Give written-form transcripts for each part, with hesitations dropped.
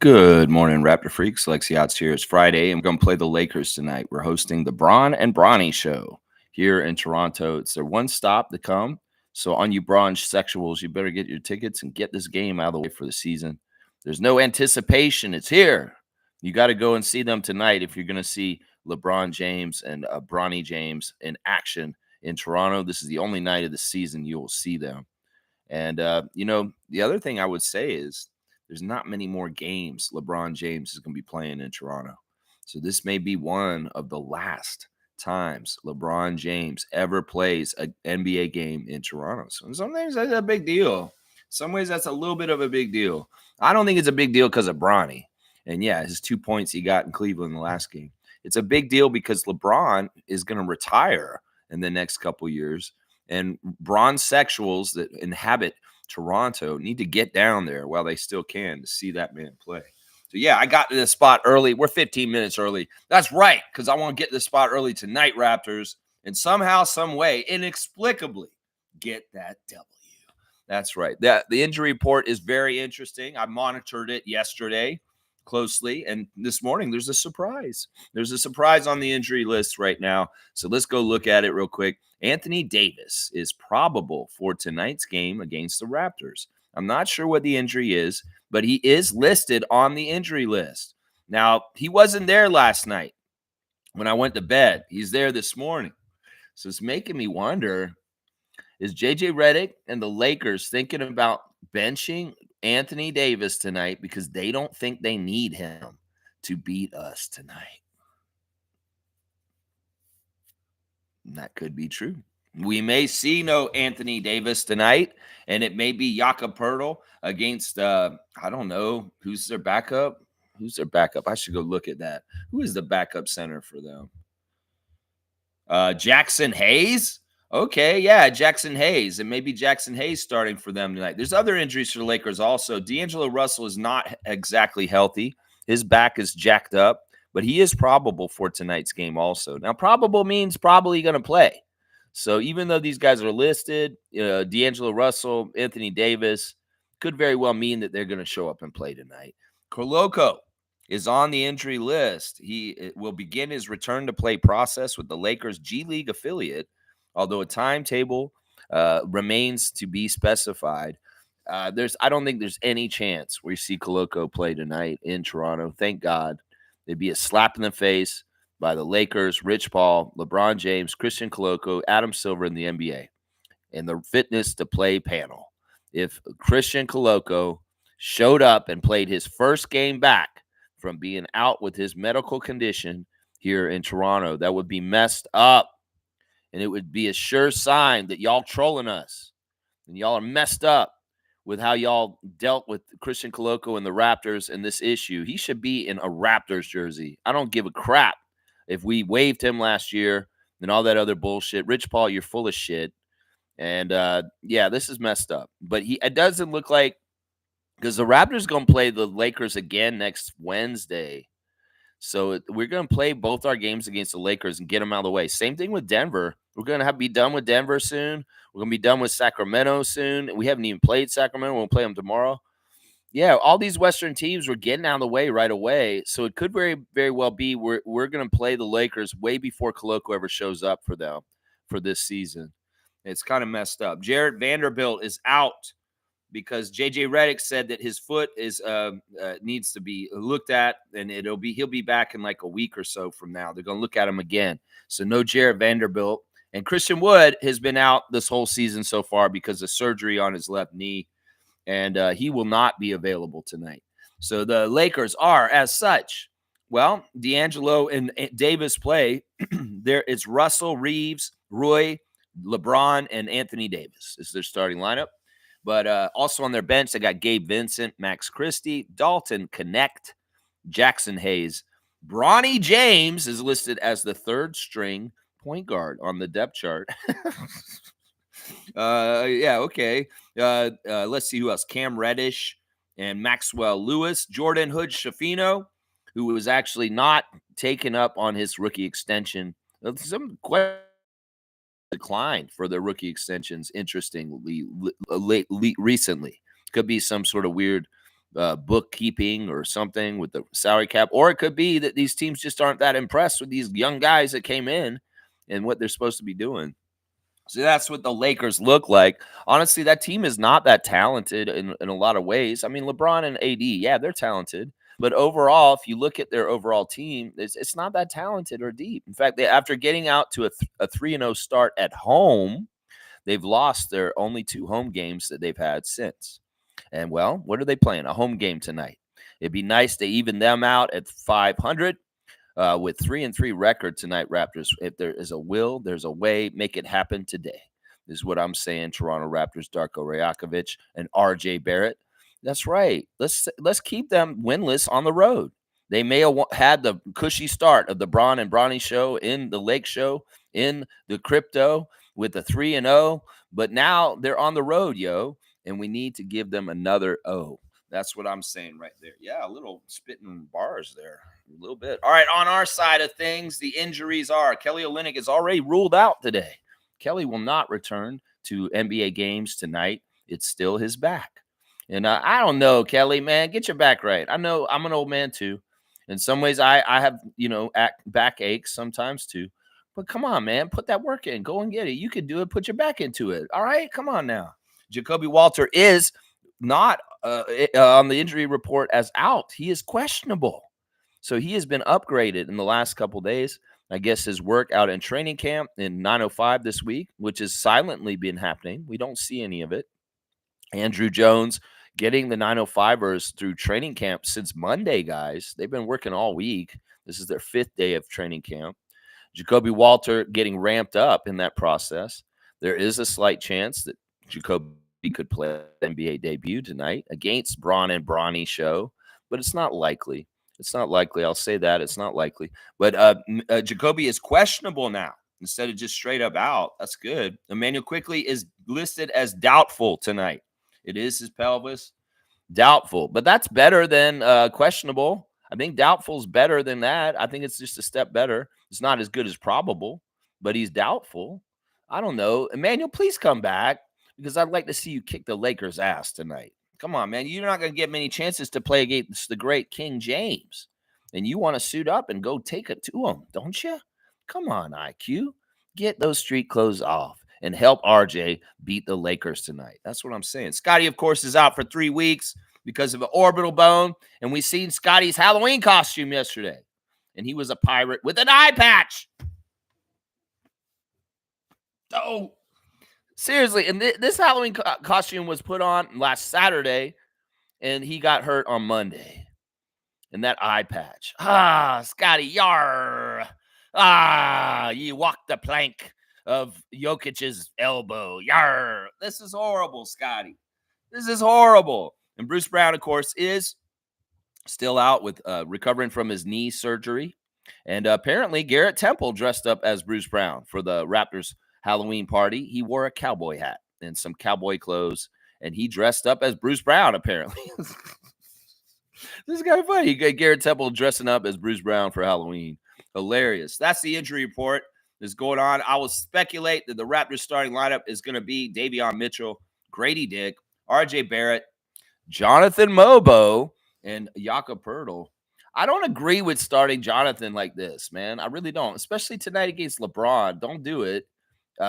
Good morning, Raptor Freaks. Lexi Outs here. It's Friday, and we're going to play the Lakers tonight. We're hosting the Bron and Bronny Show here in Toronto. It's their one stop to come. So, on you Bron sexuals, you better get your tickets and get this game out of the way for the season. There's no anticipation. It's here. You got to go and see them tonight if you're going to see LeBron James and Bronny James in action in Toronto. This is the only night of the season you will see them. And, the other thing I would say is there's not many more games LeBron James is going to be playing in Toronto. So this may be one of the last times LeBron James ever plays an NBA game in Toronto. So in some things, that's a big deal. Some ways, that's a little bit of a big deal. I don't think it's a big deal because of Bronny. And yeah, his 2 points he got in Cleveland in the last game. It's a big deal because LeBron is going to retire in the next couple years. And bronze sexuals that inhabit Toronto need to get down there while they still can to see that man play. So, yeah, I got to the spot early. We're 15 minutes early. That's right, because I want to get to the spot early tonight, Raptors, and somehow, some way, inexplicably, get that W. That's right. The injury report is very interesting. I monitored it yesterday closely, and this morning there's a surprise. There's a surprise on the injury list right now. So let's go look at it real quick. Anthony Davis is probable for tonight's game against the Raptors. I'm not sure what the injury is, but he is listed on the injury list. Now, he wasn't there last night when I went to bed. He's there this morning. So it's making me wonder, is JJ Redick and the Lakers thinking about benching Anthony Davis tonight because they don't think they need him to beat us tonight? That could be true. We may see no Anthony Davis tonight, and it may be Jakob Poeltl against, I don't know, who's their backup? Who's their backup? I should go look at that. Who is the backup center for them? Jackson Hayes? Okay, yeah, Jackson Hayes. And maybe Jackson Hayes starting for them tonight. There's other injuries for the Lakers also. D'Angelo Russell is not exactly healthy. His back is jacked up, but he is probable for tonight's game also. Now, probable means probably going to play. So even though these guys are listed, D'Angelo Russell, Anthony Davis, could very well mean that they're going to show up and play tonight. Koloko is on the injury list. He will begin his return to play process with the Lakers G League affiliate, although a timetable remains to be specified. I don't think there's any chance we see Koloko play tonight in Toronto. Thank God. It'd be a slap in the face by the Lakers, Rich Paul, LeBron James, Christian Koloko, Adam Silver in the NBA, and the fitness to play panel. If Christian Koloko showed up and played his first game back from being out with his medical condition here in Toronto, that would be messed up. And it would be a sure sign that y'all trolling us. And y'all are messed up with how y'all dealt with Christian Koloko and the Raptors and this issue. He should be in a Raptors jersey. I don't give a crap if we waived him last year and all that other bullshit. Rich Paul, you're full of shit. And, this is messed up. But it doesn't look like, because the Raptors going to play the Lakers again next Wednesday. So we're going to play both our games against the Lakers and get them out of the way. Same thing with Denver. We're going to be done with Denver soon. We're going to be done with Sacramento soon. We haven't even played Sacramento. We'll play them tomorrow. Yeah, all these Western teams were getting out of the way right away. So it could very, very well be we're going to play the Lakers way before Koloko ever shows up for them for this season. It's kind of messed up. Jarrett Vanderbilt is out because JJ Redick said that his foot is needs to be looked at, and he'll be back in like a week or so from now. They're going to look at him again. So no Jarrett Vanderbilt. And Christian Wood has been out this whole season so far because of surgery on his left knee, and he will not be available tonight. So the Lakers are, as such, well, D'Angelo and Davis play. There it's Russell, Reeves, Roy, LeBron, and Anthony Davis is their starting lineup. But also on their bench, they got Gabe Vincent, Max Christie, Dalton Connect, Jackson Hayes. Bronny James is listed as the third string point guard on the depth chart. Okay. Let's see who else. Cam Reddish and Maxwell Lewis. Jordan Hood Shafino, who was actually not taken up on his rookie extension. Some declined for their rookie extensions, interestingly, recently. Could be some sort of weird bookkeeping or something with the salary cap, or it could be that these teams just aren't that impressed with these young guys that came in and what they're supposed to be doing. So that's what the Lakers look like. Honestly, that team is not that talented in a lot of ways. I mean, LeBron and AD, yeah, they're talented. But overall, if you look at their overall team, it's not that talented or deep. In fact, after getting out to a 3-0 start at home, they've lost their only 2 home games that they've had since. And, well, what are they playing? A home game tonight. It'd be nice to even them out at 500. With 3-3 record tonight, Raptors. If there is a will, there's a way. Make it happen today. This is what I'm saying. Toronto Raptors, Darko Rajakovic and RJ Barrett. That's right. Let's keep them winless on the road. They may have had the cushy start of the Bron and Bronny Show in the Lake Show in the crypto with the 3-0, but now they're on the road, yo, and we need to give them another O. That's what I'm saying right there. Yeah, a little spitting bars there. A little bit. All right, on our side of things, the injuries are Kelly Olynyk is already ruled out today. Kelly will not return to NBA games tonight. It's still his back. And I don't know, Kelly, man, get your back right. I know I'm an old man too. In some ways, I have, back aches sometimes too. But come on, man, put that work in. Go and get it. You can do it. Put your back into it. All right, come on now. Jacoby Walter is not on the injury report as out. He is questionable. So he has been upgraded in the last couple days. I guess his work out in training camp in 905 this week, which has silently been happening. We don't see any of it. Andrew Jones getting the 905ers through training camp since Monday, guys. They've been working all week. This is their 5th day of training camp. Jacoby Walter getting ramped up in that process. There is a slight chance that Jacoby could play NBA debut tonight against Bron and Bronny Show, but it's not likely. It's not likely. I'll say that. It's not likely. But Jacoby is questionable now instead of just straight up out. That's good. Emmanuel Quickley is listed as doubtful tonight. It is his pelvis. Doubtful. But that's better than questionable. I think doubtful is better than that. I think it's just a step better. It's not as good as probable, but he's doubtful. I don't know. Emmanuel, please come back because I'd like to see you kick the Lakers' ass tonight. Come on, man. You're not going to get many chances to play against the great King James. And you want to suit up and go take it to him, don't you? Come on, IQ. Get those street clothes off and help RJ beat the Lakers tonight. That's what I'm saying. Scotty, of course, is out for 3 weeks because of an orbital bone. And we seen Scotty's Halloween costume yesterday. And he was a pirate with an eye patch. Oh, seriously. And this Halloween costume was put on last Saturday. And he got hurt on Monday. And that eye patch. Ah, Scotty, yar. Ah, you walked the plank of Jokic's elbow. Yar. This is horrible, Scotty. This is horrible. And Bruce Brown, of course, is still out with recovering from his knee surgery. And apparently Garrett Temple dressed up as Bruce Brown for the Raptors Halloween party. He wore a cowboy hat and some cowboy clothes. And he dressed up as Bruce Brown, apparently. This is kind of funny. You got Garrett Temple dressing up as Bruce Brown for Halloween. Hilarious. That's the injury report that's going on. I will speculate that the Raptors starting lineup is going to be Davion Mitchell, Grady Dick, RJ Barrett, Jonathan Mobo, and Jakob Poeltl. I don't agree with starting Jonathan like this, man. I really don't, especially tonight against LeBron. Don't do it.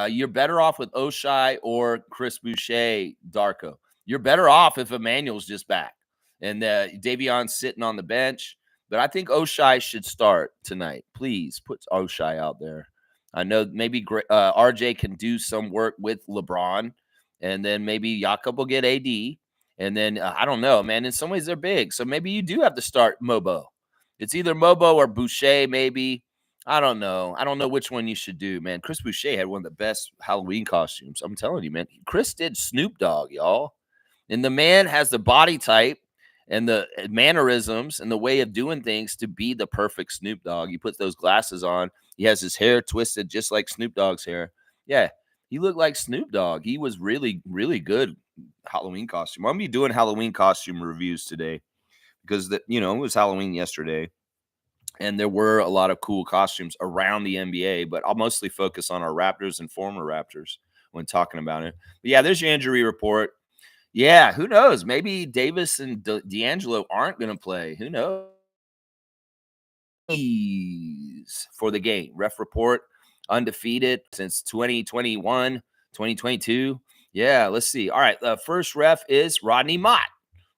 You're better off with Oshai or Chris Boucher, Darko. You're better off if Emmanuel's just back and Davion's sitting on the bench. But I think Oshai should start tonight. Please put Oshai out there. I know maybe RJ can do some work with LeBron, and then maybe Jakob will get AD. And then I don't know, man. In some ways, they're big. So maybe you do have to start Mobo. It's either Mobo or Boucher, maybe. I don't know. I don't know which one you should do, man. Chris Boucher had one of the best Halloween costumes. I'm telling you, man. Chris did Snoop Dogg, y'all. And the man has the body type and the mannerisms and the way of doing things to be the perfect Snoop Dogg. He puts those glasses on. He has his hair twisted just like Snoop Dogg's hair. Yeah, he looked like Snoop Dogg. He was really, really good Halloween costume. I'm going to be doing Halloween costume reviews today because, it was Halloween yesterday. And there were a lot of cool costumes around the NBA, but I'll mostly focus on our Raptors and former Raptors when talking about it. But yeah, there's your injury report. Yeah, who knows? Maybe Davis and D'Angelo aren't going to play. Who knows? For the game. Ref report undefeated since 2021, 2022. Yeah, let's see. All right, the first ref is Rodney Mott.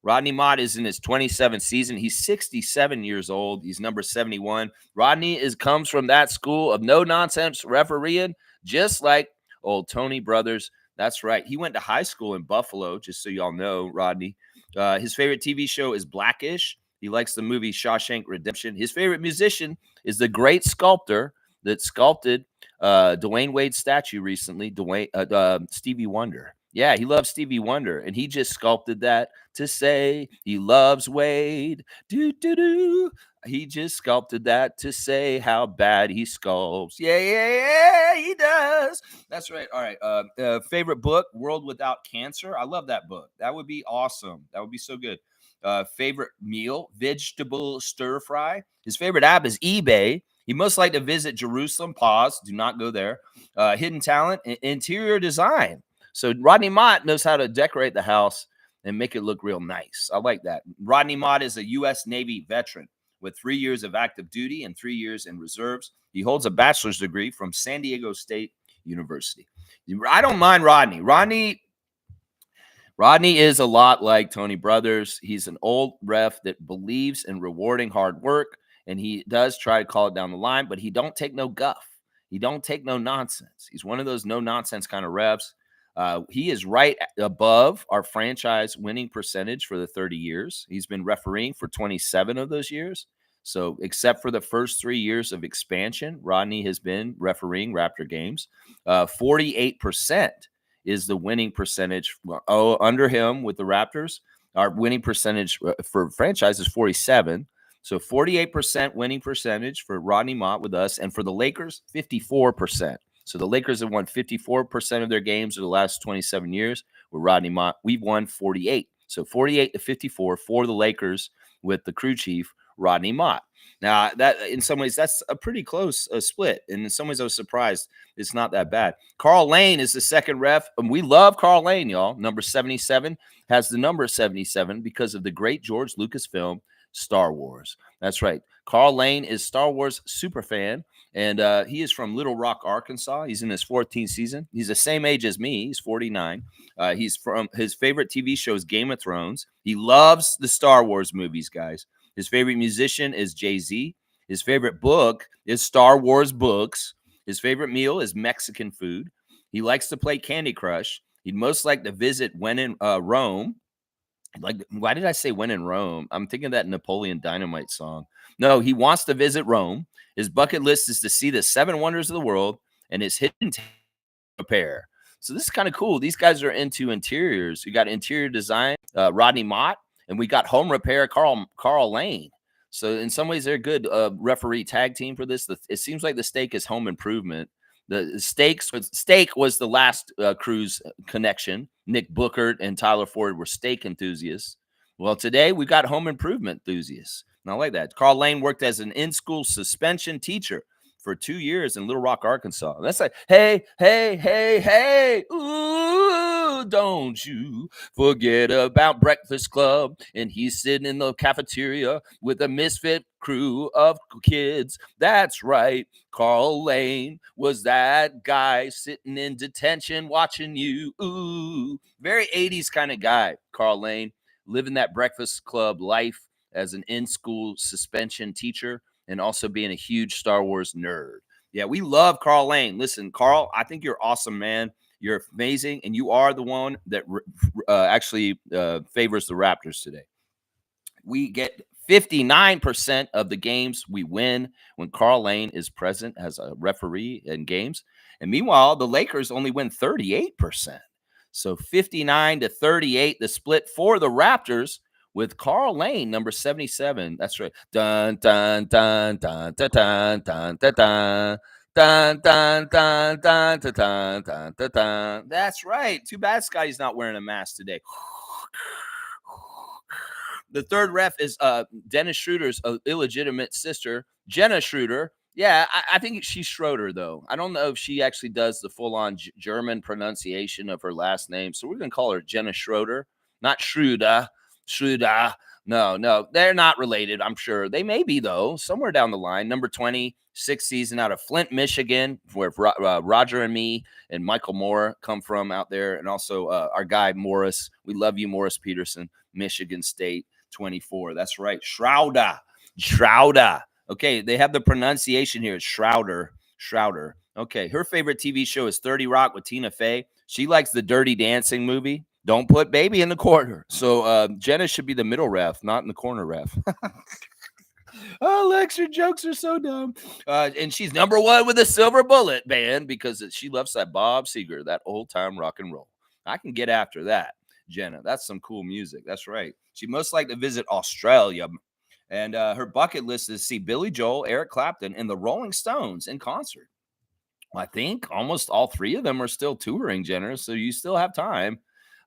Rodney Mott is in his 27th season. He's 67 years old. He's number 71. Rodney comes from that school of no nonsense refereeing, just like old Tony Brothers. That's right. He went to high school in Buffalo, just so y'all know, Rodney. His favorite TV show is Blackish. He likes the movie Shawshank Redemption. His favorite musician is the great sculptor that sculpted Dwayne Wade's statue recently, Stevie Wonder. Yeah, he loves Stevie Wonder, and he just sculpted that to say he loves Wade. Do do do. He just sculpted that to say how bad he sculpts. Yeah, yeah, yeah, he does. That's right. All right. Favorite book, World Without Cancer. I love that book. That would be awesome. That would be so good. Favorite meal, vegetable stir fry. His favorite app is eBay. He most like to visit Jerusalem. Pause. Do not go there. Hidden talent, interior design. So Rodney Mott knows how to decorate the house and make it look real nice. I like that. Rodney Mott is a U.S. Navy veteran with 3 years of active duty and 3 years in reserves. He holds a bachelor's degree from San Diego State University. I don't mind Rodney. Rodney is a lot like Tony Brothers. He's an old ref that believes in rewarding hard work, and he does try to call it down the line, but he don't take no guff. He don't take no nonsense. He's one of those no nonsense kind of refs. He is right above our franchise winning percentage for the 30 years. He's been refereeing for 27 of those years. So, except for the first 3 years of expansion, Rodney has been refereeing Raptor games. 48% is the winning percentage. Under him with the Raptors, our winning percentage for franchise is 47. So 48% winning percentage for Rodney Mott with us, and for the Lakers, 54%. So the Lakers have won 54% of their games in the last 27 years. With Rodney Mott, we've won 48. So 48 to 54 for the Lakers with the crew chief, Rodney Mott. Now, that in some ways, that's a pretty close split. And in some ways, I was surprised it's not that bad. Carl Lane is the second ref. And we love Carl Lane, y'all. Number 77 has the number 77 because of the great George Lucas film, Star Wars. That's right. Carl Lane is Star Wars super fan, and he is from Little Rock, Arkansas. He's in his 14th season. He's the same age as me. He's 49. He's from his favorite TV show is Game of Thrones. He loves the Star Wars movies, guys. His favorite musician is Jay-Z. His favorite book is Star Wars books. His favorite meal is Mexican food. He likes to play Candy Crush. He'd most like to visit when in Rome. Like, why did I say when in Rome? I'm thinking that Napoleon Dynamite song. No, he wants to visit Rome. His bucket list is to see the 7 wonders of the world, and his hidden repair. So this is kind of cool. These guys are into interiors. We got interior design, Rodney Mott, and we got home repair, Carl Lane. So in some ways, they're a good referee tag team for this. It seems like the stake is home improvement. The steak was the last cruise connection. Nick Booker and Tyler Ford were steak enthusiasts. Well, today we got home improvement enthusiasts. And I like that. Carl Lane worked as an in-school suspension teacher for 2 years in Little Rock, Arkansas. And that's like, hey, hey, hey, hey, ooh, don't you forget about Breakfast Club. And he's sitting in the cafeteria with a misfit crew of kids. That's right. Carl Lane was that guy sitting in detention watching you. Ooh, very 80s kind of guy, Carl Lane, living that Breakfast Club life as an in-school suspension teacher and also being a huge Star Wars nerd. Yeah, we love Carl Lane. Listen, Carl, I think you're awesome, man. You're amazing, and you are the one that actually favors the Raptors today. We get 59% of the games we win when Carl Lane is present as a referee in games. And meanwhile, the Lakers only win 38%. So 59 to 38, the split for the Raptors with Carl Lane, number 77. That's right. Dun, dun, dun, dun, dun, dun, dun, dun, dun. Dun, dun, dun, dun, dun, dun, dun, dun, dun. That's right. Too bad Scotty's not wearing a mask today. The third ref is Dennis Schroeder's illegitimate sister, Jenna Schroeder. Yeah, I think she's Schroeder, though. I don't know if she actually does the full-on German pronunciation of her last name. So we're going to call her Jenna Schroeder. not Schroeder. Schroeder. No, no, they're not related. I'm sure they may be though, somewhere down the line. Number 20, sixth season out of Flint, Michigan, where Roger and me and Michael Moore come from out there, and also our guy Morris. We love you, Morris Peterson, Michigan State 24. That's right, Schroeder. Schroeder. Okay, they have the pronunciation here. It's Schroeder. Schroeder. Okay, her favorite TV show is 30 Rock with Tina Fey. She likes the Dirty Dancing movie. Don't put baby in the corner. So Jenna should be the middle ref, not in the corner ref. Oh, Lex, your jokes are so dumb. And she's number one with a silver bullet band because she loves that Bob Seger, that old time rock and roll. I can get after that, Jenna. That's some cool music. That's right. She'd most like to visit Australia. And her bucket list is to see Billy Joel, Eric Clapton, and the Rolling Stones in concert. I think almost all three of them are still touring, Jenner. So you still have time.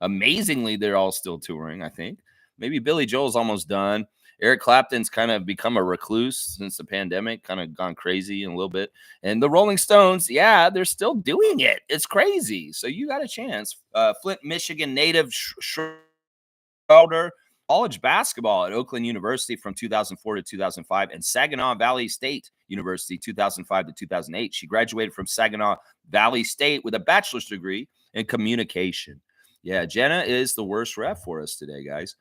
Amazingly, they're all still touring, I think. Maybe Billy Joel's almost done. Eric Clapton's kind of become a recluse since the pandemic, kind of gone crazy in a little bit. And the Rolling Stones, yeah, they're still doing it. It's crazy. So you got a chance. Flint, Michigan native Schroeder, college basketball at Oakland University from 2004 to 2005, and Saginaw Valley State University 2005 to 2008. She graduated from Saginaw Valley State with a bachelor's degree in communication. Yeah, Jenna is the worst ref for us today, guys.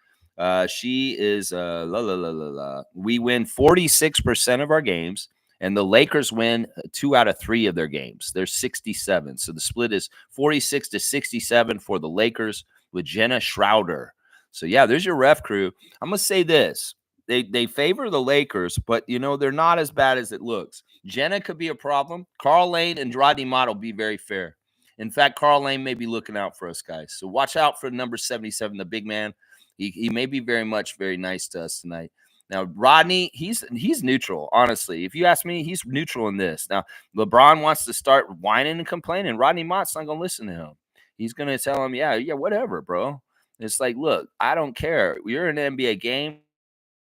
She is we win 46% of our games, and the Lakers win 2 out of 3 of their games. They're 67. So the split is 46 to 67 for the Lakers with Jenna Schroeder. So yeah, there's your ref crew. I'm gonna say this. They favor the Lakers, but you know, they're not as bad as it looks. Jenna could be a problem. Carl Lane and Rodney Mott will be very fair. In fact, Carl Lane may be looking out for us, guys. So watch out for number 77, the big man. He may be very nice to us tonight. Now, Rodney, he's neutral, honestly. If you ask me, he's neutral in this. Now, LeBron wants to start whining and complaining. Rodney Mott's not going to listen to him. He's going to tell him, yeah, whatever, bro. It's like, look, I don't care. You're in an NBA game,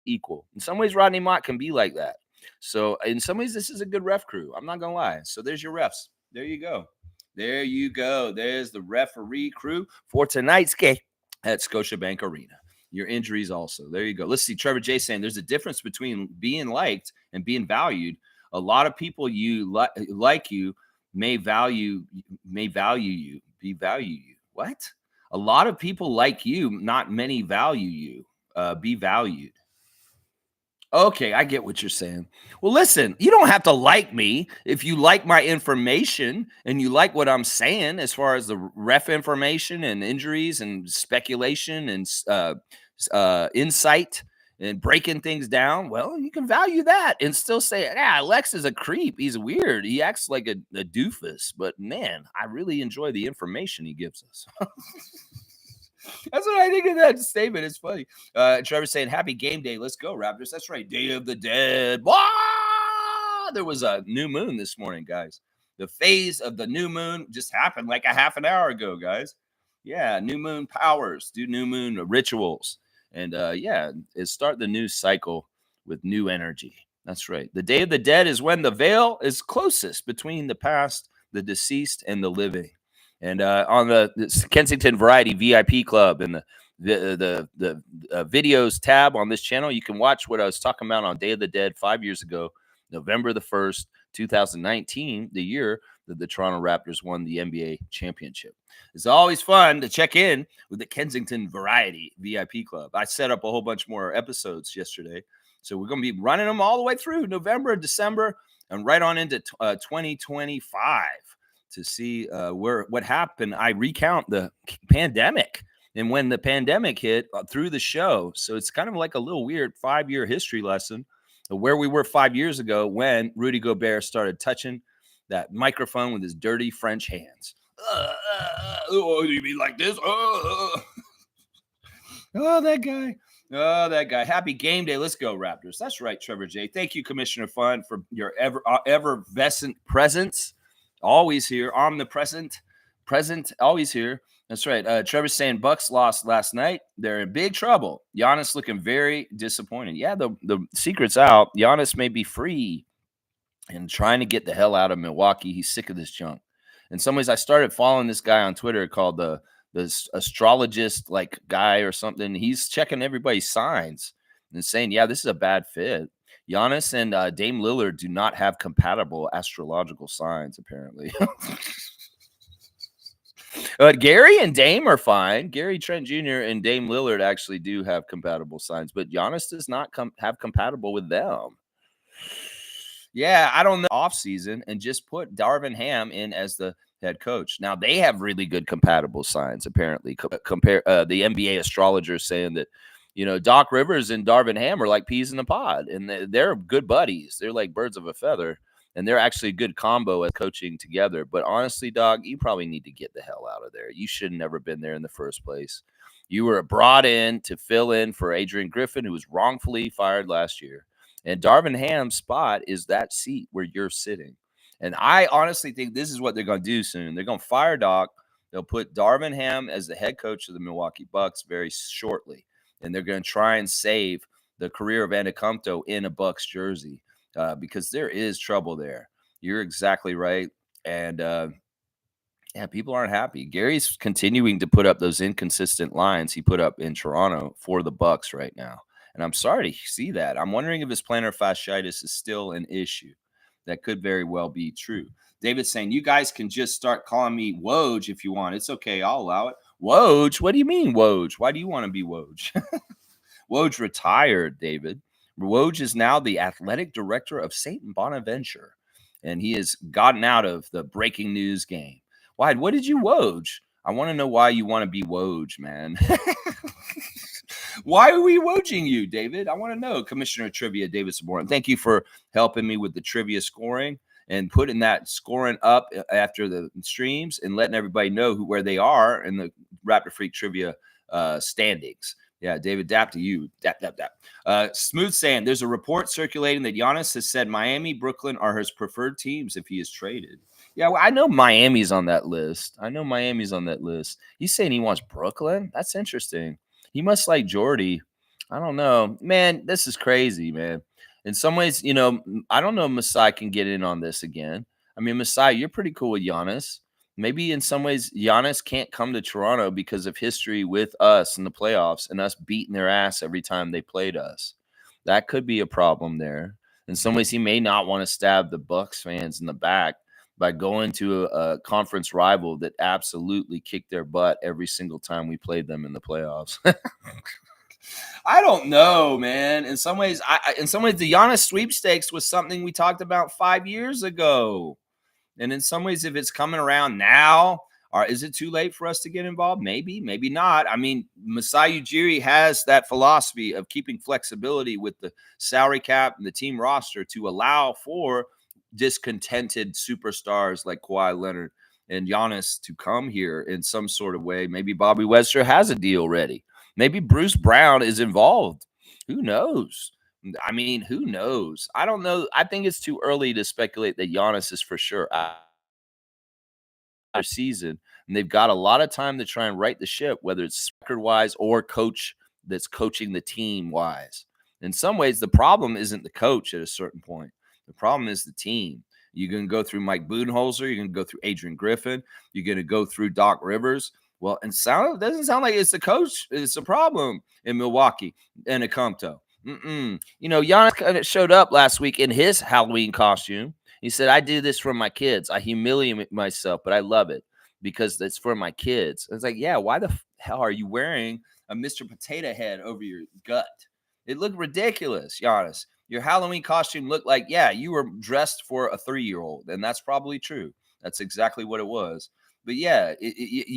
equal. In some ways, Rodney Mott can be like that. So in some ways, this is a good ref crew. I'm not going to lie. So there's your refs. There you go. There you go. There's the referee crew for tonight's game at Scotiabank Arena. Your injuries also. There you go. Let's see. Trevor J saying there's a difference between being liked and being valued. A lot of people like you may value you. What? A lot of people like you, not many value you. Be valued. Okay, I get what you're saying. Well, listen, you don't have to like me if you like my information and you like what I'm saying as far as the ref information and injuries and speculation and insight and breaking things down. Well, you can value that and still say, yeah, Lex is a creep. He's weird. He acts like a doofus. But man, I really enjoy the information he gives us. That's what I think of that statement. It's funny. Trevor's saying, happy game day. Let's go, Raptors. That's right. Day of the Dead. Wah! There was a new moon this morning, guys. The phase of the new moon just happened like a half an hour ago, guys. Yeah, new moon powers. Do new moon rituals. And start the new cycle with new energy. That's right. The Day of the Dead is when the veil is closest between the past, the deceased, and the living. And on the Kensington Variety VIP Club and the videos tab on this channel, you can watch what I was talking about on Day of the Dead 5 years ago, November the 1st, 2019, the year that the Toronto Raptors won the NBA championship. It's always fun to check in with the Kensington Variety VIP Club. I set up a whole bunch more episodes yesterday. So we're going to be running them all the way through November, December, and right on into 2025. To see what happened. I recount the pandemic and when the pandemic hit through the show. So it's kind of like a little weird 5-year history lesson of where we were 5 years ago when Rudy Gobert started touching that microphone with his dirty French hands. Oh, you mean like this? Oh, that guy. Oh, that guy. Happy game day. Let's go, Raptors. That's right, Trevor J. Thank you, Commissioner Fun, for your effervescent presence. Always here, omnipresent, present, always here. That's right. Trevor's saying Bucks lost last night. They're in big trouble. Giannis looking very disappointed. Yeah, the secret's out. Giannis may be free and trying to get the hell out of Milwaukee. He's sick of this junk. In some ways, I started following this guy on Twitter called the this astrologist like guy or something. He's checking everybody's signs and saying, yeah, this is a bad fit. Giannis and Dame Lillard do not have compatible astrological signs, apparently. Gary and Dame are fine. Gary Trent Jr. and Dame Lillard actually do have compatible signs, but Giannis does not have compatible with them. Yeah, I don't know. Off season and just put Darvin Ham in as the head coach. Now they have really good compatible signs. Apparently, compare the NBA astrologers saying that Doc Rivers and Darvin Ham are like peas in a pod, and they're good buddies. They're like birds of a feather, and they're actually a good combo at coaching together. But honestly, Doc, you probably need to get the hell out of there. You should have never been there in the first place. You were brought in to fill in for Adrian Griffin, who was wrongfully fired last year. And Darvin Ham's spot is that seat where you're sitting. And I honestly think this is what they're going to do soon. They're going to fire Doc. They'll put Darvin Ham as the head coach of the Milwaukee Bucks very shortly. And they're going to try and save the career of Antetokounmpo in a Bucks jersey because there is trouble there. You're exactly right. And yeah, people aren't happy. Gary's continuing to put up those inconsistent lines he put up in Toronto for the Bucks right now. And I'm sorry to see that. I'm wondering if his plantar fasciitis is still an issue. That could very well be true. David's saying, you guys can just start calling me Woj if you want. It's okay. I'll allow it. Woj? What do you mean, Woj? Why do you want to be Woj? Woj retired, David. Woj is now the athletic director of St. Bonaventure, and he has gotten out of the breaking news game. Why? What did you Woj? I want to know why you want to be Woj, man. Why are we Wojing you, David? I want to know. Commissioner of Trivia, David Saborin. Thank you for helping me with the trivia scoring and putting that scoring up after the streams and letting everybody know where they are in the Raptor Freak Trivia standings. Yeah, David, dap to you. Dap. Smooth saying, there's a report circulating that Giannis has said Miami, Brooklyn are his preferred teams if he is traded. Yeah, well, I know Miami's on that list. He's saying he wants Brooklyn. That's interesting. He must like Jordy. I don't know. Man, this is crazy, man. In some ways, I don't know if Masai can get in on this again. I mean, Masai, you're pretty cool with Giannis. Maybe in some ways, Giannis can't come to Toronto because of history with us in the playoffs and us beating their ass every time they played us. That could be a problem there. In some ways, he may not want to stab the Bucks fans in the back by going to a conference rival that absolutely kicked their butt every single time we played them in the playoffs. I don't know, man. In some ways, the Giannis sweepstakes was something we talked about 5 years ago. And in some ways, if it's coming around now, or is it too late for us to get involved? Maybe, maybe not. I mean, Masai Ujiri has that philosophy of keeping flexibility with the salary cap and the team roster to allow for discontented superstars like Kawhi Leonard and Giannis to come here in some sort of way. Maybe Bobby Webster has a deal ready. Maybe Bruce Brown is involved. Who knows? I mean, who knows? I don't know. I think it's too early to speculate that Giannis is for sure out of season, and they've got a lot of time to try and right the ship, whether it's record-wise or coach that's coaching the team-wise. In some ways, the problem isn't the coach at a certain point. The problem is the team. You're going to go through Mike Budenholzer. You're going to go through Adrian Griffin. You're going to go through Doc Rivers. Well, it doesn't sound like it's the coach. It's a problem in Milwaukee and Antetokounmpo. Giannis kind of showed up last week in his Halloween costume. He said, I do this for my kids. I humiliate myself, but I love it because it's for my kids. It's like, yeah, why the hell are you wearing a Mr. Potato Head over your gut? It looked ridiculous, Giannis. Your Halloween costume looked like, yeah, you were dressed for a 3-year-old, and that's probably true. That's exactly what it was. But yeah,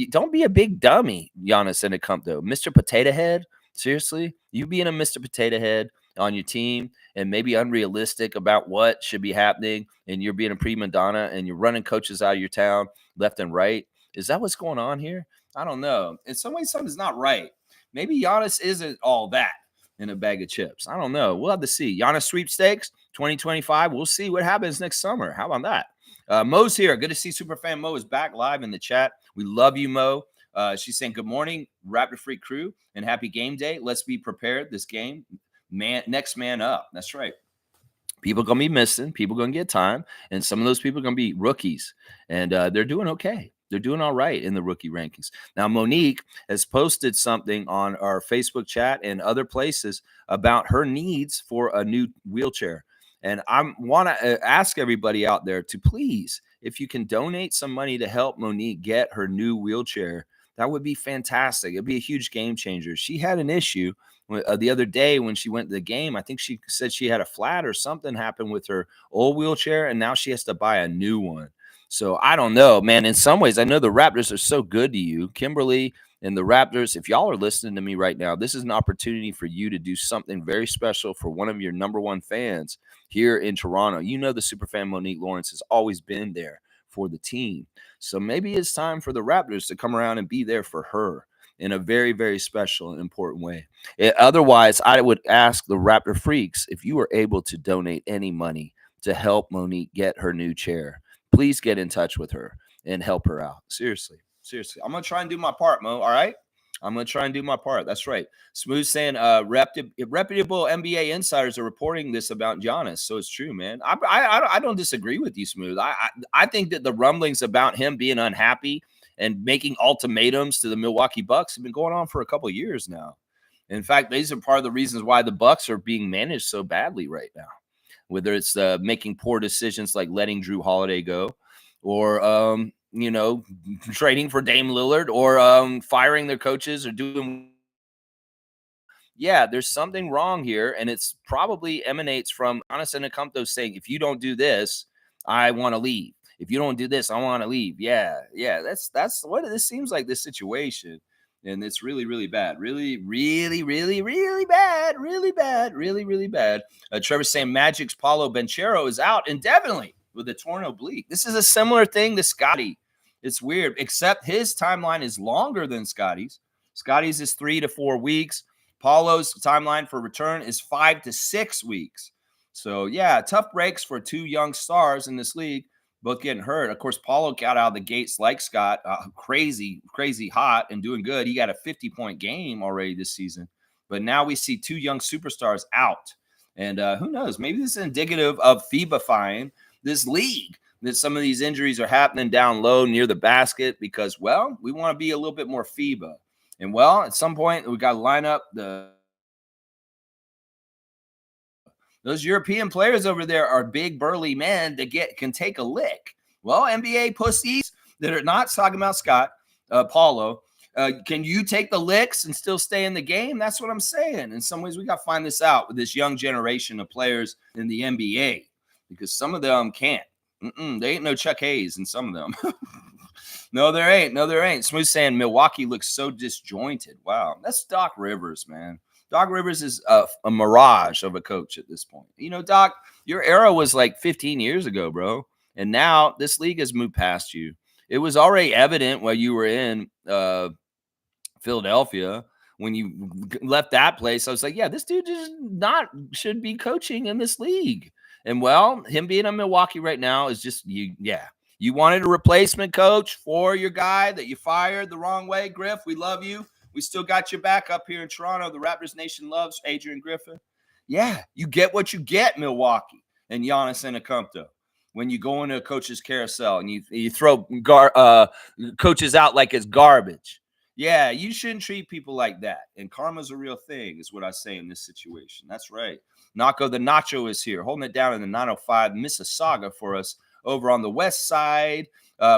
don't be a big dummy, Giannis Antetokounmpo. Mr. Potato Head, seriously? You being a Mr. Potato Head on your team and maybe unrealistic about what should be happening, and you're being a prima donna and you're running coaches out of your town left and right. Is that what's going on here? I don't know. In some ways, something's not right. Maybe Giannis isn't all that in a bag of chips. I don't know. We'll have to see. Giannis sweepstakes 2025. We'll see what happens next summer. How about that? Mo's here. Good to see Superfan Mo is back live in the chat. We love you, Mo. She's saying, good morning, Raptor Freak crew, and happy game day. Let's be prepared this game. Next man up. That's right. People going to be missing. People going to get time. And some of those people are going to be rookies. And they're doing okay. They're doing all right in the rookie rankings. Now, Monique has posted something on our Facebook chat and other places about her needs for a new wheelchair. And I want to ask everybody out there to please, if you can donate some money to help Monique get her new wheelchair, that would be fantastic. It'd be a huge game changer. She had an issue the other day when she went to the game. I think she said she had a flat or something happened with her old wheelchair, and now she has to buy a new one. So I don't know, man. In some ways, I know the Raptors are so good to you, Kimberly and the Raptors. If y'all are listening to me right now, this is an opportunity for you to do something very special for one of your number one fans here in Toronto. You know, the superfan Monique Lawrence has always been there for the team. So maybe it's time for the Raptors to come around and be there for her in a very, very special and important way. Otherwise, I would ask the Raptor freaks if you were able to donate any money to help Monique get her new chair. Please get in touch with her and help her out. Seriously. Seriously. I'm going to try and do my part, Mo. All right. I'm going to try and do my part. That's right. Smooth saying reputable NBA insiders are reporting this about Giannis. So it's true, man. I don't disagree with you, Smooth. I think that the rumblings about him being unhappy and making ultimatums to the Milwaukee Bucks have been going on for a couple of years now. In fact, these are part of the reasons why the Bucks are being managed so badly right now. Whether it's making poor decisions like letting Drew Holiday go, or trading for Dame Lillard, or firing their coaches, or doing. Yeah, there's something wrong here, and it's probably emanates from Giannis Antetokounmpo saying, "If you don't do this, I want to leave. If you don't do this, I want to leave." Yeah, that's what this seems like. This situation. And it's really, really bad. Really, really, really, really bad. Really bad. Really, really bad. Trevor's saying Magic's Paulo Banchero is out indefinitely with a torn oblique. This is a similar thing to Scotty. It's weird, except his timeline is longer than Scotty's. Scotty's is 3 to 4 weeks. Paulo's timeline for return is 5 to 6 weeks. So, yeah, tough breaks for two young stars in this league. Both getting hurt. Of course, Paulo got out of the gates like Scott, crazy hot and doing good. He got a 50-point game already this season. But now we see two young superstars out. And who knows? Maybe this is indicative of FIBA-fying this league, that some of these injuries are happening down low near the basket because, well, we want to be a little bit more FIBA. And, well, at some point, we got to line up those European players over there are big, burly men that can take a lick. Well, NBA pussies that are not talking about Scott, Paulo, can you take the licks and still stay in the game? That's what I'm saying. In some ways, we got to find this out with this young generation of players in the NBA because some of them can't. They ain't no Chuck Hayes in some of them. No, there ain't. Smooth saying Milwaukee looks so disjointed. Wow, that's Doc Rivers, man. Doc Rivers is a mirage of a coach at this point. You know, Doc, your era was like 15 years ago, bro. And now this league has moved past you. It was already evident while you were in Philadelphia. When you left that place, I was like, yeah, this dude should be coaching in this league. And, well, him being in Milwaukee right now is just you. Yeah. You wanted a replacement coach for your guy that you fired the wrong way, Griff. We love you. We still got your back up here in Toronto. The Raptors Nation loves Adrian Griffin. Yeah, you get what you get, Milwaukee and Giannis Antetokounmpo. When you go into a coach's carousel and you throw coaches out like it's garbage. Yeah, you shouldn't treat people like that. And karma's a real thing is what I say in this situation. That's right. Naco the Nacho is here, holding it down in the 905 Mississauga for us over on the west side.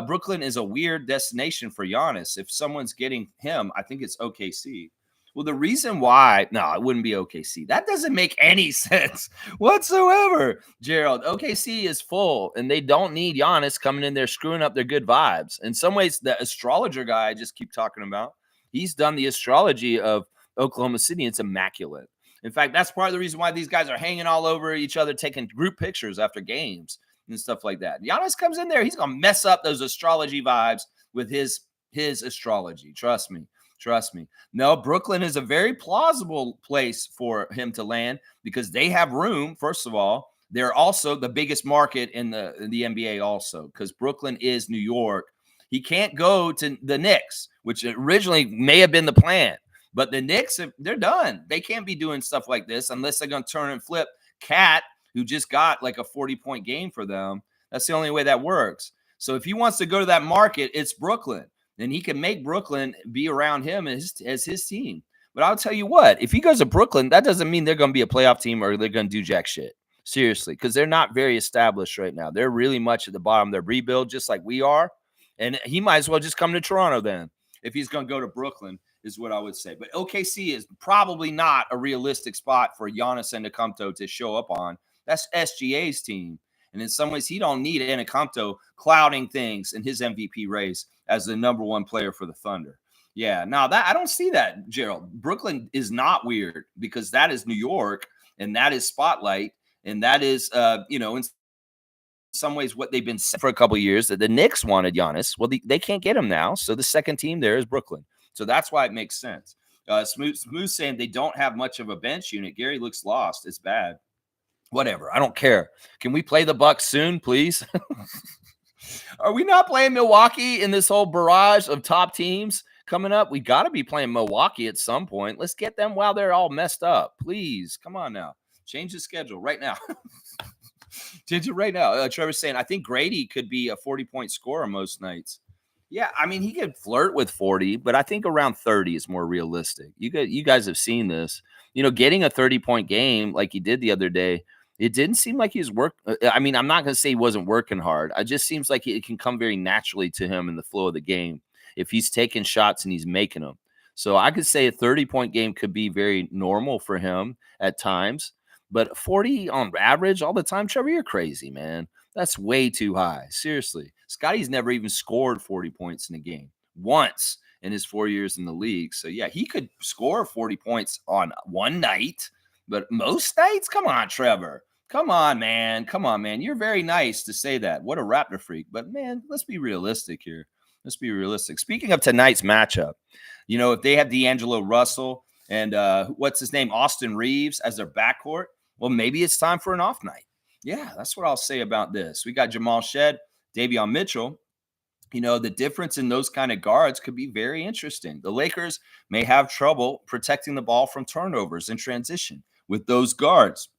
Brooklyn is a weird destination for Giannis. If someone's getting him, I think it's OKC. Well, the reason why, no, it wouldn't be OKC. That doesn't make any sense whatsoever, Gerald. OKC is full, and they don't need Giannis coming in there screwing up their good vibes. In some ways, the astrologer guy I just keep talking about, he's done the astrology of Oklahoma City. It's immaculate. In fact, that's part of the reason why these guys are hanging all over each other, taking group pictures after games and stuff like that. Giannis comes in there, he's going to mess up those astrology vibes with his astrology. Trust me. No, Brooklyn is a very plausible place for him to land because they have room. First of all, they're also the biggest market in the NBA also because Brooklyn is New York. He can't go to the Knicks, which originally may have been the plan. But the Knicks, they're done. They can't be doing stuff like this unless they're going to turn and flip Cat, who just got like a 40-point game for them. That's the only way that works. So if he wants to go to that market, it's Brooklyn. And he can make Brooklyn be around him as his team. But I'll tell you what, if he goes to Brooklyn, that doesn't mean they're going to be a playoff team or they're going to do jack shit. Seriously, because they're not very established right now. They're really much at the bottom of their rebuild, just like we are. And he might as well just come to Toronto then if he's going to go to Brooklyn, is what I would say. But OKC is probably not a realistic spot for Giannis Antetokounmpo to show up on. That's SGA's team. And in some ways, he don't need Antetokounmpo clouding things in his MVP race as the number one player for the Thunder. Yeah, now that I don't see that, Gerald. Brooklyn is not weird because that is New York and that is Spotlight and that is, in some ways what they've been saying for a couple of years that the Knicks wanted Giannis. Well, they can't get him now, so the second team there is Brooklyn. So that's why it makes sense. Smooth saying they don't have much of a bench unit. Gary looks lost. It's bad. Whatever. I don't care. Can we play the Bucks soon, please? Are we not playing Milwaukee in this whole barrage of top teams coming up? We got to be playing Milwaukee at some point. Let's get them while they're all messed up. Please. Come on now. Change the schedule right now. Change it right now. Trevor's saying, I think Grady could be a 40-point scorer most nights. Yeah, I mean, he could flirt with 40, but I think around 30 is more realistic. You guys have seen this. Getting a 30-point game like he did the other day, it didn't seem like he was I mean, I'm not going to say he wasn't working hard. It just seems like it can come very naturally to him in the flow of the game if he's taking shots and he's making them. So I could say a 30-point game could be very normal for him at times, but 40 on average all the time, Trevor, you're crazy, man. That's way too high. Seriously. Scotty's never even scored 40 points in a game once in his 4 years in the league. So, yeah, he could score 40 points on one night, but most nights? Come on, Trevor. Come on, man. Come on, man. You're very nice to say that. What a Raptor freak. But, man, let's be realistic here. Let's be realistic. Speaking of tonight's matchup, if they have D'Angelo Russell and what's his name, Austin Reeves as their backcourt, well, maybe it's time for an off night. Yeah, that's what I'll say about this. We got Jamal Shed, Davion Mitchell. The difference in those kind of guards could be very interesting. The Lakers may have trouble protecting the ball from turnovers in transition with those guards.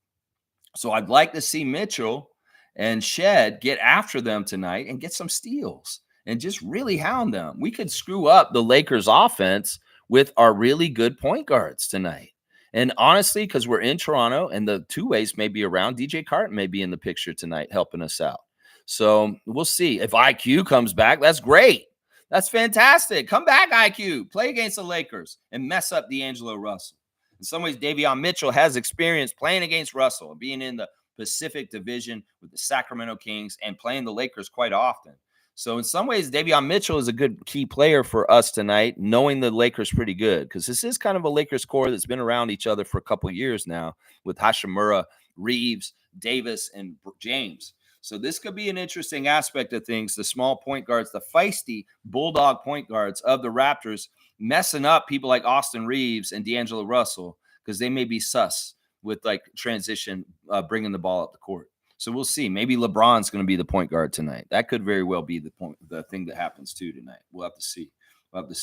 So I'd like to see Mitchell and Shed get after them tonight and get some steals and just really hound them. We could screw up the Lakers offense with our really good point guards tonight. And honestly, because we're in Toronto and the two ways may be around, DJ Carton may be in the picture tonight helping us out. So we'll see. If IQ comes back, that's great. That's fantastic. Come back, IQ. Play against the Lakers and mess up D'Angelo Russell. In some ways, Davion Mitchell has experience playing against Russell and being in the Pacific Division with the Sacramento Kings and playing the Lakers quite often. So in some ways, Davion Mitchell is a good key player for us tonight, knowing the Lakers pretty good, because this is kind of a Lakers core that's been around each other for a couple of years now with Hashimura, Reeves, Davis, and James. So this could be an interesting aspect of things. The small point guards, the feisty bulldog point guards of the Raptors messing up people like Austin Reeves and D'Angelo Russell because they may be sus with like transition, bringing the ball up the court. So we'll see. Maybe LeBron's going to be the point guard tonight. That could very well be the thing that happens too tonight. We'll have to see. Let's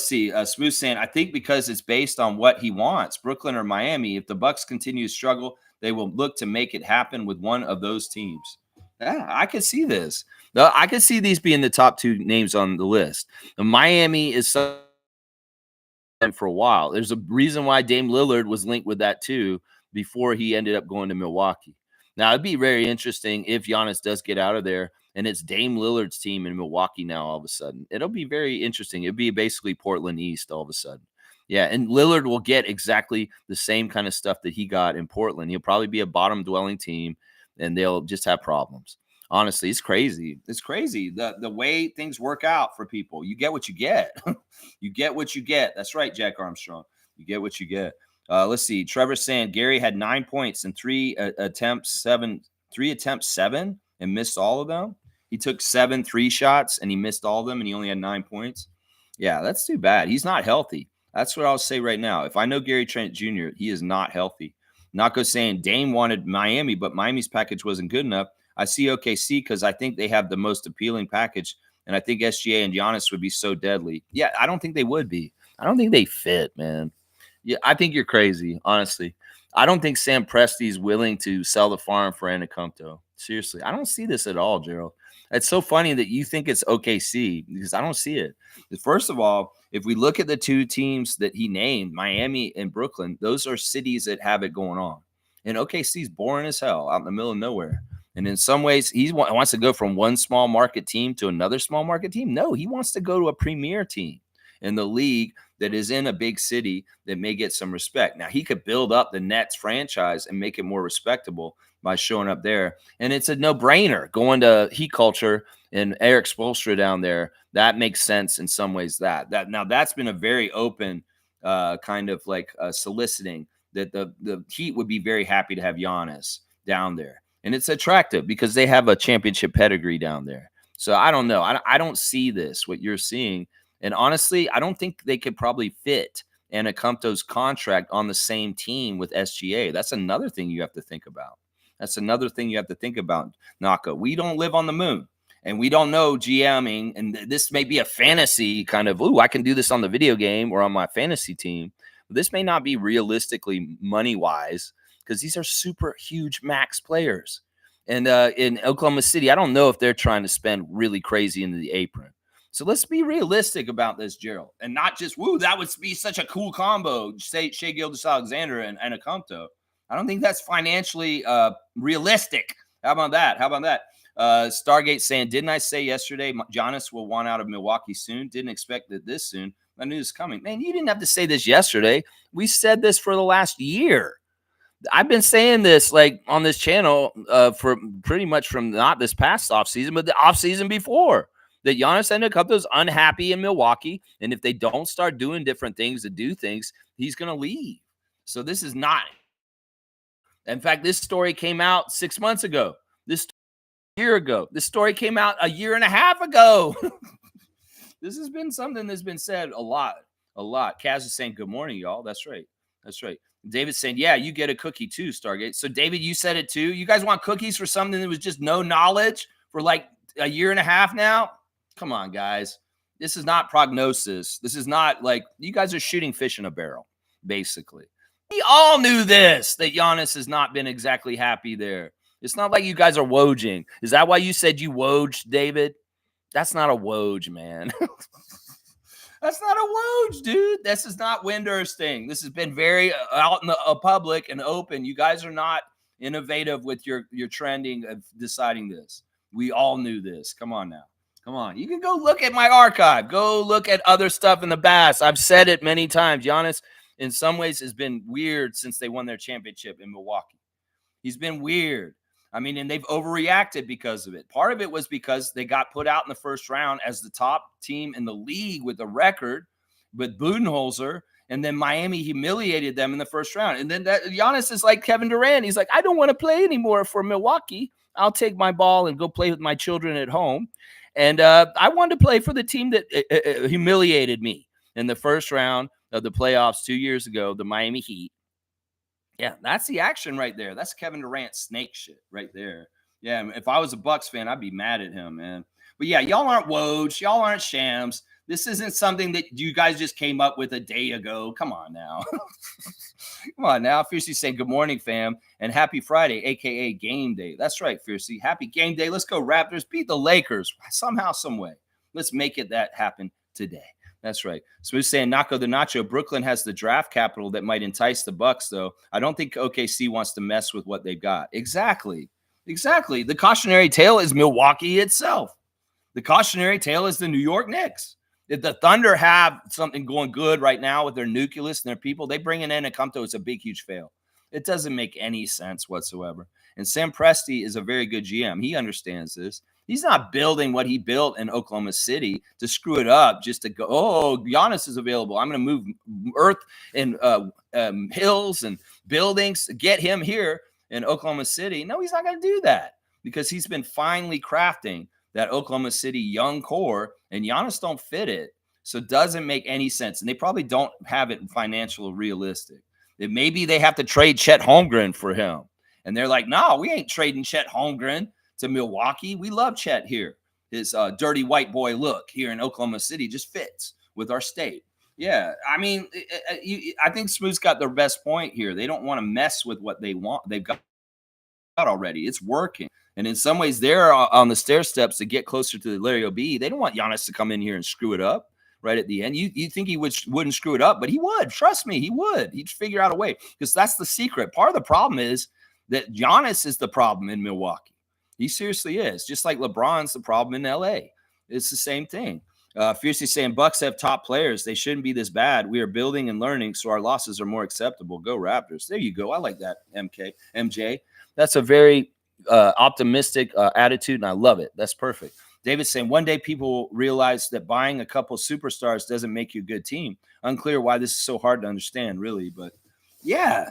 see. Smooth saying, I think because it's based on what he wants, Brooklyn or Miami. If the Bucks continue to struggle, they will look to make it happen with one of those teams. Yeah, I could see this. I could see these being the top two names on the list. Miami is for a while. There's a reason why Dame Lillard was linked with that too before he ended up going to Milwaukee. Now, it'd be very interesting if Giannis does get out of there and it's Dame Lillard's team in Milwaukee now all of a sudden. It'll be very interesting. It'd be basically Portland East all of a sudden. Yeah, and Lillard will get exactly the same kind of stuff that he got in Portland. He'll probably be a bottom-dwelling team, and they'll just have problems. Honestly, it's crazy. It's crazy the way things work out for people. You get what you get. You get what you get. That's right, Jack Armstrong. You get what you get. Let's see. Trevor saying Gary had 9 points in three attempts, seven, and missed all of them. He took 7 3 shots and he missed all of them, and he only had 9 points. Yeah, that's too bad. He's not healthy. That's what I'll say right now. If I know Gary Trent Jr., he is not healthy. Nako saying Dame wanted Miami, but Miami's package wasn't good enough. I see OKC because I think they have the most appealing package, and I think SGA and Giannis would be so deadly. Yeah, I don't think they would be. I don't think they fit, man. Yeah, I think you're crazy, honestly. I don't think Sam Presti's willing to sell the farm for Antetokounmpo. Seriously, I don't see this at all, Gerald. It's so funny that you think it's OKC because I don't see it. First of all, if we look at the two teams that he named, Miami and Brooklyn, those are cities that have it going on. And OKC is boring as hell out in the middle of nowhere. And in some ways, he wants to go from one small market team to another small market team. No, he wants to go to a premier team in the league that is in a big city that may get some respect. Now, he could build up the Nets franchise and make it more respectable by showing up there. And it's a no-brainer going to Heat Culture and Eric Spoelstra down there. That makes sense in some ways. That now that's been a very open kind of like soliciting that the Heat would be very happy to have Giannis down there, and it's attractive because they have a championship pedigree down there. So I don't know. I don't see this what you're seeing, and honestly, I don't think they could probably fit Antetokounmpo's contract on the same team with SGA. That's another thing you have to think about. That's another thing you have to think about, Naka. We don't live on the moon, and we don't know GMing, and this may be a fantasy kind of, ooh, I can do this on the video game or on my fantasy team. But this may not be realistically money-wise because these are super huge max players. And in Oklahoma City, I don't know if they're trying to spend really crazy into the apron. So let's be realistic about this, Gerald, and not just, woo, that would be such a cool combo, say Shai Gilgeous-Alexander and Antetokounmpo. I don't think that's financially realistic. How about that? How about that? Stargate saying, didn't I say yesterday Giannis will want out of Milwaukee soon? Didn't expect it this soon. I knew it was coming. Man, you didn't have to say this yesterday. We said this for the last year. I've been saying this like on this channel for pretty much from not this past offseason, but the offseason before. That Giannis Antetokounmpo is unhappy in Milwaukee, and if they don't start doing different things to do things, he's going to leave. So this is not. In fact, this story came out 6 months ago. This year ago. This story came out a year and a half ago. This has been something that's been said a lot. Kaz is saying, good morning, y'all. That's right. That's right. David's saying, yeah, you get a cookie too, Stargate. So, David, you said it too. You guys want cookies for something that was just no knowledge for like a year and a half now? Come on, guys. This is not prognosis. This is not like you guys are shooting fish in a barrel, basically. We all knew this, that Giannis has not been exactly happy there. It's not like you guys are wojing. Is that why you said you wojed, David? That's not a woj, man. That's not a woj, dude. This is not Windur's thing. This has been very out in the public and open. You guys are not innovative with your trending of deciding this. We all knew this. Come on now. Come on. You can go look at my archive. Go look at other stuff in the past. I've said it many times. Giannis, in some ways, has been weird since they won their championship in Milwaukee. He's been weird. I mean, and they've overreacted because of it. Part of it was because they got put out in the first round as the top team in the league with a record with Budenholzer, and then Miami humiliated them in the first round. And then Giannis is like Kevin Durant. He's like, I don't want to play anymore for Milwaukee. I'll take my ball and go play with my children at home. And I wanted to play for the team that humiliated me in the first round of the playoffs 2 years ago, the Miami Heat. Yeah, that's the action right there. That's Kevin Durant snake shit right there. Yeah, if I was a Bucks fan, I'd be mad at him, man. But yeah, y'all aren't Woj. Y'all aren't shams. This isn't something that you guys just came up with a day ago. Come on now. Come on now. Fiercey saying good morning, fam, and happy Friday, a.k.a. game day. That's right, Fiercey. Happy game day. Let's go Raptors. Beat the Lakers somehow, some way. Let's make it that happen today. That's right. Smooth saying Naco the Nacho. Brooklyn has the draft capital that might entice the Bucks, though. I don't think OKC wants to mess with what they've got. Exactly. The cautionary tale is Milwaukee itself. The cautionary tale is the New York Knicks. If the Thunder have something going good right now with their nucleus and their people, they bring in Antetokounmpo. It's a big, huge fail. It doesn't make any sense whatsoever. And Sam Presti is a very good GM. He understands this. He's not building what he built in Oklahoma City to screw it up just to go, oh, Giannis is available. I'm going to move earth and hills and buildings to get him here in Oklahoma City. No, he's not going to do that because he's been finally crafting that Oklahoma City young core, and Giannis don't fit it. So it doesn't make any sense. And they probably don't have it financially realistic. Maybe they have to trade Chet Holmgren for him. And they're like, no, we ain't trading Chet Holmgren to Milwaukee. We love Chet here. His dirty white boy look here in Oklahoma City just fits with our state. Yeah, I mean, I think Smooth's got their best point here. They don't want to mess with what they want. They've got out already. It's working. And in some ways, they're on the stair steps to get closer to the Larry OB. They don't want Giannis to come in here and screw it up right at the end. You think he wouldn't screw it up, but he would. Trust me, he would. He'd figure out a way, because that's the secret. Part of the problem is that Giannis is the problem in Milwaukee. He seriously is. Just like LeBron's the problem in LA. It's the same thing. Fiercely saying Bucks have top players. They shouldn't be this bad. We are building and learning, so our losses are more acceptable. Go Raptors. There you go. I like that, MJ. That's a very optimistic attitude, and I love it. That's perfect. David's saying one day people will realize that buying a couple superstars doesn't make you a good team. Unclear why this is so hard to understand, really. But yeah,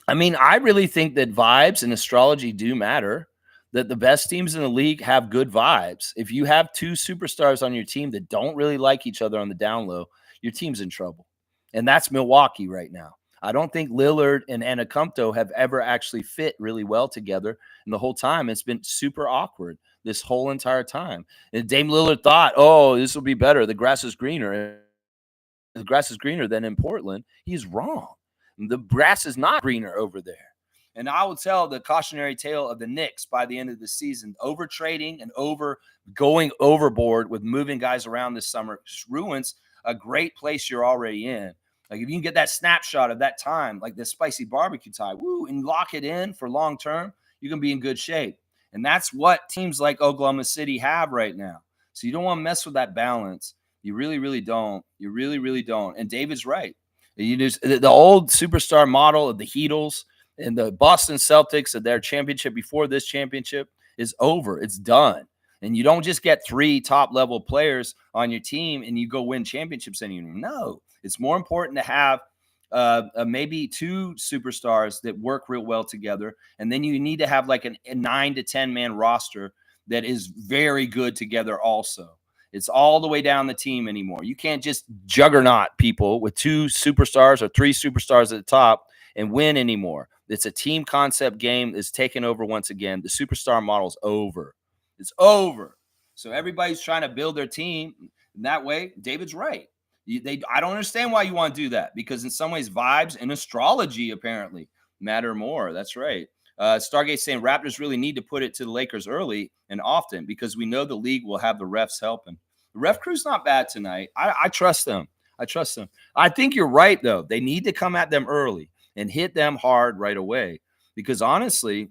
I mean, I really think that vibes and astrology do matter, that the best teams in the league have good vibes. If you have two superstars on your team that don't really like each other on the down low, your team's in trouble. And that's Milwaukee right now. I don't think Lillard and Antetokounmpo have ever actually fit really well together. And the whole time it's been super awkward this whole entire time. And Dame Lillard thought, oh, this will be better. The grass is greener. The grass is greener than in Portland. He's wrong. The grass is not greener over there. And I will tell the cautionary tale of the Knicks by the end of the season. Over trading and going overboard with moving guys around this summer ruins a great place you're already in. Like if you can get that snapshot of that time, like the spicy barbecue time, and lock it in for long term, you can be in good shape. And that's what teams like Oklahoma City have right now. So you don't want to mess with that balance. You really, really don't. You really, really don't. And David's right. You just, the old superstar model of the Heatles and the Boston Celtics of their championship before this championship is over. It's done. And you don't just get 3 top-level players on your team and you go win championships anymore. No, it's more important to have maybe 2 superstars that work real well together. And then you need to have like a 9 to 10-man roster that is very good together also. It's all the way down the team anymore. You can't just juggernaut people with 2 superstars or 3 superstars at the top and win anymore. It's a team concept game that's taken over once again. The superstar model's over. It's over. So everybody's trying to build their team that way. David's right. I don't understand why you want to do that, because in some ways vibes and astrology apparently matter more. That's right. Stargate saying Raptors really need to put it to the Lakers early and often, because we know the league will have the refs helping. The ref crew's not bad tonight. I trust them. I trust them. I think you're right, though. They need to come at them early and hit them hard right away, because honestly,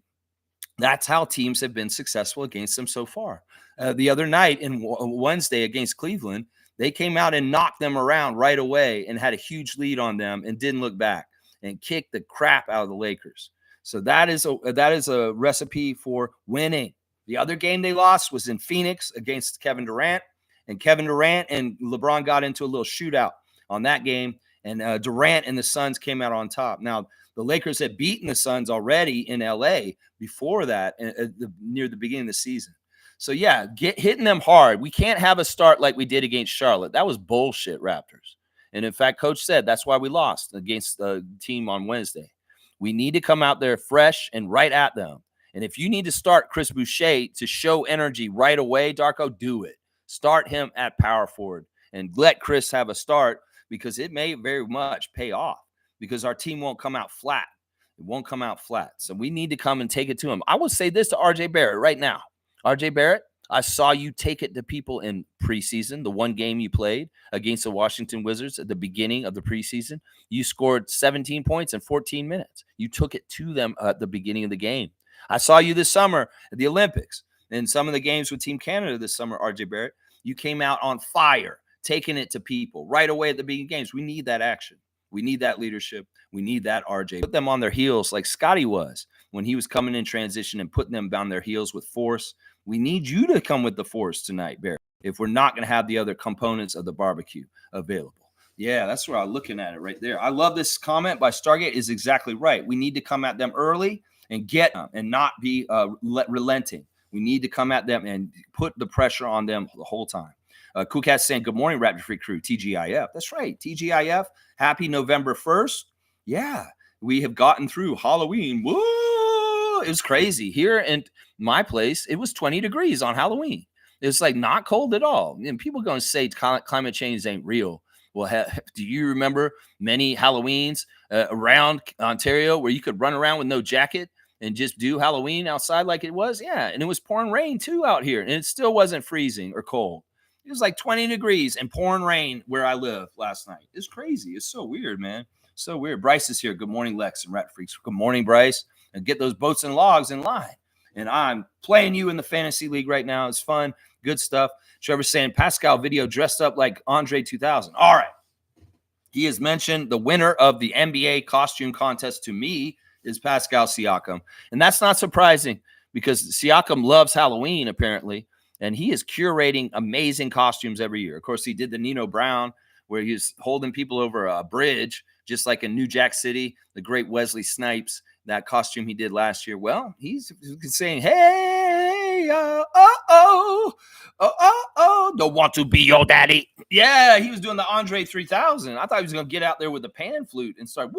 that's how teams have been successful against them so far. The other night in Wednesday against Cleveland, they came out and knocked them around right away and had a huge lead on them and didn't look back and kicked the crap out of the Lakers. So that is a recipe for winning. The other game they lost was in Phoenix against Kevin Durant, and Kevin Durant and LeBron got into a little shootout on that game, and Durant and the Suns came out on top. Now, the Lakers had beaten the Suns already in LA before that, near the beginning of the season. So, yeah, hitting them hard. We can't have a start like we did against Charlotte. That was bullshit, Raptors. And, in fact, Coach said that's why we lost against the team on Wednesday. We need to come out there fresh and right at them. And if you need to start Chris Boucher to show energy right away, Darko, do it. Start him at power forward and let Chris have a start, because it may very much pay off, because our team won't come out flat. It won't come out flat. So we need to come and take it to him. I will say this to RJ Barrett right now. RJ Barrett, I saw you take it to people in preseason, the one game you played against the Washington Wizards at the beginning of the preseason. You scored 17 points in 14 minutes. You took it to them at the beginning of the game. I saw you this summer at the Olympics and some of the games with Team Canada this summer, RJ Barrett. You came out on fire, taking it to people right away at the beginning of games. We need that action. We need that leadership. We need that RJ. Put them on their heels like Scotty was when he was coming in transition and putting them on their heels with force. We need you to come with the force tonight, Barry, if we're not going to have the other components of the barbecue available. Yeah, that's where I'm looking at it right there. I love this comment by Stargate. Is exactly right. We need to come at them early and get them and not be relenting. We need to come at them and put the pressure on them the whole time. Cool Cat saying, good morning, Raptor Free Crew, TGIF. That's right, TGIF. Happy November 1st. Yeah, we have gotten through Halloween. Whoa, it was crazy. Here in my place, it was 20 degrees on Halloween. It's like not cold at all. And people going to say climate change ain't real. Well, do you remember many Halloweens around Ontario where you could run around with no jacket and just do Halloween outside like it was? Yeah. And it was pouring rain too out here, and it still wasn't freezing or cold. It was like 20 degrees and pouring rain where I live last night. It's crazy. It's so weird, man. So weird. Bryce is here. Good morning, Lex and Rat Freaks. Good morning, Bryce. And get those boats and logs in line. And I'm playing you in the fantasy league right now. It's fun. Good stuff. Trevor's saying Pascal video dressed up like Andre 2000. All right. He has mentioned the winner of the NBA costume contest to me is Pascal Siakam. And that's not surprising because Siakam loves Halloween, apparently. And he is curating amazing costumes every year. Of course, he did the Nino Brown where he was holding people over a bridge, just like in New Jack City, the great Wesley Snipes, that costume he did last year. Well, he's saying, hey, don't want to be your daddy. Yeah, he was doing the Andre 3000. I thought he was going to get out there with the pan flute and start.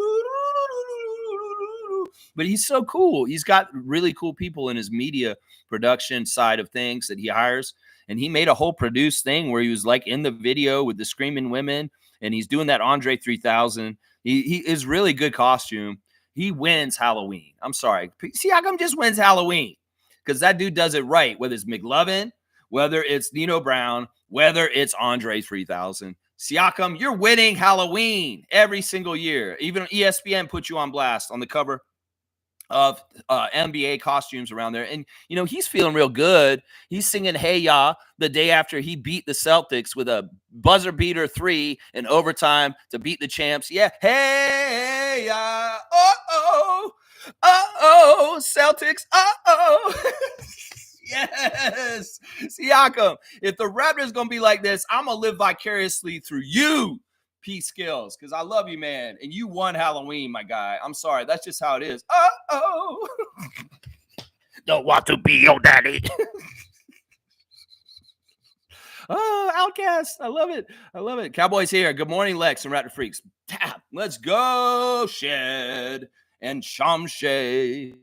But he's so cool. He's got really cool people in his media production side of things that he hires. And he made a whole produced thing where he was like in the video with the screaming women. And he's doing that Andre 3000. He is really good costume. He wins Halloween. I'm sorry. Siakam just wins Halloween because that dude does it right, whether it's McLovin, whether it's Nino Brown, whether it's Andre 3000. Siakam, you're winning Halloween every single year. Even ESPN put you on blast on the cover of NBA costumes around there. And, you know, he's feeling real good. He's singing Hey Ya the day after he beat the Celtics with a buzzer beater 3 in overtime to beat the champs. Yeah. Hey Ya. Oh, Celtics. Yes. Siakam, if the Raptors going to be like this, I'm going to live vicariously through you. P Skills, because I love you, man, and you won Halloween, my guy. I'm sorry, that's just how it is. Don't want to be your daddy. Outcast, I love it. I love it. Cowboys here. Good morning, Lex and Raptor Freaks. Tap. Let's go, Shed and Shamshay.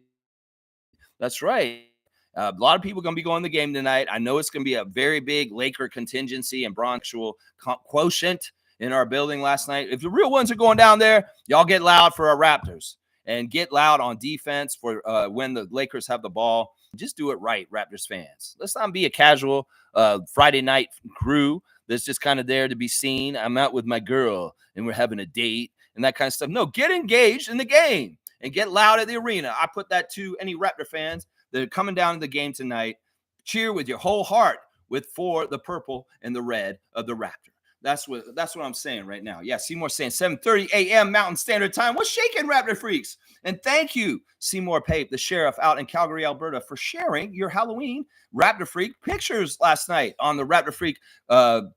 That's right. A lot of people are going to be going to the game tonight. I know it's going to be a very big Laker contingency and Bronxual quotient in our building last night. If the real ones are going down there, y'all get loud for our Raptors and get loud on defense for when the Lakers have the ball. Just do it right, Raptors fans. Let's not be a casual Friday night crew that's just kind of there to be seen. I'm out with my girl and we're having a date and that kind of stuff. No, get engaged in the game and get loud at the arena. I put that to any Raptor fans that are coming down to the game tonight. Cheer with your whole heart for the purple and the red of the Raptor. That's what I'm saying right now. Yeah, Seymour saying 7:30 a.m. Mountain Standard Time. What's shaking, Raptor Freaks? And thank you, Seymour Pape, the sheriff out in Calgary, Alberta, for sharing your Halloween Raptor Freak pictures last night on the Raptor Freak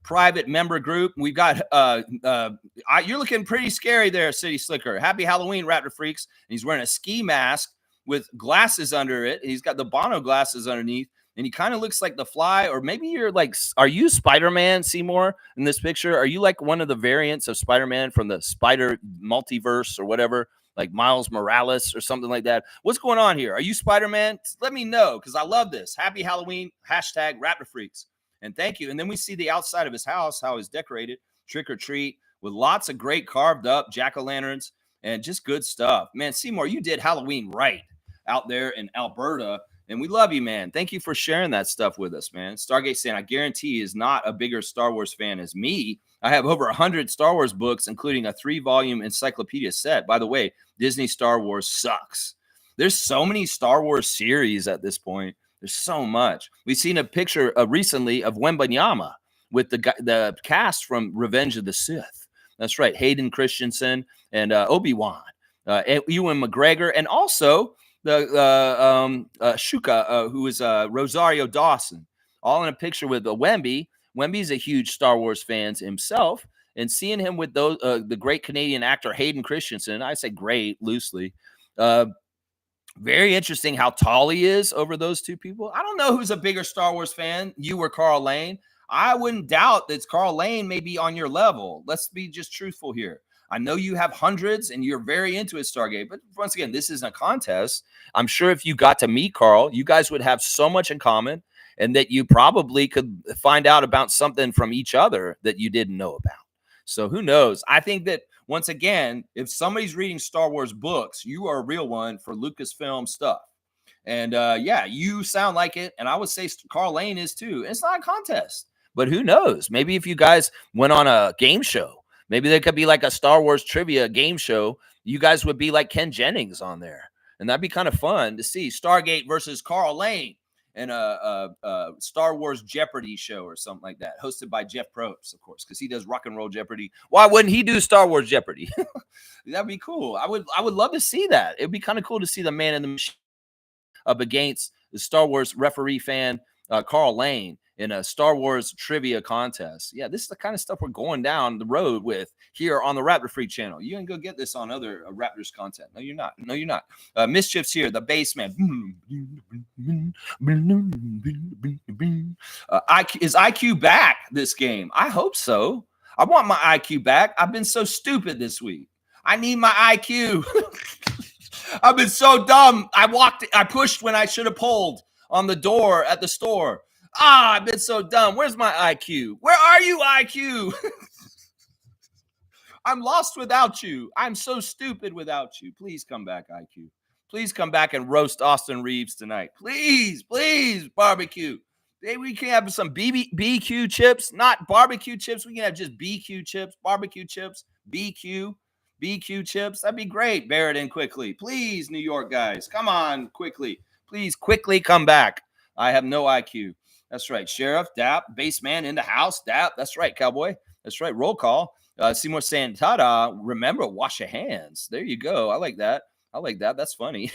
private member group. We've got you're looking pretty scary there, City Slicker. Happy Halloween, Raptor Freaks. And he's wearing a ski mask with glasses under it. He's got the Bono glasses underneath. And he kind of looks like the Fly, or maybe you're like, are you Spider-Man, Seymour, in this picture? Are you like one of the variants of Spider-Man from the Spider multiverse or whatever, like Miles Morales or something like that? What's going on here? Are you Spider-Man? Let me know because I love this. Happy Halloween, hashtag Raptor Freaks. And thank you. And then we see the outside of his house, how it's decorated, trick or treat, with lots of great carved up jack-o'-lanterns and just good stuff. Man, Seymour, you did Halloween right out there in Alberta. And we love you, man. Thank you for sharing that stuff with us, man. Stargate saying, I guarantee he is not a bigger Star Wars fan as me. I have over 100 Star Wars books, including a 3-volume encyclopedia set. By the way, Disney Star Wars sucks. There's so many Star Wars series at this point. There's so much. We've seen a picture recently of Wembanyama with the cast from Revenge of the Sith. That's right. Hayden Christensen and Obi-Wan, Ewan McGregor, and also the Shuka, who is Rosario Dawson, all in a picture with Wemby. Wemby's a huge Star Wars fan himself, and seeing him with those the great Canadian actor Hayden Christensen, I say great loosely. Very interesting how tall he is over those two people. I don't know who's a bigger Star Wars fan, you or Carl Lane. I wouldn't doubt that Carl Lane may be on your level. Let's be just truthful here. I know you have hundreds and you're very into it, Stargate, but once again, this isn't a contest. I'm sure if you got to meet Carl, you guys would have so much in common and that you probably could find out about something from each other that you didn't know about. So who knows? I think that once again, if somebody's reading Star Wars books, you are a real one for Lucasfilm stuff. And yeah, you sound like it. And I would say Carl Lane is too. It's not a contest, but who knows? Maybe if you guys went on a game show, maybe there could be like a Star Wars trivia game show. You guys would be like Ken Jennings on there. And that'd be kind of fun to see Stargate versus Carl Lane and a Star Wars Jeopardy show or something like that, hosted by Jeff Probst, of course, because he does Rock and Roll Jeopardy. Why wouldn't he do Star Wars Jeopardy? That'd be cool. I would love to see that. It'd be kind of cool to see the man in the machine up against the Star Wars referee fan, Carl Lane, in a Star Wars trivia contest. Yeah, this is the kind of stuff we're going down the road with here on the Raptor Freak channel. You can go get this on other Raptors content. No, you're not. No, you're not. Mischief's here, the bass man. Is IQ back this game? I hope so. I want my IQ back. I've been so stupid this week. I need my IQ. I've been so dumb. I pushed when I should have pulled on the door at the store. I've been so dumb. Where's my IQ? Where are you, IQ? I'm lost without you. I'm so stupid without you. Please come back, IQ. Please come back and roast Austin Reeves tonight. Please, please, barbecue. Maybe we can have some BQ chips, not barbecue chips. We can have just BQ chips, barbecue chips, BQ chips. That'd be great. Bear it in quickly. Please, New York guys. Come on, quickly. Please, quickly come back. I have no IQ. That's right. Sheriff, Dap, baseman in the house. Dap. That's right, cowboy. That's right. Roll call. Seymour saying, ta-da, remember, wash your hands. There you go. I like that. That's funny.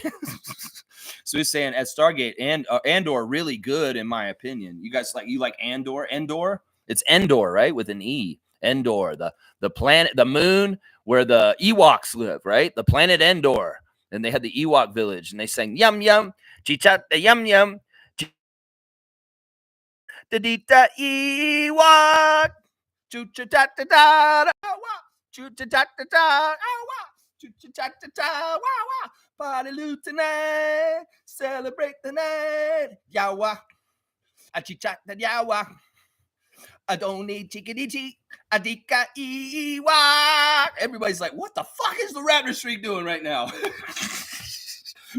So he's saying at Stargate and Andor really good in my opinion. You guys like Andor? Endor? It's Endor, right? With an E. Endor, the planet, the moon where the Ewoks live, right? The planet Endor. And they had the Ewok village and they sang yum yum, chichat yum yum, da Ewok, choo-cha-ta-ta-ta, choo-cha-ta-ta-ta, choo-cha-ta-ta, party lieutenant, celebrate the night, yawa, a-chichat-ta yawa. I don't need chickadee, adika Ewok. Everybody's like, what the fuck is the Raptor Streak doing right now?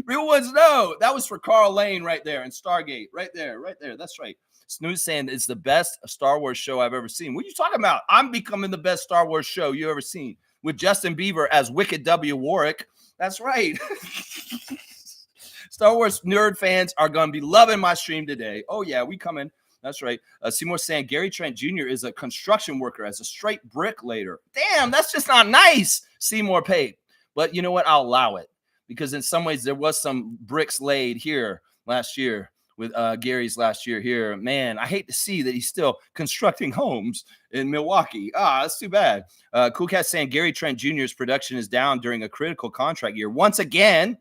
Real ones know. That was for Carl Lane right there and Stargate. Right there. That's right. Snooze saying it's the best Star Wars show I've ever seen. What are you talking about? I'm becoming the best Star Wars show you ever seen with Justin Bieber as Wicked W. Warwick. That's right. Star Wars nerd fans are going to be loving my stream today. Oh, yeah, we coming. That's right. Seymour saying Gary Trent Jr. is a construction worker as a straight bricklayer. Damn, that's just not nice, Seymour Pape. But you know what? I'll allow it because in some ways there was some bricks laid here last year with Gary's last year here. Man, I hate to see that he's still constructing homes in Milwaukee. That's too bad. Cool Cat saying Gary Trent Jr.'s production is down during a critical contract year. Once again,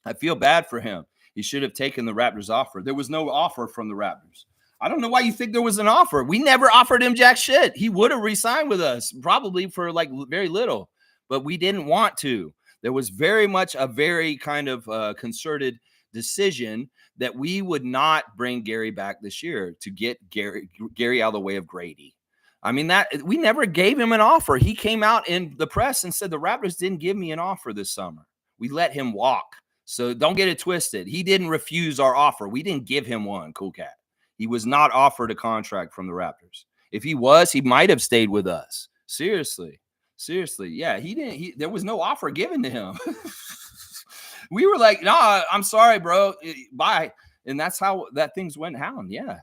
I feel bad for him. He should have taken the Raptors offer. There was no offer from the Raptors. I don't know why you think there was an offer. We never offered him jack shit. He would have re-signed with us, probably for like very little, but we didn't want to. There was very much a very kind of concerted decision that we would not bring Gary back this year to get Gary out of the way of Grady. I mean, that we never gave him an offer. He came out in the press and said the Raptors didn't give me an offer this summer. We let him walk. So don't get it twisted. He didn't refuse our offer. We didn't give him one, Cool Cat. He was not offered a contract from the Raptors. If he was, he might have stayed with us. Seriously. Yeah, he didn't. There was no offer given to him. We were like, nah, I'm sorry, bro. Bye. And that's how that things went down. Yeah.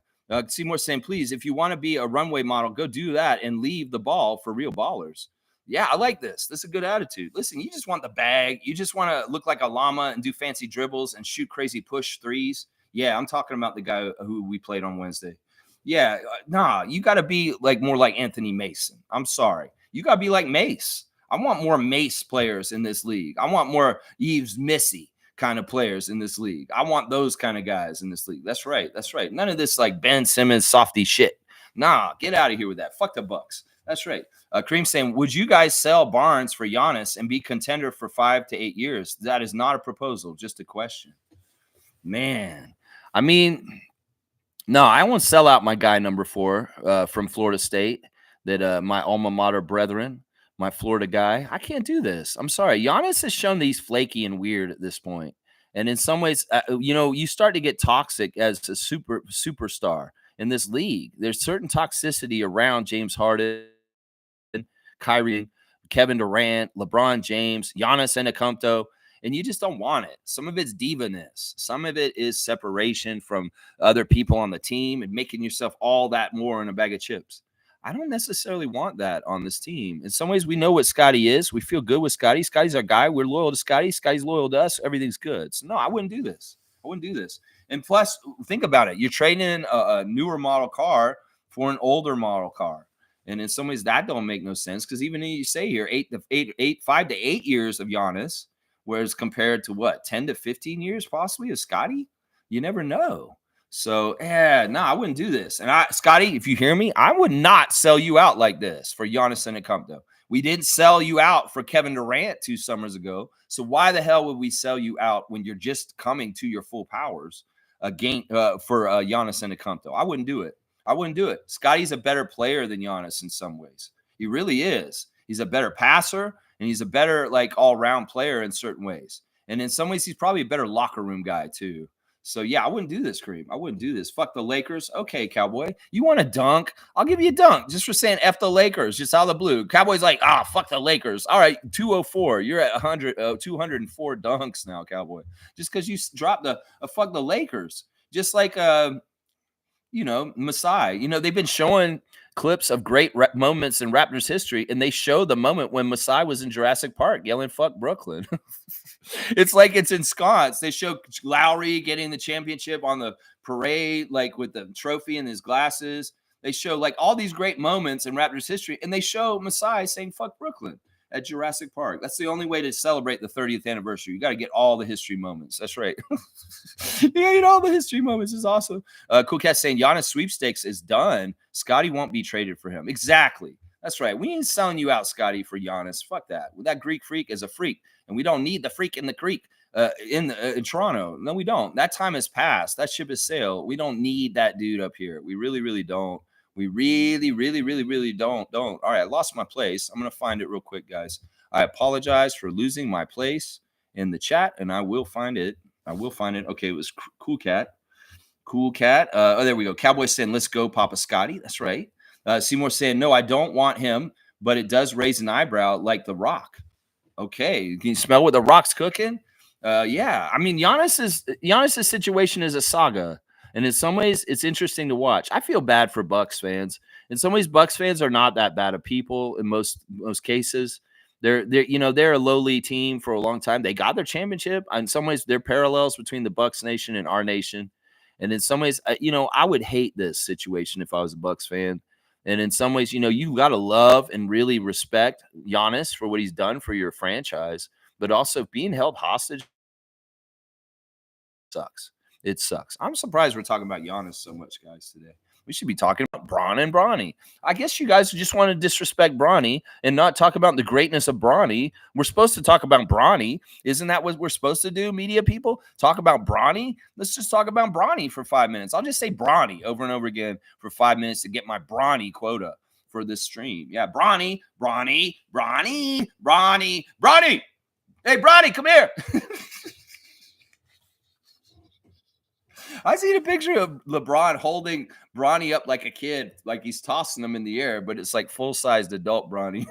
Seymour saying, please, if you want to be a runway model, go do that and leave the ball for real ballers. Yeah, I like this. This is a good attitude. Listen, you just want the bag. You just want to look like a llama and do fancy dribbles and shoot crazy push threes. Yeah, I'm talking about the guy who we played on Wednesday. Yeah, nah, you got to be like more like Anthony Mason. I'm sorry. You got to be like Mace. I want more Mace players in this league. I want more Yves Missy kind of players in this league. I want those kind of guys in this league. That's right. None of this like Ben Simmons softy shit. Nah, get out of here with that. Fuck the Bucks. That's right. Kareem saying, would you guys sell Barnes for Giannis and be contender for 5 to 8 years? That is not a proposal, just a question. Man, I mean, no, I won't sell out my guy number 4 from Florida State, that my alma mater brethren. my Florida guy. I can't do this. I'm sorry. Giannis has shown that he's flaky and weird at this point. And in some ways, you start to get toxic as a superstar in this league. There's certain toxicity around James Harden, Kyrie, Kevin Durant, LeBron James, Giannis Antetokounmpo, and you just don't want it. Some of it's diva-ness. Some of it is separation from other people on the team and making yourself all that more in a bag of chips. I don't necessarily want that on this team. In some ways, we know what Scotty is. We feel good with Scotty. Scotty's our guy. We're loyal to Scotty. Scotty's loyal to us. Everything's good. So, no, I wouldn't do this. I wouldn't do this. And plus, think about it. You're trading in a newer model car for an older model car. And in some ways, that don't make no sense because even you say here, 5 to 8 years of Giannis, whereas compared to what, 10 to 15 years possibly of Scotty, you never know. So, yeah, no, I wouldn't do this. And Scotty, if you hear me, I would not sell you out like this for Giannis Antetokounmpo. We didn't sell you out for Kevin Durant 2 summers ago. So why the hell would we sell you out when you're just coming to your full powers again for Giannis Antetokounmpo? I wouldn't do it. I wouldn't do it. Scotty's a better player than Giannis in some ways. He really is. He's a better passer, and he's a better like all-around player in certain ways. And in some ways, he's probably a better locker room guy too. So, yeah, I wouldn't do this, Kareem. I wouldn't do this. Fuck the Lakers. Okay, Cowboy. You want a dunk? I'll give you a dunk just for saying F the Lakers, just out of the blue. Cowboy's like, fuck the Lakers. All right, 204. You're at 204 dunks now, Cowboy. Just because you dropped the fuck the Lakers. Just like, Masai. They've been showing clips of great moments in Raptors history, and they show the moment when Masai was in Jurassic Park yelling, fuck Brooklyn. It's like it's ensconced. They show Lowry getting the championship on the parade, like with the trophy in his glasses. They show like all these great moments in Raptors history, and they show Masai saying fuck Brooklyn at Jurassic Park. That's the only way to celebrate the 30th anniversary. You got to get all the history moments. That's right. You got to get all the history moments. It's awesome. Cool Cat saying Giannis sweepstakes is done. Scotty won't be traded for him. Exactly. That's right. We ain't selling you out, Scotty, for Giannis. Fuck that. That Greek freak is a freak, and we don't need the freak in the creek in Toronto. No, we don't. That time has passed. That ship has sailed. We don't need that dude up here. We really, really don't. We really, really, really, really don't. All right, I lost my place. I'm going to find it real quick, guys. I apologize for losing my place in the chat, and I will find it. Okay, it was Cool Cat. There we go. Cowboy saying, let's go, Papa Scotty. That's right. Seymour saying, no, I don't want him, but it does raise an eyebrow like The Rock. Okay, can you smell what The Rock's cooking? Yeah, I mean, Giannis's situation is a saga. And in some ways, it's interesting to watch. I feel bad for Bucks fans. In some ways, Bucks fans are not that bad of people in most cases. They're a lowly team for a long time. They got their championship. In some ways, there are parallels between the Bucks nation and our nation. And in some ways, I would hate this situation if I was a Bucks fan. And in some ways, you got to love and really respect Giannis for what he's done for your franchise. But also being held hostage sucks. It sucks. I'm surprised we're talking about Giannis so much, guys, today. We should be talking about Bron and Bronny. I guess you guys just want to disrespect Bronny and not talk about the greatness of Bronny. We're supposed to talk about Bronny. Isn't that what we're supposed to do, media people? Talk about Bronny? Let's just talk about Bronny for 5 minutes. I'll just say Bronny over and over again for 5 minutes to get my Bronny quota for this stream. Yeah, Bronny. Hey, Bronny, come here. I seen a picture of LeBron holding Bronny up like a kid, like he's tossing him in the air, but it's like full-sized adult Bronny.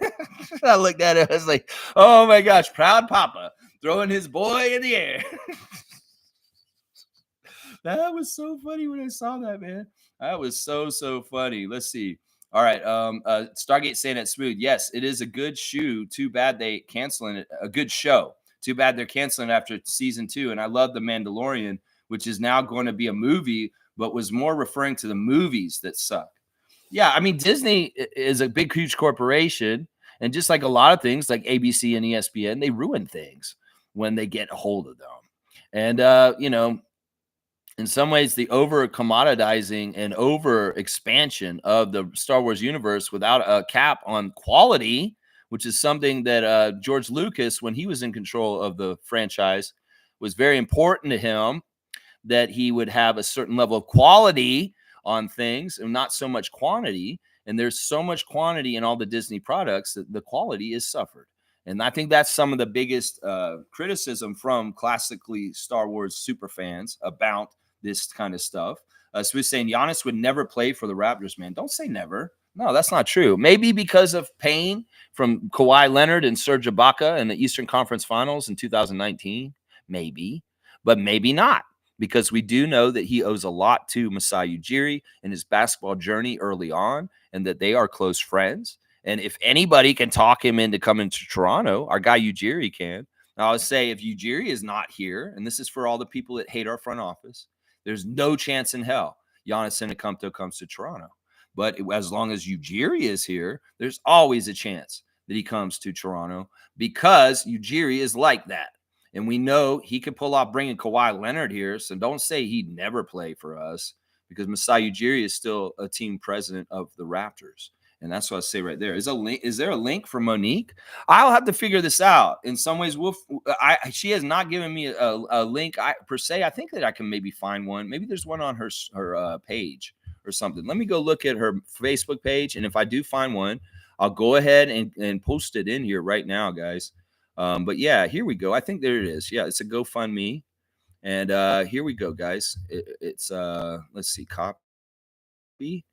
I looked at it, I was like, oh my gosh, proud papa throwing his boy in the air. That was so funny when I saw that, man. That was so funny. Let's see. All right. Stargate saying it smooth. Yes, it is a good shoe. Too bad they canceling it. A good show. Too bad they're canceling it after season 2. And I love The Mandalorian, which is now going to be a movie, but was more referring to the movies that suck. Yeah, I mean, Disney is a big, huge corporation. And just like a lot of things like ABC and ESPN, they ruin things when they get a hold of them. And, in some ways, the over commoditizing and over expansion of the Star Wars universe without a cap on quality, which is something that George Lucas, when he was in control of the franchise, was very important to him, that he would have a certain level of quality on things and not so much quantity. And there's so much quantity in all the Disney products that the quality is suffered. And I think that's some of the biggest criticism from classically Star Wars super fans about this kind of stuff. So we're saying Giannis would never play for the Raptors, man. Don't say never. No, that's not true. Maybe because of pain from Kawhi Leonard and Serge Ibaka in the Eastern Conference Finals in 2019. Maybe, but maybe not. Because we do know that he owes a lot to Masai Ujiri and his basketball journey early on, and that they are close friends. And if anybody can talk him into coming to Toronto, our guy Ujiri can. Now, I'll say if Ujiri is not here, and this is for all the people that hate our front office, there's no chance in hell Giannis Antetokounmpo comes to Toronto. But as long as Ujiri is here, there's always a chance that he comes to Toronto because Ujiri is like that. And we know he could pull off bringing Kawhi Leonard here. So don't say he'd never play for us because Masai Ujiri is still a team president of the Raptors. And that's what I say right there. Is there a link for Monique? I'll have to figure this out. In some ways, she has not given me a link per se. I think that I can maybe find one. Maybe there's one on her page or something. Let me go look at her Facebook page. And if I do find one, I'll go ahead and post it in here right now, guys. But yeah, here we go. I think there it is. Yeah, it's a GoFundMe. And here we go, guys. It's let's see, copy.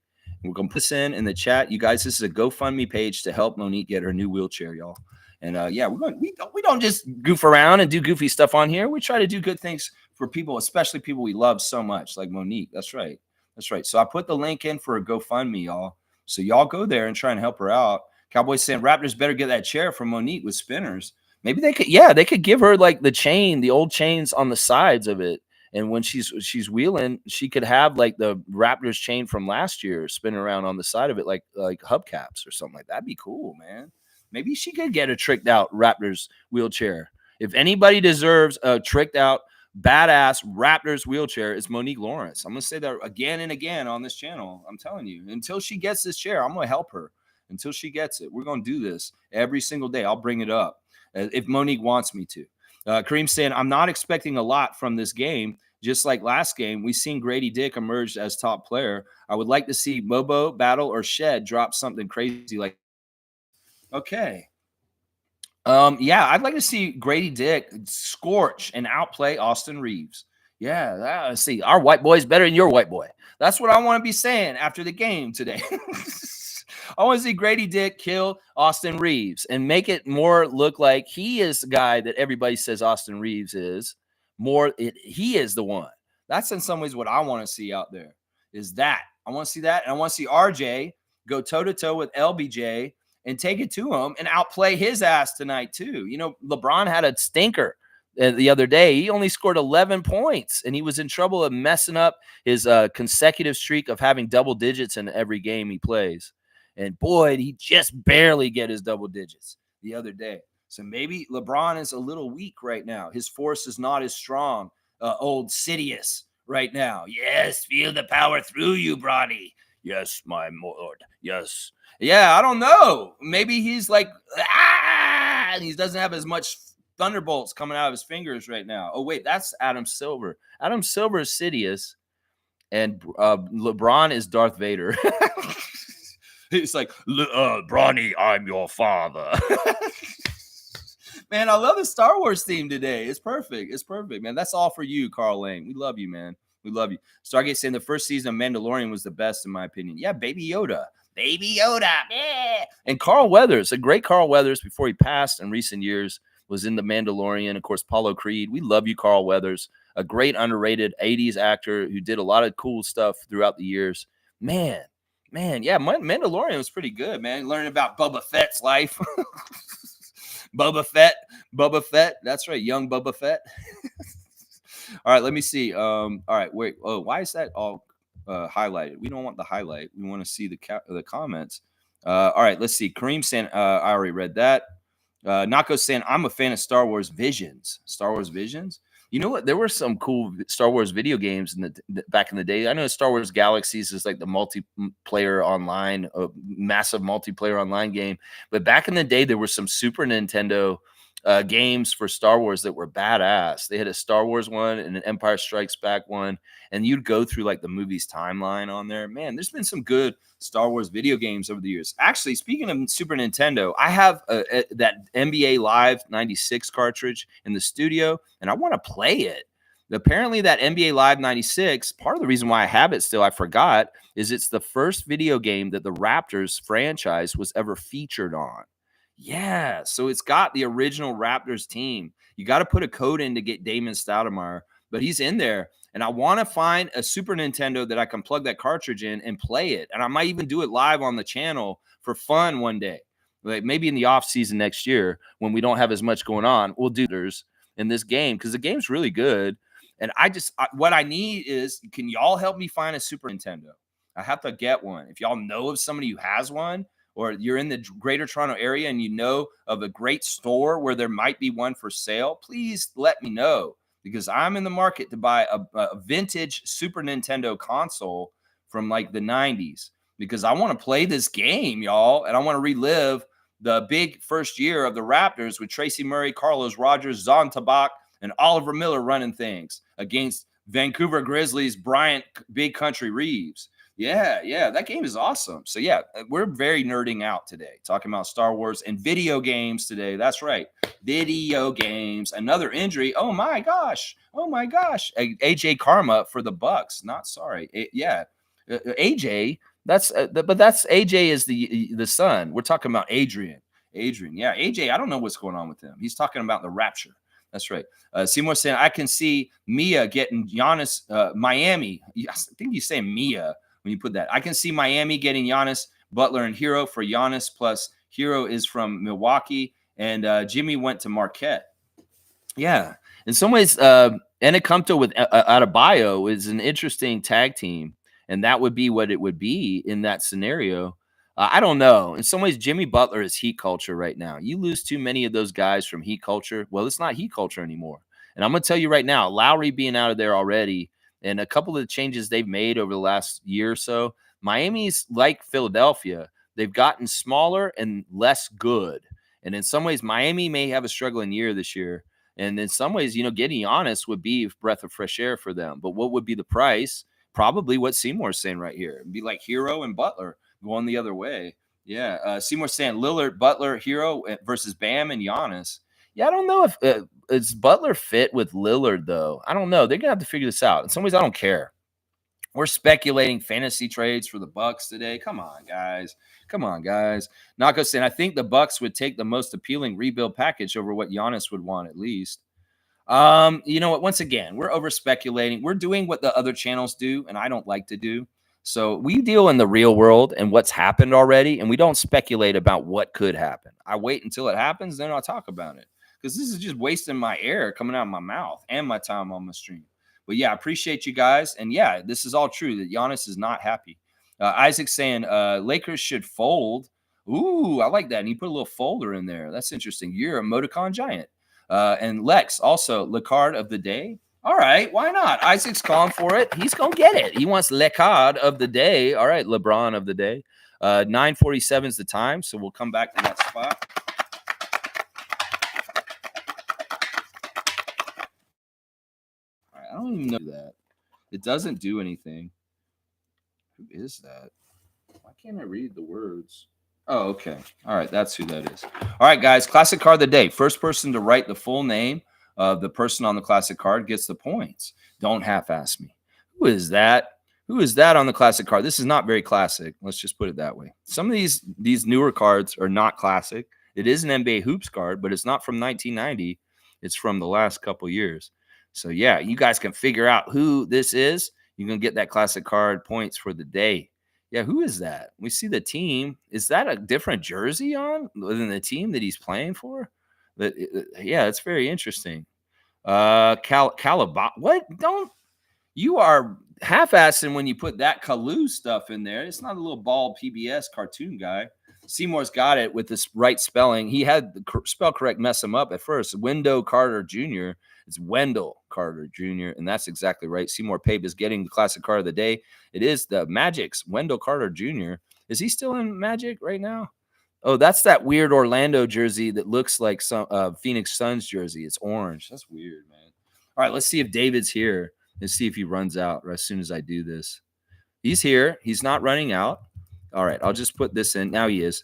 We're gonna put this in the chat, you guys. This is a GoFundMe page to help Monique get her new wheelchair, y'all. And yeah, we don't just goof around and do goofy stuff on here. We try to do good things for people, especially people we love so much, like Monique. That's right. That's right. So I put the link in for a GoFundMe, y'all. So y'all go there and try and help her out. Cowboys saying Raptors better get that chair from Monique with spinners. Maybe they could, yeah, they could give her like the old chains on the sides of it. And when she's wheeling, she could have like the Raptors chain from last year spinning around on the side of it, like hubcaps or something like that. That'd be cool, man. Maybe she could get a tricked out Raptors wheelchair. If anybody deserves a tricked out, badass Raptors wheelchair, it's Monique Lawrence. I'm gonna say that again and again on this channel. I'm telling you, until she gets this chair, I'm gonna help her until she gets it. We're gonna do this every single day. I'll bring it up if Monique wants me to. Kareem saying, I'm not expecting a lot from this game. Just like last game, we've seen Grady Dick emerge as top player. I would like to see Bobo, Battle, or Shed drop something crazy like. Okay. Yeah, I'd like to see Grady Dick scorch and outplay Austin Reeves. Yeah, let's see. Our white boy is better than your white boy. That's what I want to be saying after the game today. I want to see Grady Dick kill Austin Reeves and make it more look like he is the guy that everybody says Austin Reeves is. He is the one. That's in some ways what I want to see out there is that. I want to see that. And I want to see RJ go toe-to-toe with LBJ and take it to him and outplay his ass tonight too. You know, LeBron had a stinker the other day. He only scored 11 points, and he was in trouble of messing up his consecutive streak of having double digits in every game he plays. And boy, did he just barely get his double digits the other day. So maybe LeBron is a little weak right now. His force is not as strong. Old Sidious right now. Yes, feel the power through you, Bronny. Yes, my lord. Yes. Yeah, I don't know. Maybe he's like, and he doesn't have as much thunderbolts coming out of his fingers right now. Oh, wait, that's Adam Silver. Adam Silver is Sidious, and LeBron is Darth Vader. He's like, Bronny, I'm your father. Man, I love the Star Wars theme today. It's perfect. It's perfect, man. That's all for you, Carl Lane. We love you, man. We love you. Stargate saying the first season of Mandalorian was the best, in my opinion. Yeah, Baby Yoda. Baby Yoda. Yeah. And Carl Weathers, a great Carl Weathers before he passed in recent years, was in The Mandalorian. Of course, Paulo Creed. We love you, Carl Weathers. A great underrated 80s actor who did a lot of cool stuff throughout the years. Man, yeah, Mandalorian was pretty good, man. Learning about Boba Fett's life. Boba Fett. That's right, young Boba Fett. All right, let me see. All right, wait. Oh, why is that all highlighted? We don't want the highlight. We want to see the comments. All right, let's see. Kareem saying, I already read that. Nako saying, I'm a fan of Star Wars Visions. Star Wars Visions? You know what? There were some cool Star Wars video games back in the day. I know Star Wars Galaxies is like the multiplayer online, a massive multiplayer online game. But back in the day, there were some Super Nintendo games for Star Wars that were badass. They had a Star Wars one and an Empire Strikes Back one, and you'd go through like the movie's timeline on there. Man, there's been some good Star Wars video games over the years. Actually, speaking of Super Nintendo, I have that NBA Live 96 cartridge in the studio, and I want to play it. Apparently, that NBA Live 96, part of the reason why I have it still, I forgot, is it's the first video game that the Raptors franchise was ever featured on. Yeah, so it's got the original Raptors team. You got to put a code in to get Damon Stoudemire, but he's in there. And I want to find a Super Nintendo that I can plug that cartridge in and play it. And I might even do it live on the channel for fun one day. Like maybe in the off season next year when we don't have as much going on, we'll do this in this game because the game's really good. And what I need is, can y'all help me find a Super Nintendo? I have to get one. If y'all know of somebody who has one, or you're in the greater Toronto area and you know of a great store where there might be one for sale, please let me know, because I'm in the market to buy a vintage Super Nintendo console from like the 90s, because I want to play this game, y'all, and I want to relive the big first year of the Raptors with Tracy Murray, Carlos Rogers, Zon Tabak, and Oliver Miller running things against Vancouver Grizzlies, Bryant Big Country Reeves. Yeah, that game is awesome. So yeah, we're very nerding out today, talking about Star Wars and video games today. That's right, video games. Another injury. Oh my gosh. AJ Karma for the Bucks. Not sorry. AJ. But that's AJ is the son. We're talking about Adrian. Yeah, AJ. I don't know what's going on with him. He's talking about the rapture. That's right. Seymour saying, I can see Mia getting Giannis, Miami. I think he's saying Mia when you put that. I can see Miami getting Giannis, Butler, and Hero for Giannis, plus Hero is from Milwaukee, and Jimmy went to Marquette. Yeah. In some ways, Enacomto with Adebayo is an interesting tag team, and that would be what it would be in that scenario. I don't know. In some ways, Jimmy Butler is heat culture right now. You lose too many of those guys from heat culture. Well, it's not heat culture anymore. And I'm going to tell you right now, Lowry being out of there already, and a couple of the changes they've made over the last year or so, Miami's like Philadelphia. They've gotten smaller and less good. And in some ways, Miami may have a struggling year this year. And in some ways, getting Giannis would be a breath of fresh air for them. But what would be the price? Probably what Seymour's saying right here. It'd be like Hero and Butler going the other way. Yeah. Seymour saying Lillard, Butler, Hero versus Bam and Giannis. Yeah, I don't know if is Butler fit with Lillard, though. I don't know. They're going to have to figure this out. In some ways, I don't care. We're speculating fantasy trades for the Bucks today. Come on, guys. Nako saying, I think the Bucks would take the most appealing rebuild package over what Giannis would want at least. You know what? Once again, we're over speculating. We're doing what the other channels do, and I don't like to do. So we deal in the real world and what's happened already, and we don't speculate about what could happen. I wait until it happens, then I'll talk about it, because this is just wasting my air coming out of my mouth and my time on my stream. But yeah, I appreciate you guys. And yeah, this is all true that Giannis is not happy. Isaac saying Lakers should fold. Ooh, I like that. And he put a little folder in there. That's interesting. You're a Moticon giant. And Lex, also, Le Card of the day. All right, why not? Isaac's calling for it. He's going to get it. He wants Le Card of the day. All right, LeBron of the day. 9:47 is the time, so we'll come back to that spot. All right, I don't even know that. It doesn't do anything. Who is that? Why can't I read the words? Oh, okay. All right, that's who that is. All right, guys, classic card of the day. First person to write the full name of the person on the classic card gets the points. Don't half-ass me. Who is that? Who is that on the classic card? This is not very classic. Let's just put it that way. Some of these newer cards are not classic. It is an NBA Hoops card, but it's not from 1990. It's from the last couple years. So, yeah, you guys can figure out who this is. You're going to get that classic card points for the day. Yeah, who is that? We see the team. Is that a different jersey on than the team that he's playing for? Yeah, it's very interesting. Calabot. What? Don't you are half-assing when you put that Kalu stuff in there. It's not a little bald PBS cartoon guy. Seymour's got it with this right spelling. He had the spell correct mess him up at first. Wendell Carter Jr. It's Wendell Carter Jr., and that's exactly right. Seymour Pape is getting the classic card of the day. It is the Magic's Wendell Carter Jr. Is he still in Magic right now? Oh, that's that weird Orlando jersey that looks like some Phoenix Suns jersey. It's orange. That's weird, man. All right, let's see if David's here. Let's see if he runs out as soon as I do this. He's here. He's not running out. All right, I'll just put this in. Now he is.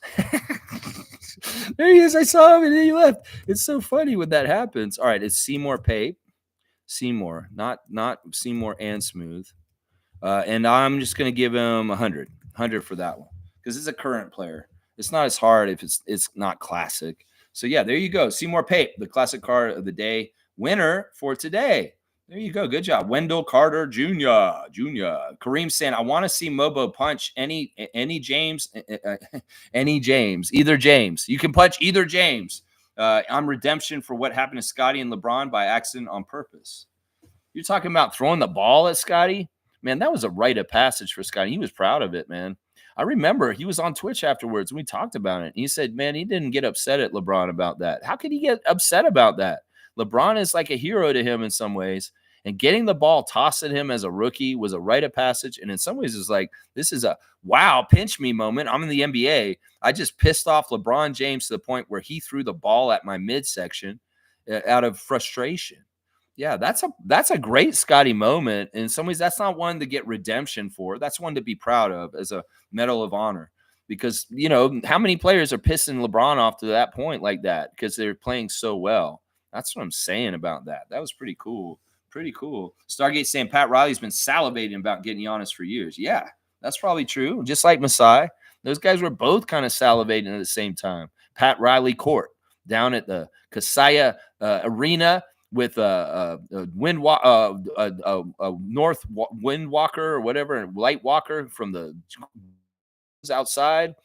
There he is. I saw him and then he left. It's so funny when that happens. All right, it's Seymour Pape. Seymour, not Seymour and Smooth. And I'm just going to give him 100 for that one because it's a current player. It's not as hard if it's not classic. So yeah, there you go. Seymour Pape, the classic card of the day winner for today. There you go. Good job. Wendell Carter Jr. Kareem saying, I want to see Mobo punch any James, any James, either James. You can punch either James. I'm redemption for what happened to Scotty and LeBron by accident on purpose. You're talking about throwing the ball at Scotty? Man, that was a rite of passage for Scotty. He was proud of it, man. I remember he was on Twitch afterwards and we talked about it. He said, man, he didn't get upset at LeBron about that. How could he get upset about that? LeBron is like a hero to him in some ways. And getting the ball tossed at him as a rookie was a rite of passage. And in some ways, it's like, this is a wow, pinch me moment. I'm in the NBA. I just pissed off LeBron James to the point where he threw the ball at my midsection out of frustration. Yeah, that's a great Scotty moment. In some ways, that's not one to get redemption for. That's one to be proud of as a Medal of Honor. Because, you know, how many players are pissing LeBron off to that point like that because they're playing so well? That's what I'm saying about that. That was pretty cool. Pretty cool. Stargate saying Pat Riley's been salivating about getting Giannis for years. Yeah, that's probably true. Just like Masai. Those guys were both kind of salivating at the same time. Pat Riley Court down at the Kaseya Arena with a North Windwalker or whatever, Light Walker from the outside,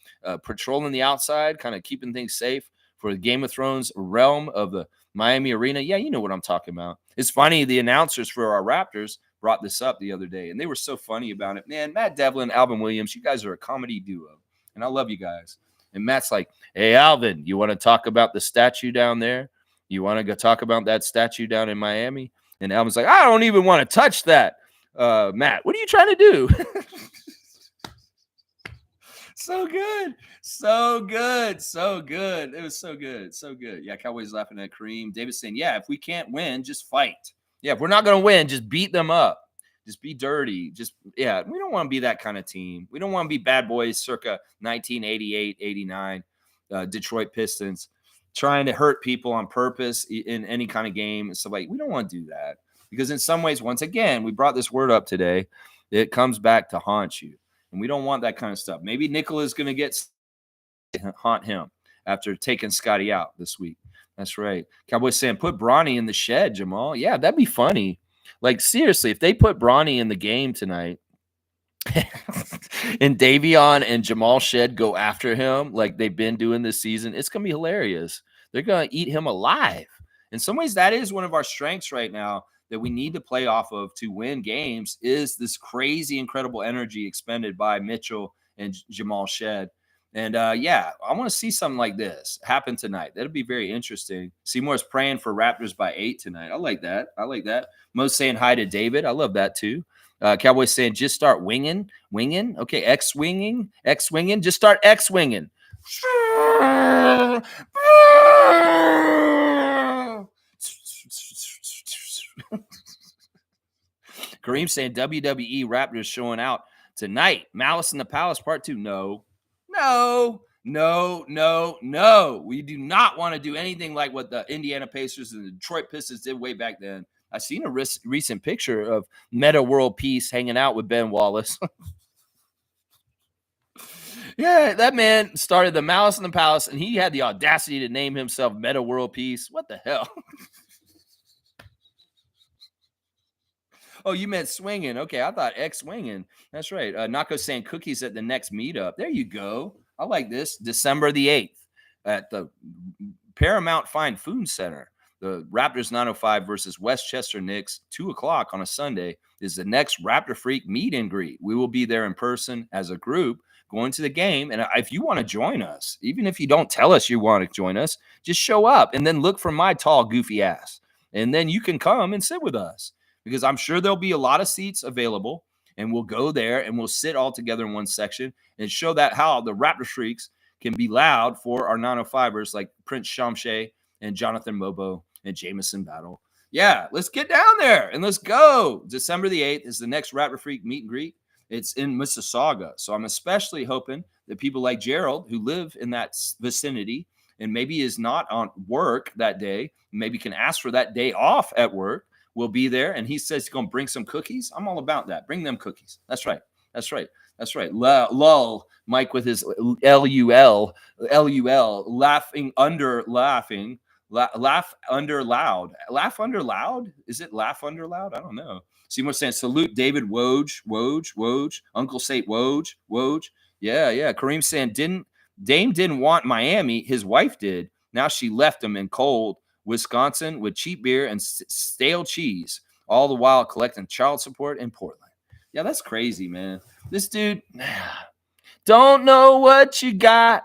patrolling the outside, kind of keeping things safe for the Game of Thrones realm of the Miami Arena. Yeah, you know what I'm talking about. It's funny, the announcers for our Raptors brought this up the other day, and they were so funny about it. Man, Matt Devlin, Alvin Williams, you guys are a comedy duo, and I love you guys. And Matt's like, hey, Alvin, you want to talk about the statue down there? You want to go talk about that statue down in Miami? And Alvin's like, I don't even want to touch that. Matt, what are you trying to do? So good. So good. So good. It was so good. So good. Yeah, Cowboys laughing at Kareem. David saying, yeah, if we can't win, just fight. Yeah, if we're not going to win, just beat them up. Just be dirty. Just, yeah, we don't want to be that kind of team. We don't want to be bad boys circa 1988, 89, Detroit Pistons, trying to hurt people on purpose in any kind of game. So, like, we don't want to do that. Because in some ways, once again, we brought this word up today. It comes back to haunt you. And we don't want that kind of stuff. Maybe Nicola's going to get haunt him after taking Scotty out this week. That's right. Cowboys saying, put Bronny in the shed, Jamal. Yeah, that'd be funny. Like, seriously, if they put Bronny in the game tonight and Davion and Jamal Shed go after him like they've been doing this season, it's going to be hilarious. They're going to eat him alive. In some ways, that is one of our strengths right now that we need to play off of to win games is this crazy, incredible energy expended by Mitchell and Jamal Shed. And yeah, I want to see something like this happen tonight. That'll be very interesting. Seymour's praying for Raptors by 8 tonight. I like that. I like that. Mo's saying hi to David. I love that too. Cowboys saying just start winging. Okay, X-winging. Just start X-winging. Kareem saying WWE Raptors showing out tonight. Malice in the Palace Part 2. No. We do not want to do anything like what the Indiana Pacers and the Detroit Pistons did way back then. I seen a recent picture of Meta World Peace hanging out with Ben Wallace. Yeah, that man started the Malice in the Palace, and he had the audacity to name himself Meta World Peace. What the hell? Oh, you meant swinging. Okay, I thought X-swinging. That's right. Nako saying cookies at the next meetup. There you go. I like this. December the 8th at the Paramount Fine Food Center. The Raptors 905 versus Westchester Knicks, 2 o'clock on a Sunday, is the next Raptor Freak meet and greet. We will be there in person as a group going to the game. And if you want to join us, even if you don't tell us you want to join us, just show up and then look for my tall, goofy ass. And then you can come and sit with us. Because I'm sure there'll be a lot of seats available, and we'll go there and we'll sit all together in one section and show that how the Raptor Freaks can be loud for our 905ers like Prince Shamshay and Jonathan Mobo and Jameson Battle. Yeah, let's get down there and let's go. December the 8th is the next Raptor Freak meet and greet. It's in Mississauga. So I'm especially hoping that people like Gerald who live in that vicinity and maybe is not on work that day, maybe can ask for that day off at work, will be there. And he says he's going to bring some cookies. I'm all about that. Bring them cookies. That's right. That's right. That's right. Lull, Mike with his LUL, laughing under laughing. Laugh under loud. Laugh under loud? Is it laugh under loud? I don't know. Seymour saying, salute David Woj. Uncle Sate Woj. Yeah. Kareem saying, Dame didn't want Miami. His wife did. Now she left him in cold Wisconsin with cheap beer and stale cheese, all the while collecting child support in Portland. Yeah, that's crazy, man. This dude, don't know what you got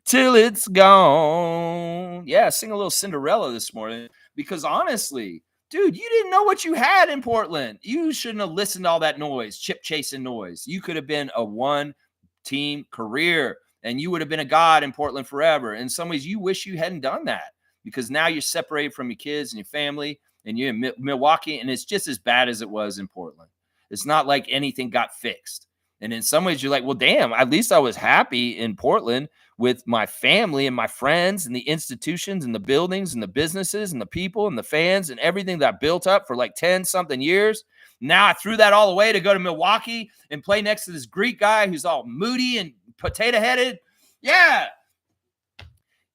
till it's gone. Yeah, sing a little Cinderella this morning because honestly, dude, you didn't know what you had in Portland. You shouldn't have listened to all that noise, chip chasing noise. You could have been a one-team career and you would have been a god in Portland forever. In some ways, you wish you hadn't done that because now you're separated from your kids and your family and you're in Milwaukee and it's just as bad as it was in Portland. It's not like anything got fixed. And in some ways, you're like, well, damn, at least I was happy in Portland with my family and my friends and the institutions and the buildings and the businesses and the people and the fans and everything that I built up for like 10-something years. Now I threw that all away to go to Milwaukee and play next to this Greek guy who's all moody and potato-headed. Yeah.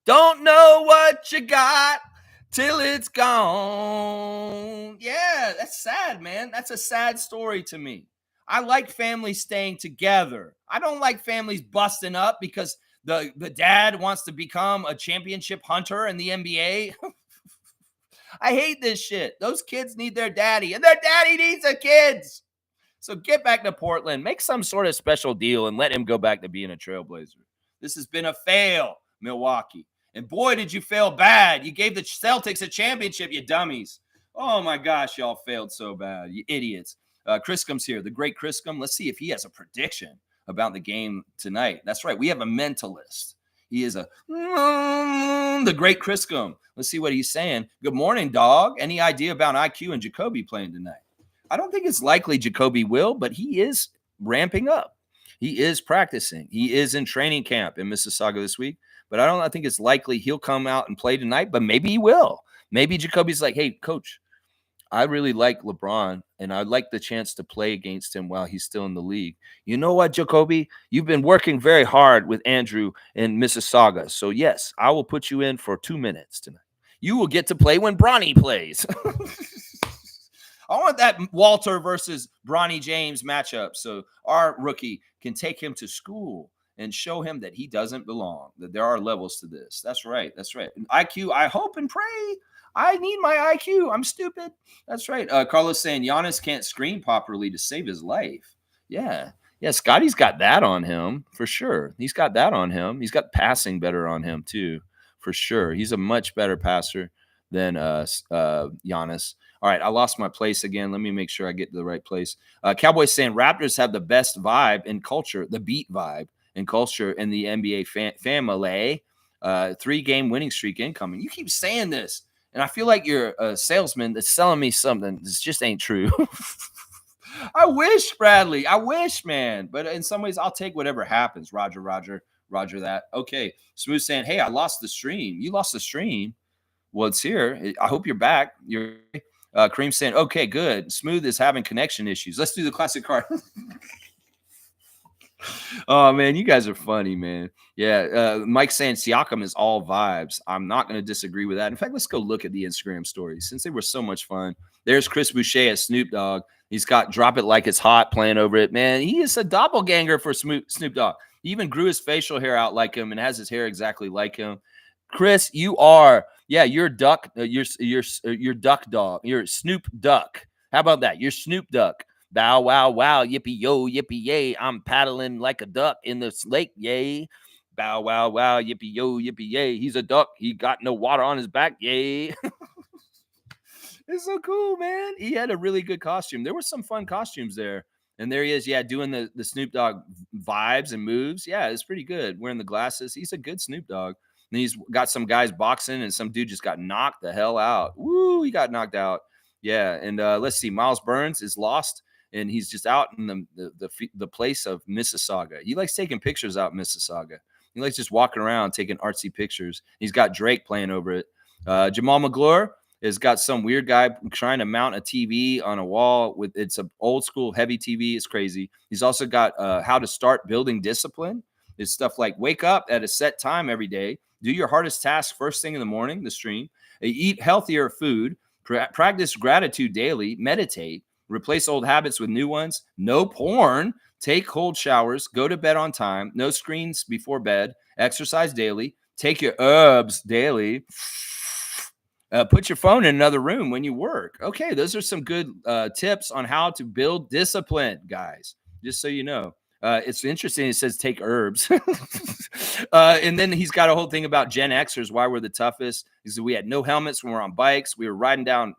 Don't know what you got till it's gone. Yeah, that's sad, man. That's a sad story to me. I like families staying together. I don't like families busting up because the dad wants to become a championship hunter in the NBA. I hate this shit. Those kids need their daddy, and their daddy needs the kids. So get back to Portland. Make some sort of special deal and let him go back to being a Trailblazer. This has been a fail, Milwaukee. And boy, did you fail bad. You gave the Celtics a championship, you dummies. Oh, my gosh, y'all failed so bad, you idiots. Criscom's here, the great Criscom. Let's see if he has a prediction about the game tonight. That's right. We have a mentalist. He is the great Criscom. Let's see what he's saying. Good morning, dog. Any idea about IQ and Jacoby playing tonight? I don't think it's likely Jacoby will, but he is ramping up. He is practicing. He is in training camp in Mississauga this week, but I think it's likely he'll come out and play tonight, but maybe he will. Maybe Jacoby's like, hey, coach, I really like LeBron, and I'd like the chance to play against him while he's still in the league. You know what, Jacoby? You've been working very hard with Andrew in Mississauga. So, yes, I will put you in for 2 minutes tonight. You will get to play when Bronny plays. I want that Walter versus Bronny James matchup so our rookie can take him to school and show him that he doesn't belong, that there are levels to this. That's right. That's right. And IQ, I hope and pray. I need my IQ. I'm stupid. That's right. Carlos saying Giannis can't screen properly to save his life. Yeah. Yeah, Scotty's got that on him for sure. He's got that on him. He's got passing better on him too, for sure. He's a much better passer than Giannis. All right, I lost my place again. Let me make sure I get to the right place. Cowboys saying Raptors have the best vibe and culture, the beat vibe and culture in the NBA family. 3-game winning streak incoming. You keep saying this. And I feel like you're a salesman that's selling me something that just ain't true. I wish, Bradley. I wish, man. But in some ways, I'll take whatever happens. Roger that. Okay. Smooth saying, hey, I lost the stream. You lost the stream. Well, it's here. I hope you're back. You're Kareem saying, okay, good. Smooth is having connection issues. Let's do the classic card. Oh, man, you guys are funny, man. Yeah, Mike saying Siakam is all vibes. I'm not going to disagree with that. In fact, let's go look at the Instagram stories since they were so much fun. There's Chris Boucher at Snoop Dogg. He's got Drop It Like It's Hot playing over it. Man, he is a doppelganger for Snoop Dogg. He even grew his facial hair out like him and has his hair exactly like him. Chris, you are, you're duck. You're duck dog. You're Snoop Duck. How about that? You're Snoop Duck. Bow, wow, wow, yippee, yo, yippee, yay. I'm paddling like a duck in this lake, yay. Bow, wow, wow, yippee, yo, yippee, yay. He's a duck. He got no water on his back, yay. It's so cool, man. He had a really good costume. There were some fun costumes there And there he is, yeah, doing the Snoop Dogg vibes and moves. Yeah, it's pretty good. Wearing the glasses. He's a good Snoop Dogg. And he's got some guys boxing, and some dude just got knocked the hell out. Woo, he got knocked out. Yeah, and let's see, Miles Burns is lost, and he's just out in the place of Mississauga. He likes taking pictures out in Mississauga. He likes just walking around taking artsy pictures. He's got Drake playing over it. Jamal McGlure has got some weird guy trying to mount a TV on a wall with it's an old school heavy TV. It's crazy. He's also got how to start building discipline. It's stuff like wake up at a set time every day, do your hardest task first thing in the morning, the stream, eat healthier food, practice gratitude daily, meditate, replace old habits with new ones, no porn, take cold showers, go to bed on time, no screens before bed, exercise daily, take your herbs daily. Put your phone in another room when you work. Okay, those are some good tips on how to build discipline, guys. Just so you know. It's interesting. It says take herbs. And then he's got a whole thing about Gen Xers, why we're the toughest. He said we had no helmets when we were on bikes. We were riding down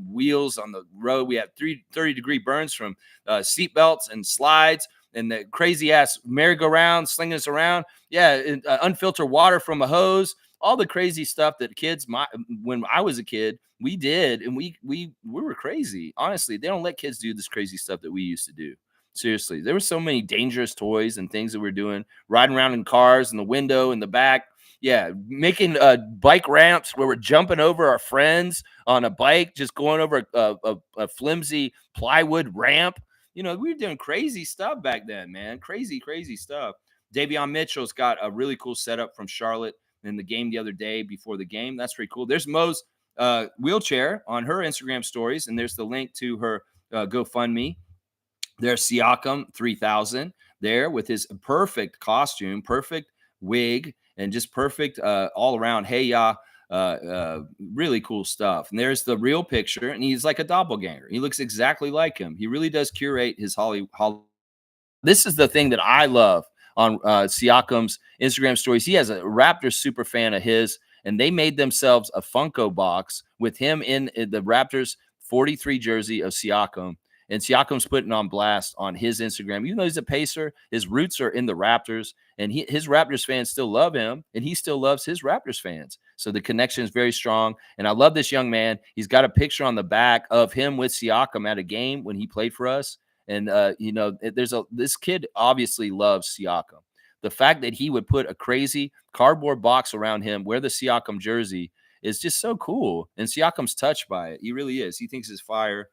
wheels on the road. We had 30-degree burns from seat belts and slides and the crazy ass merry-go-round slinging us around. Yeah, unfiltered water from a hose. All the crazy stuff that kids, when I was a kid, we did, and we were crazy. Honestly, they don't let kids do this crazy stuff that we used to do. Seriously, there were so many dangerous toys and things that we're doing, riding around in cars in the window in the back. Yeah, making bike ramps where we're jumping over our friends on a bike, just going over a flimsy plywood ramp. You know, we were doing crazy stuff back then, man. Crazy, crazy stuff. Davion Mitchell's got a really cool setup from Charlotte in the game the other day before the game. That's pretty cool. There's Mo's wheelchair on her Instagram stories, and there's the link to her GoFundMe. There's Siakam 3000 there with his perfect costume, perfect wig, and just perfect all around. Hey, ya. Really cool stuff. And there's the real picture, and he's like a doppelganger. He looks exactly like him. He really does curate his Hollywood. This is the thing that I love on Siakam's Instagram stories. He has a Raptors super fan of his, and they made themselves a Funko box with him in the Raptors 43 jersey of Siakam. And Siakam's putting on blast on his Instagram. Even though he's a Pacer, his roots are in the Raptors, and his Raptors fans still love him, and he still loves his Raptors fans. So the connection is very strong. And I love this young man. He's got a picture on the back of him with Siakam at a game when he played for us. And you know, this kid obviously loves Siakam. The fact that he would put a crazy cardboard box around him, wear the Siakam jersey, is just so cool. And Siakam's touched by it. He really is. He thinks it's fire.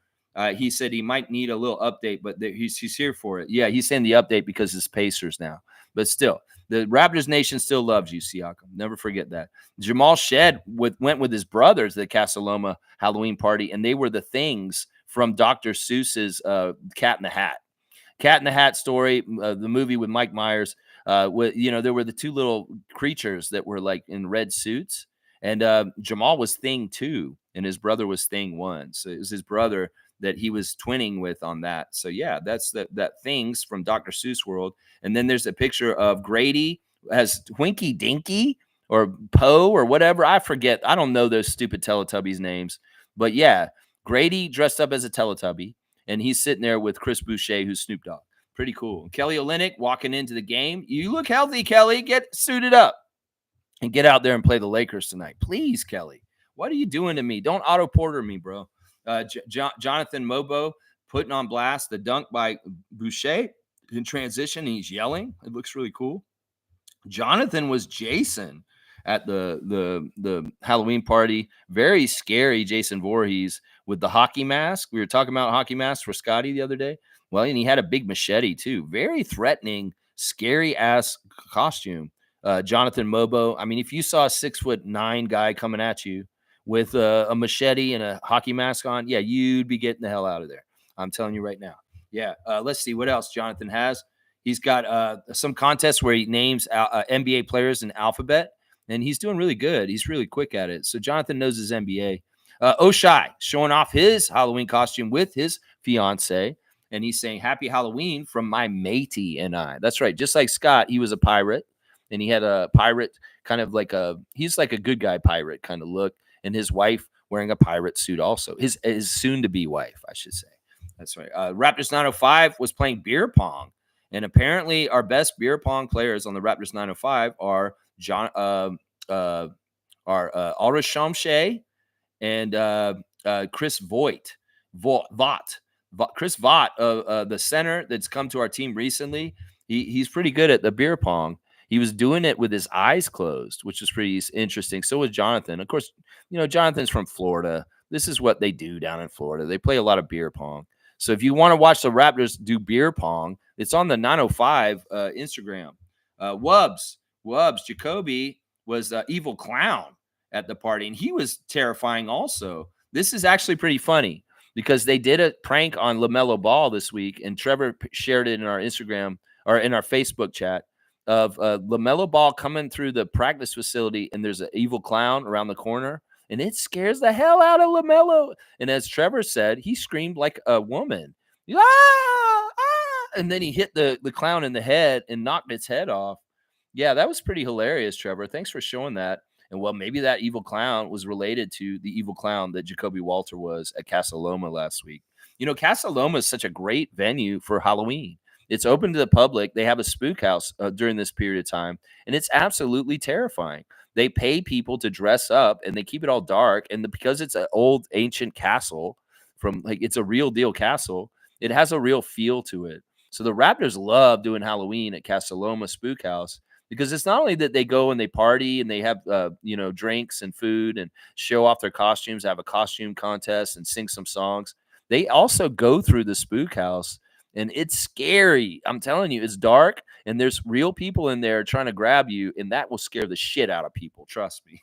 He said he might need a little update, but he's here for it. Yeah, he's saying the update because it's Pacers now. But still, the Raptors Nation still loves you, Siakam. Never forget that. Jamal Shed went with his brothers to the Casa Loma Halloween party, and they were the things from Dr. Seuss's Cat in the Hat. Cat in the Hat story, the movie with Mike Myers. There were the two little creatures that were like in red suits, and Jamal was Thing 2, and his brother was Thing 1. So it was his brother that he was twinning with on that. So yeah, that's that Things from Dr. Seuss world. And then there's a picture of Grady as Twinkie Dinky or Poe or whatever. I forget. I don't know those stupid Teletubbies names. But yeah, Grady dressed up as a Teletubby, and he's sitting there with Chris Boucher, who's Snoop Dogg. Pretty cool. Kelly Olynyk walking into the game. You look healthy, Kelly. Get suited up and get out there and play the Lakers tonight. Please, Kelly. What are you doing to me? Don't Otto Porter me, bro. Jonathan Mobo putting on blast the dunk by Boucher in transition. He's yelling. It looks really cool. Jonathan was Jason at the Halloween party. Very scary Jason Voorhees with the hockey mask. We were talking about hockey masks for Scotty the other day. Well, and he had a big machete too. Very threatening, scary ass costume. Jonathan Mobo. I mean, if you saw a 6'9" guy coming at you with a machete and a hockey mask on, yeah, you'd be getting the hell out of there. I'm telling you right now. Yeah. Let's see what else Jonathan has. He's got some contests where he names NBA players in alphabet, and he's doing really good. He's really quick at it. So Jonathan knows his NBA. Oshai showing off his Halloween costume with his fiance, and he's saying Happy Halloween from my matey and I. That's right. Just like Scott, he was a pirate, and he had a pirate kind of like he's like a good guy pirate kind of look. And his wife wearing a pirate suit also. His soon-to-be wife, I should say. That's right. Raptors 905 was playing beer pong, and apparently our best beer pong players on the Raptors 905 are uh, Aldrich Shamshay and Chris Chris Vaught, the center that's come to our team recently. He's pretty good at the beer pong. He was doing it with his eyes closed, which is pretty interesting. So was Jonathan. Of course, Jonathan's from Florida. This is what they do down in Florida. They play a lot of beer pong. So if you want to watch the Raptors do beer pong, it's on the 905 Instagram. Wubs, Jacoby was evil clown at the party, and he was terrifying also. This is actually pretty funny because they did a prank on LaMelo Ball this week, and Trevor shared it in our Instagram or in our Facebook chat of LaMelo Ball coming through the practice facility, and there's an evil clown around the corner, and it scares the hell out of LaMelo. And as Trevor said, he screamed like a woman. Ah, ah! And then he hit the clown in the head and knocked its head off. Yeah, that was pretty hilarious, Trevor. Thanks for showing that. And well, maybe that evil clown was related to the evil clown that Jacoby Walter was at Casa Loma last week. Casa Loma is such a great venue for Halloween. It's open to the public. They have a spook house during this period of time, and it's absolutely terrifying. They pay people to dress up, and they keep it all dark. And because it's an old ancient castle, it's a real deal castle, it has a real feel to it. So the Raptors love doing Halloween at Casa Loma Spook House, because it's not only that they go and they party and they have, drinks and food and show off their costumes, have a costume contest and sing some songs. They also go through the spook house, and it's scary. I'm telling you, it's dark, and there's real people in there trying to grab you, and that will scare the shit out of people. Trust me.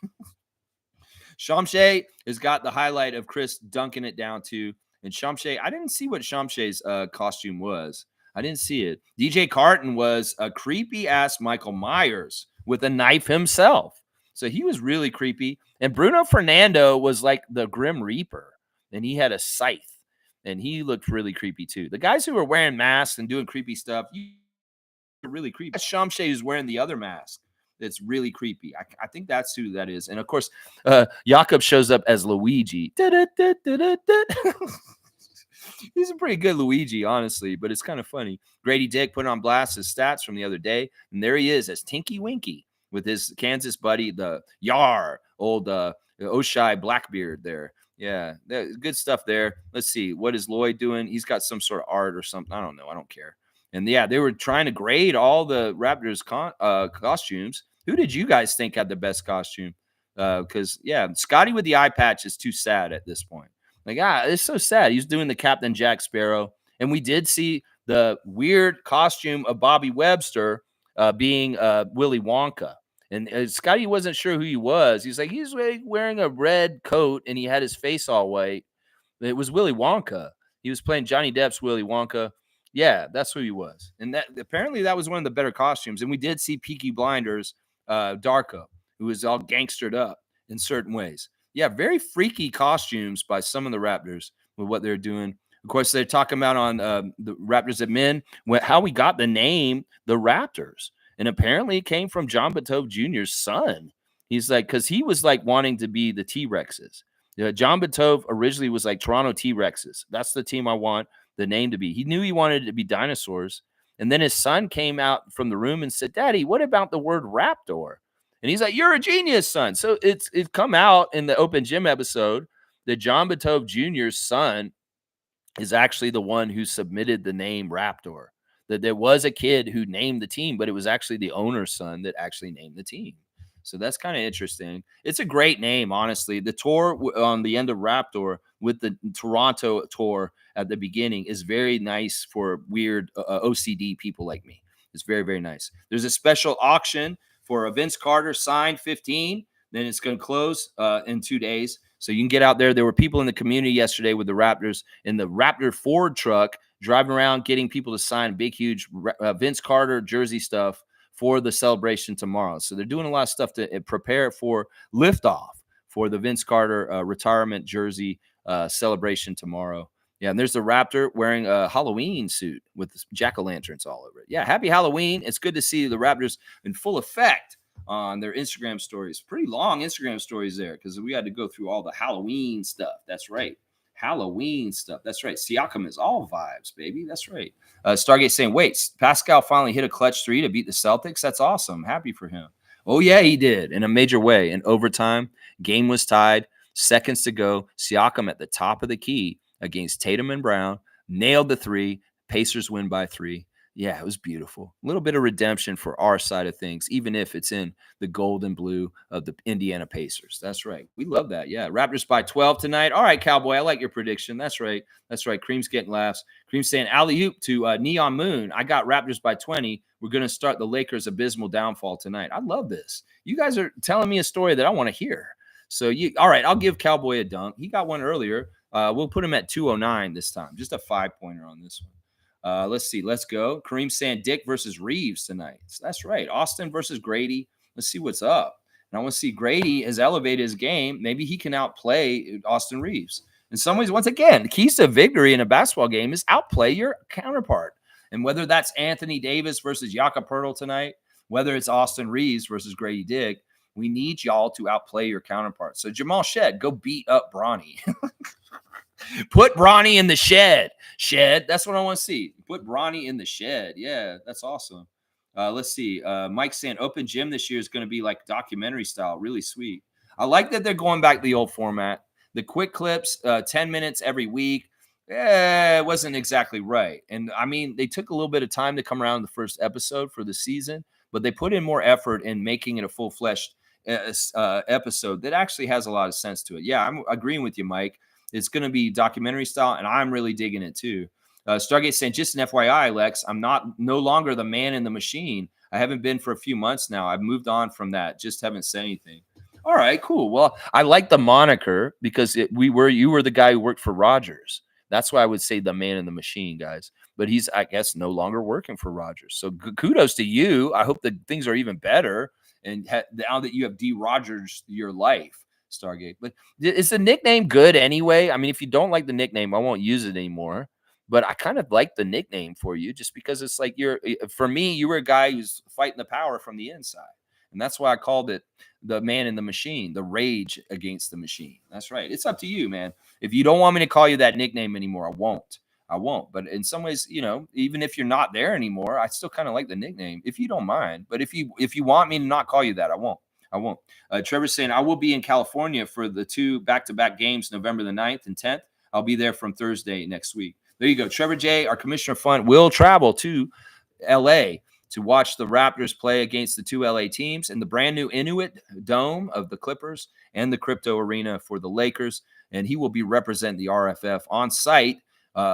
Shamshay has got the highlight of Chris dunking it down too. And Shamshay, I didn't see what Shamshay's costume was. I didn't see it. DJ Carton was a creepy ass Michael Myers with a knife himself. So he was really creepy. And Bruno Fernando was like the Grim Reaper, and he had a scythe, and he looked really creepy too. The guys who were wearing masks and doing creepy stuff, are really creepy. That's Shamshay who's wearing the other mask. That's really creepy. I think that's who that is. And of course, Jakob shows up as Luigi. He's a pretty good Luigi, honestly, but it's kind of funny. Grady Dick put on blast his stats from the other day, and there he is as Tinky Winky with his Kansas buddy, the old Oshai Blackbeard there. Yeah, good stuff there. Let's see. What is Lloyd doing? He's got some sort of art or something. I don't know. I don't care. And yeah, they were trying to grade all the Raptors costumes. Who did you guys think had the best costume? Because, Scotty with the eye patch is too sad at this point. It's so sad. He's doing the Captain Jack Sparrow. And we did see the weird costume of Bobby Webster being Willy Wonka. And Scotty wasn't sure who he was. He's like, he's wearing a red coat, and he had his face all white. It was Willy Wonka. He was playing Johnny Depp's Willy Wonka. Yeah, that's who he was. And that apparently that was one of the better costumes. And we did see Peaky Blinders, Darko, who was all gangstered up in certain ways. Yeah, very freaky costumes by some of the Raptors with what they're doing. Of course, they're talking about on the Raptors at Men, how we got the name the Raptors. And apparently it came from John Batove Jr.'s son. He's like, because he was like wanting to be the T-Rexes. John Batove originally was like Toronto T-Rexes. That's the team I want the name to be. He knew he wanted it to be dinosaurs. And then his son came out from the room and said, Daddy, what about the word Raptor? And he's like, you're a genius, son. So it's come out in the Open Gym episode that John Batove Jr.'s son is actually the one who submitted the name Raptor. That there was a kid who named the team, but it was actually the owner's son that actually named the team. So that's kind of interesting. It's a great name, honestly. The tour on the end of Raptor with the Toronto tour at the beginning is very nice for weird OCD people like me. It's very, very nice. There's a special auction for a Vince Carter signed 15. Then it's going to close in 2 days. So you can get out there. There were people in the community yesterday with the Raptors in the Raptor Ford truck driving around getting people to sign big, huge Vince Carter jersey stuff for the celebration tomorrow. So they're doing a lot of stuff to prepare for liftoff for the Vince Carter retirement jersey celebration tomorrow. Yeah, and there's the Raptor wearing a Halloween suit with jack-o'-lanterns all over it. Yeah, happy Halloween. It's good to see the Raptors in full effect on their Instagram stories. Pretty long Instagram stories there because we had to go through all the Halloween stuff. That's right. Halloween stuff. That's right. Siakam is all vibes, baby. That's right. Stargate saying, wait, Pascal finally hit a clutch 3 to beat the Celtics. That's awesome. Happy for him. Oh, yeah, he did in a major way. In overtime, game was tied. Seconds to go. Siakam at the top of the key against Tatum and Brown. Nailed the 3. Pacers win by 3. Yeah, it was beautiful. A little bit of redemption for our side of things, even if it's in the gold and blue of the Indiana Pacers. That's right. We love that. Yeah. Raptors by 12 tonight. All right, Cowboy. I like your prediction. That's right. That's right. Cream's getting laughs. Cream's saying alley-oop to Neon Moon. I got Raptors by 20. We're going to start the Lakers' abysmal downfall tonight. I love this. You guys are telling me a story that I want to hear. So, all right, I'll give Cowboy a dunk. He got one earlier. We'll put him at 209 this time. Just a 5-pointer on this one. Let's see. Let's go. Kareem saying Dick versus Reeves tonight. So that's right. Austin versus Grady. Let's see what's up. And I want to see Grady has elevated his game. Maybe he can outplay Austin Reeves. In some ways, once again, the keys to victory in a basketball game is outplay your counterpart. And whether that's Anthony Davis versus Jakob Poeltl tonight, whether it's Austin Reeves versus Grady Dick, we need y'all to outplay your counterparts. So Jamal Shed, go beat up Bronny. Put Bronny in the shed. Shed. That's what I want to see. Put Bronny in the shed. Yeah, that's awesome. Let's see. Mike saying open gym this year is going to be like documentary style. Really sweet. I like that they're going back to the old format. The quick clips, 10 minutes every week. It wasn't exactly right. And I mean, they took a little bit of time to come around the first episode for the season, but they put in more effort in making it a full-fleshed episode that actually has a lot of sense to it. Yeah, I'm agreeing with you, Mike. It's going to be documentary style, and I'm really digging it too. Stargate saying, just an FYI, Lex, I'm no longer the man in the machine. I haven't been for a few months now. I've moved on from that. Just haven't said anything. All right, cool. Well, I like the moniker because you were the guy who worked for Rogers. That's why I would say the man in the machine, guys. But he's, I guess, no longer working for Rogers. So kudos to you. I hope that things are even better. And now that you have de-Rogers your life. Stargate. But is the nickname good anyway? I mean, if you don't like the nickname, I won't use it anymore. But I kind of like the nickname for you just because it's like for me, you were a guy who's fighting the power from the inside. And that's why I called it the man in the machine, the rage against the machine. That's right. It's up to you, man. If you don't want me to call you that nickname anymore, I won't. But in some ways, even if you're not there anymore, I still kind of like the nickname if you don't mind. But if you want me to not call you that, I won't. Trevor's saying, I will be in California for the 2 back-to-back games, November the 9th and 10th. I'll be there from Thursday next week. There you go. Trevor J., our commissioner fund, will travel to L.A. to watch the Raptors play against the 2 L.A. teams in the brand new Inuit Dome of the Clippers and the Crypto Arena for the Lakers. And he will be representing the RFF on site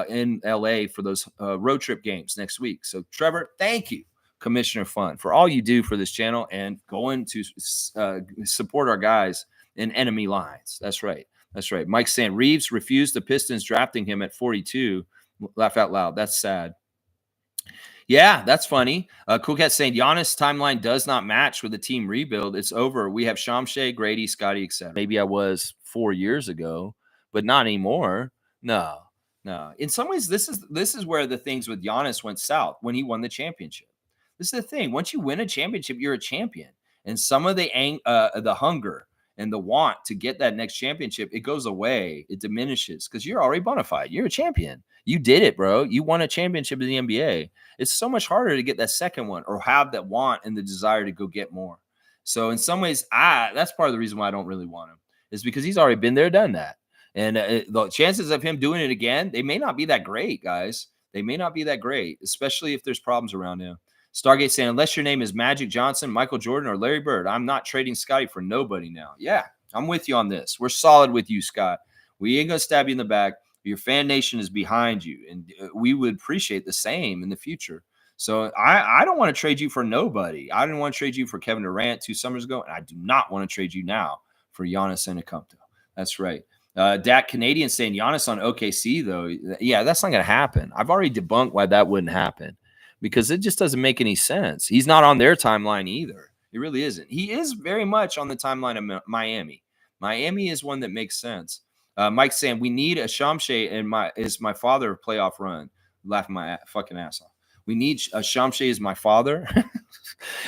in L.A. for those road trip games next week. So, Trevor, thank you. Commissioner Fund for all you do for this channel and going to support our guys in enemy lines. That's right. That's right. Mike saying Reeves refused the Pistons drafting him at 42. Laugh out loud. That's sad. Yeah, that's funny. Cool Cat saying Giannis' timeline does not match with the team rebuild. It's over. We have Shamshay, Grady, Scotty, etc. Maybe I was 4 years ago, but not anymore. No. In some ways, this is where the things with Giannis went south when he won the championship. This is the thing. Once you win a championship, you're a champion. And some of the hunger and the want to get that next championship, it goes away. It diminishes because you're already bona fide. You're a champion. You did it, bro. You won a championship in the NBA. It's so much harder to get that second one or have that want and the desire to go get more. So in some ways, that's part of the reason why I don't really want him is because he's already been there, done that. And the chances of him doing it again, they may not be that great, guys. They may not be that great, especially if there's problems around him. Stargate saying, unless your name is Magic Johnson, Michael Jordan, or Larry Bird, I'm not trading Scotty for nobody now. Yeah, I'm with you on this. We're solid with you, Scott. We ain't going to stab you in the back. Your fan nation is behind you, and we would appreciate the same in the future. So I don't want to trade you for nobody. I didn't want to trade you for Kevin Durant 2 summers ago, and I do not want to trade you now for Giannis Antetokounmpo. That's right. Dak Canadian saying Giannis on OKC, though. Yeah, that's not going to happen. I've already debunked why that wouldn't happen. Because it just doesn't make any sense. He's not on their timeline either. He really isn't. He is very much on the timeline of Miami. Miami is one that makes sense. Mike saying, we need a Shamshay and my father playoff run. Laughing my fucking ass off. We need a Shamshay is my father.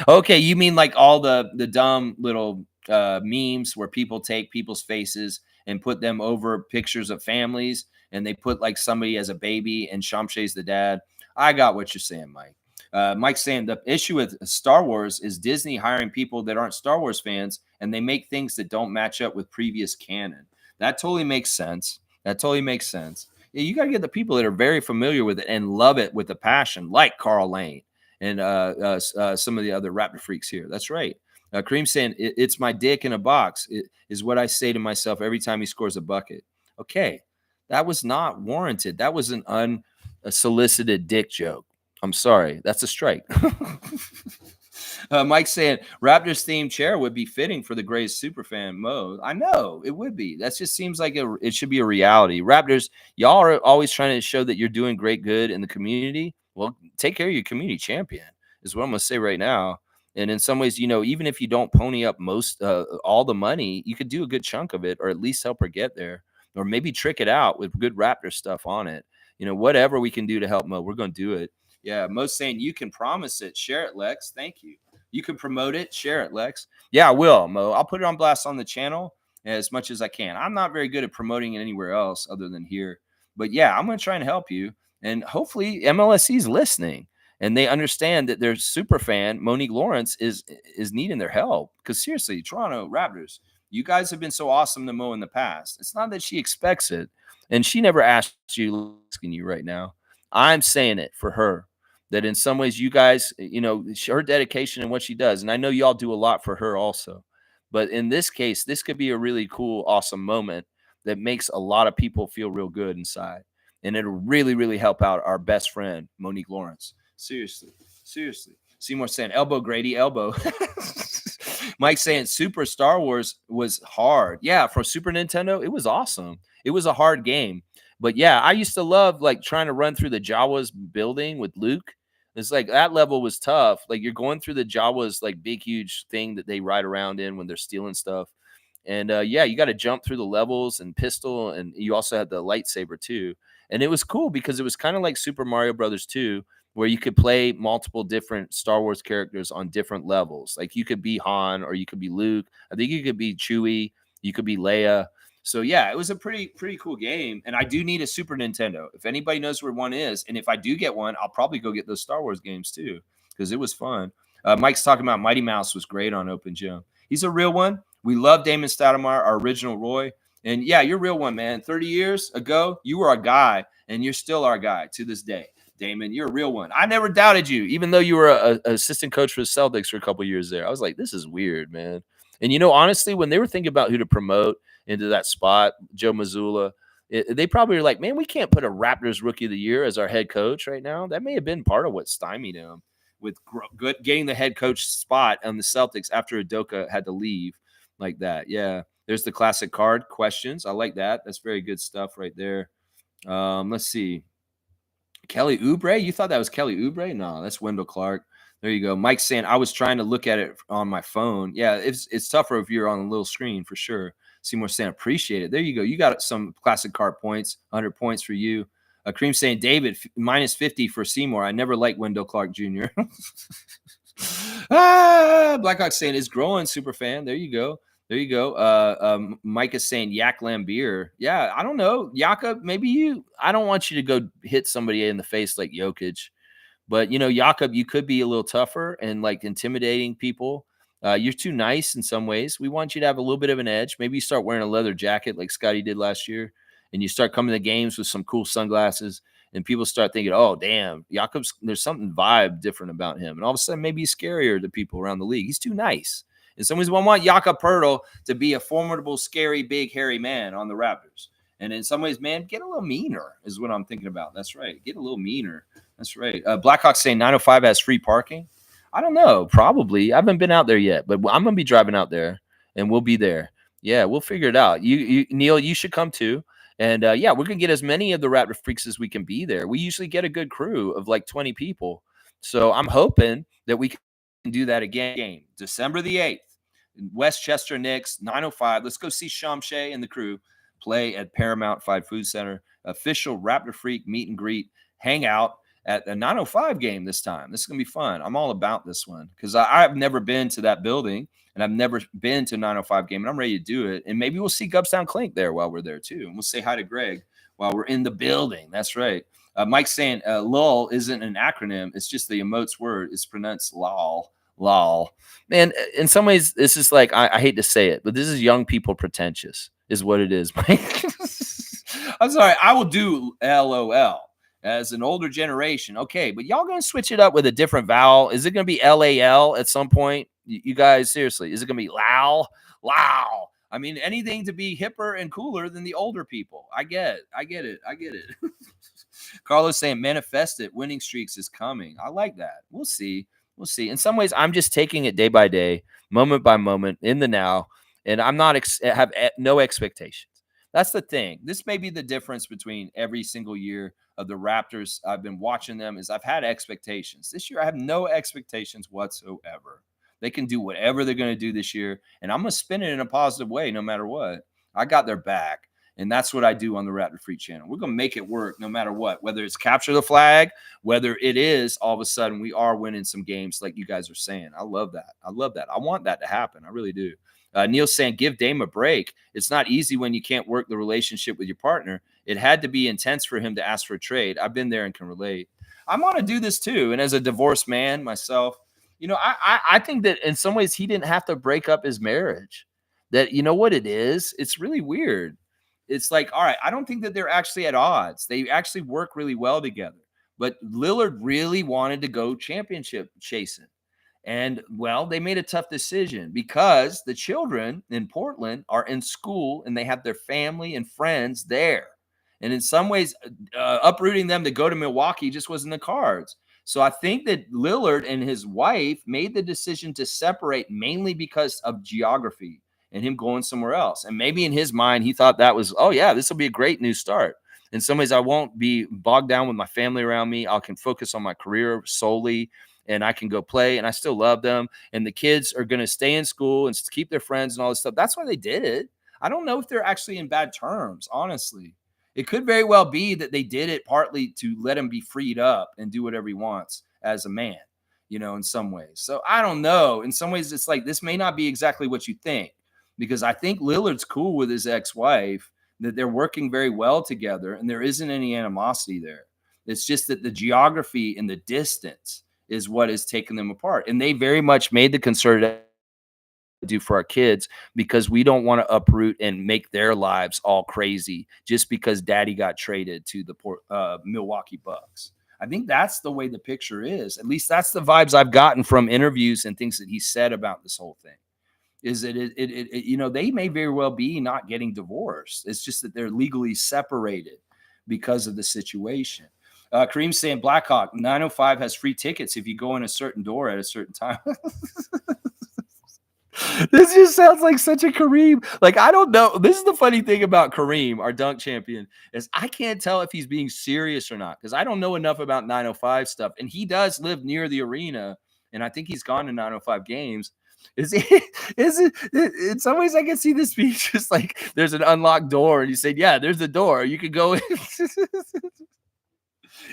Okay, you mean like all the dumb little memes where people take people's faces and put them over pictures of families, and they put like somebody as a baby and Shamshay's the dad. I got what you're saying, Mike. Mike's saying the issue with Star Wars is Disney hiring people that aren't Star Wars fans, and they make things that don't match up with previous canon. That totally makes sense. That totally makes sense. Yeah, you got to get the people that are very familiar with it and love it with a passion, like Carl Lane and some of the other Raptor freaks here. That's right. Kareem saying it's my dick in a box. It is what I say to myself every time he scores a bucket. Okay, that was not warranted. That was an unsolicited dick joke. I'm sorry. That's a strike. Mike saying Raptors themed chair would be fitting for the Grays superfan mode. I know it would be. That just seems like it should be a reality. Raptors, y'all are always trying to show that you're doing great good in the community. Well, take care of your community champion is what I'm going to say right now. And in some ways, even if you don't pony up all the money, you could do a good chunk of it, or at least help her get there, or maybe trick it out with good Raptor stuff on it. Whatever we can do to help Mo, we're going to do it. Yeah, Mo's saying you can promise it. Share it, Lex. Thank you. You can promote it. Share it, Lex. Yeah, I will, Mo. I'll put it on blast on the channel as much as I can. I'm not very good at promoting it anywhere else other than here. But yeah, I'm going to try and help you. And hopefully MLSC is listening and they understand that their super fan, Monique Lawrence, is needing their help. Because seriously, Toronto Raptors, you guys have been so awesome to Mo in the past. It's not that she expects it. And she never asked you, asking you right now. I'm saying it for her. That in some ways you guys, her dedication and what she does. And I know y'all do a lot for her also. But in this case, this could be a really cool, awesome moment that makes a lot of people feel real good inside. And it'll really, really help out our best friend, Monique Lawrence. Seriously. Seymour saying, elbow, Grady, elbow. Mike saying Super Star Wars was hard. Yeah, for Super Nintendo, it was awesome. It was a hard game. But yeah, I used to love like trying to run through the Jawas building with Luke. It's like that level was tough. Like you're going through the Jawas like big, huge thing that they ride around in when they're stealing stuff. And yeah, you got to jump through the levels and pistol. And you also had the lightsaber too. And it was cool because it was kind of like Super Mario Brothers 2, where you could play multiple different Star Wars characters on different levels. Like you could be Han or you could be Luke. I think you could be Chewie. You could be Leia. So yeah, it was a pretty cool game. And I do need a Super Nintendo. If anybody knows where one is, and if I do get one, I'll probably go get those Star Wars games too, because it was fun. Mike's talking about Mighty Mouse was great on Open Gym. He's a real one. We love Damon Stoudemire, our original Roy. And yeah, you're a real one, man. 30 years ago, you were a guy, and you're still our guy to this day. Damon, you're a real one. I never doubted you, even though you were an assistant coach for the Celtics for a couple years there. I was like, this is weird, man. And honestly, when they were thinking about who to promote into that spot, Joe Mazzulla, they probably were like, man, we can't put a Raptors Rookie of the Year as our head coach right now. That may have been part of what stymied him with getting the head coach spot on the Celtics after Udoka had to leave like that. Yeah, there's the classic card questions. I like that. That's very good stuff right there. Let's see. Kelly Oubre? You thought that was Kelly Oubre? No, that's Wendell Clark. There you go. Mike's saying I was trying to look at it on my phone. Yeah, it's tougher if you're on a little screen for sure. Seymour saying appreciate it. There you go. You got some classic card points. 100 points for you. Cream saying David minus 50 for Seymour. I never liked Wendell Clark Jr. Blackhawk saying it's growing, super fan. There you go. Mike is saying Yak Lambeer. Yeah, I don't know. Yaka, maybe I don't want you to go hit somebody in the face like Jokic. But, Jakob, you could be a little tougher and like intimidating people. You're too nice in some ways. We want you to have a little bit of an edge. Maybe you start wearing a leather jacket like Scotty did last year, and you start coming to games with some cool sunglasses, and people start thinking, oh, damn, there's something vibe different about him. And all of a sudden, maybe he's scarier to people around the league. He's too nice. In some ways, we want Jakob Poeltl to be a formidable, scary, big, hairy man on the Raptors. And in some ways, man, get a little meaner is what I'm thinking about. That's right. Get a little meaner. That's right. Blackhawks saying 905 has free parking. I don't know. Probably. I haven't been out there yet, but I'm going to be driving out there, and we'll be there. Yeah, we'll figure it out. You Neil, you should come too. And yeah, we're going to get as many of the Raptor freaks as we can be there. We usually get a good crew of like 20 people. So I'm hoping that we can do that again. December the 8th, Westchester Knicks, 905. Let's go see Shamshay and the crew play at Paramount 5 Food Center. Official Raptor Freak meet and greet, hang out. at a 905 game this time. This is going to be fun. I'm all about this one because I've never been to that building and I've never been to a 905 game, and I'm ready to do it. And maybe we'll see Gubstown Clink there while we're there too. And we'll say hi to Greg while we're in the building. That's right. Mike's saying LOL isn't an acronym. It's just the emotes word. It's pronounced lol. Lol. Man, in some ways, this is like, I hate to say it, but this is young people pretentious is what it is, Mike. I'm sorry. I will do LOL as an older generation. Okay, but y'all going to switch it up with a different vowel. Is it going to be LAL at some point? You guys, seriously, is it going to be LOL? LOL. I mean, anything to be hipper and cooler than the older people. I get it. Carlos saying, manifest it. Winning streaks is coming. I like that. We'll see. In some ways, I'm just taking it day by day, moment by moment, in the now, and I'm not have no expectations. That's the thing. This may be the difference between every single year of the Raptors. I've been watching them is I've had expectations. This year, I have no expectations whatsoever. They can do whatever they're going to do this year, and I'm going to spin it in a positive way no matter what. I got their back. And that's what I do on the Raptor Free channel. We're going to make it work no matter what, whether it's capture the flag, whether it is all of a sudden we are winning some games like you guys are saying. I love that. I want that to happen. I really do. Neil's saying, give Dame a break. It's not easy when you can't work the relationship with your partner. It had to be intense for him to ask for a trade. I've been there and can relate. I'm going to do this too. And as a divorced man myself, I think that in some ways he didn't have to break up his marriage. That, you know what it is? It's really weird. It's like, all right, I don't think that they're actually at odds. They actually work really well together. But Lillard really wanted to go championship chasing. And, well, they made a tough decision because the children in Portland are in school and they have their family and friends there. And in some ways, uprooting them to go to Milwaukee just wasn't in the cards. So I think that Lillard and his wife made the decision to separate mainly because of geography and him going somewhere else. And maybe in his mind, he thought that was, oh, yeah, this will be a great new start. In some ways, I won't be bogged down with my family around me. I can focus on my career solely, and I can go play, and I still love them. And the kids are going to stay in school and keep their friends and all this stuff. That's why they did it. I don't know if they're actually in bad terms, honestly. It could very well be that they did it partly to let him be freed up and do whatever he wants as a man, in some ways. So I don't know. In some ways, it's like this may not be exactly what you think. Because I think Lillard's cool with his ex-wife, that they're working very well together, and there isn't any animosity there. It's just that the geography and the distance is what is taking them apart. And they very much made the concerted do for our kids because we don't want to uproot and make their lives all crazy just because daddy got traded to the Milwaukee Bucks. I think that's the way the picture is. At least that's the vibes I've gotten from interviews and things that he said about this whole thing. Is that they may very well be not getting divorced. It's just that they're legally separated because of the situation. Kareem's saying Blackhawk 905 has free tickets if you go in a certain door at a certain time. This just sounds like such a Kareem. Like, I don't know. This is the funny thing about Kareem, our dunk champion, is I can't tell if he's being serious or not because I don't know enough about 905 stuff. And he does live near the arena, and I think he's gone to 905 games. Is it in some ways I can see this being just like there's an unlocked door and you say, yeah, there's a door. You could go in.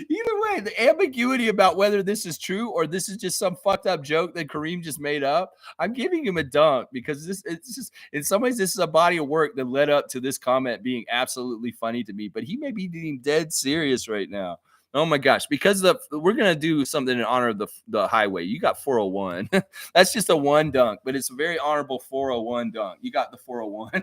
Either way, the ambiguity about whether this is true or this is just some fucked up joke that Kareem just made up, I'm giving him a dunk because it's just in some ways this is a body of work that led up to this comment being absolutely funny to me, but he may be being dead serious right now. Oh my gosh, because we're going to do something in honor of the highway. You got 401. That's just a one dunk, but it's a very honorable 401 dunk. You got the 401.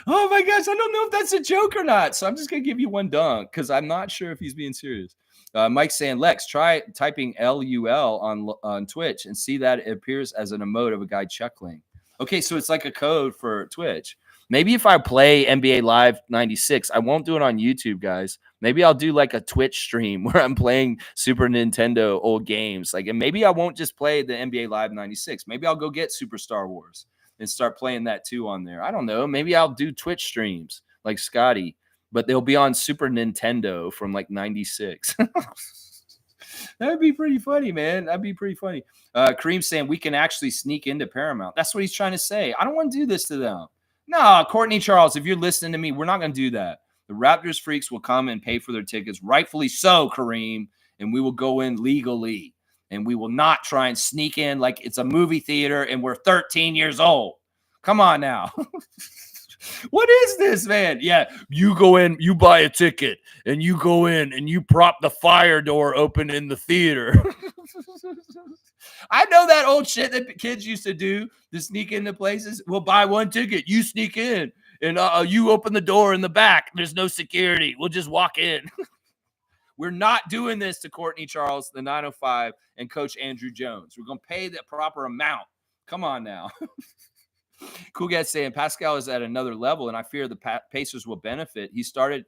Oh my gosh, I don't know if that's a joke or not. So I'm just going to give you one dunk because I'm not sure if he's being serious. Mike's saying, Lex, try typing LUL on Twitch and see that it appears as an emote of a guy chuckling. Okay, so it's like a code for Twitch. Maybe if I play NBA Live 96, I won't do it on YouTube, guys. Maybe I'll do like a Twitch stream where I'm playing Super Nintendo old games. And maybe I won't just play the NBA Live 96. Maybe I'll go get Super Star Wars and start playing that too on there. I don't know. Maybe I'll do Twitch streams like Scotty, but they'll be on Super Nintendo from 96. That would be pretty funny, man. That'd be pretty funny. Kareem's saying we can actually sneak into Paramount. That's what he's trying to say. I don't want to do this to them. No, Courtney Charles, if you're listening to me, we're not going to do that. The Raptors freaks will come and pay for their tickets, rightfully so, Kareem, and we will go in legally. And we will not try and sneak in like it's a movie theater and we're 13 years old. Come on now. What is this, man? Yeah, you go in, you buy a ticket, and you go in and you prop the fire door open in the theater. I know that old shit that kids used to do to sneak into places. We'll buy one ticket, you sneak in, and you open the door in the back. There's no security. We'll just walk in. We're not doing this to Courtney Charles, the 905, and Coach Andrew Jones. We're going to pay the proper amount. Come on now. Cool guy saying Pascal is at another level, and I fear the Pacers will benefit. He started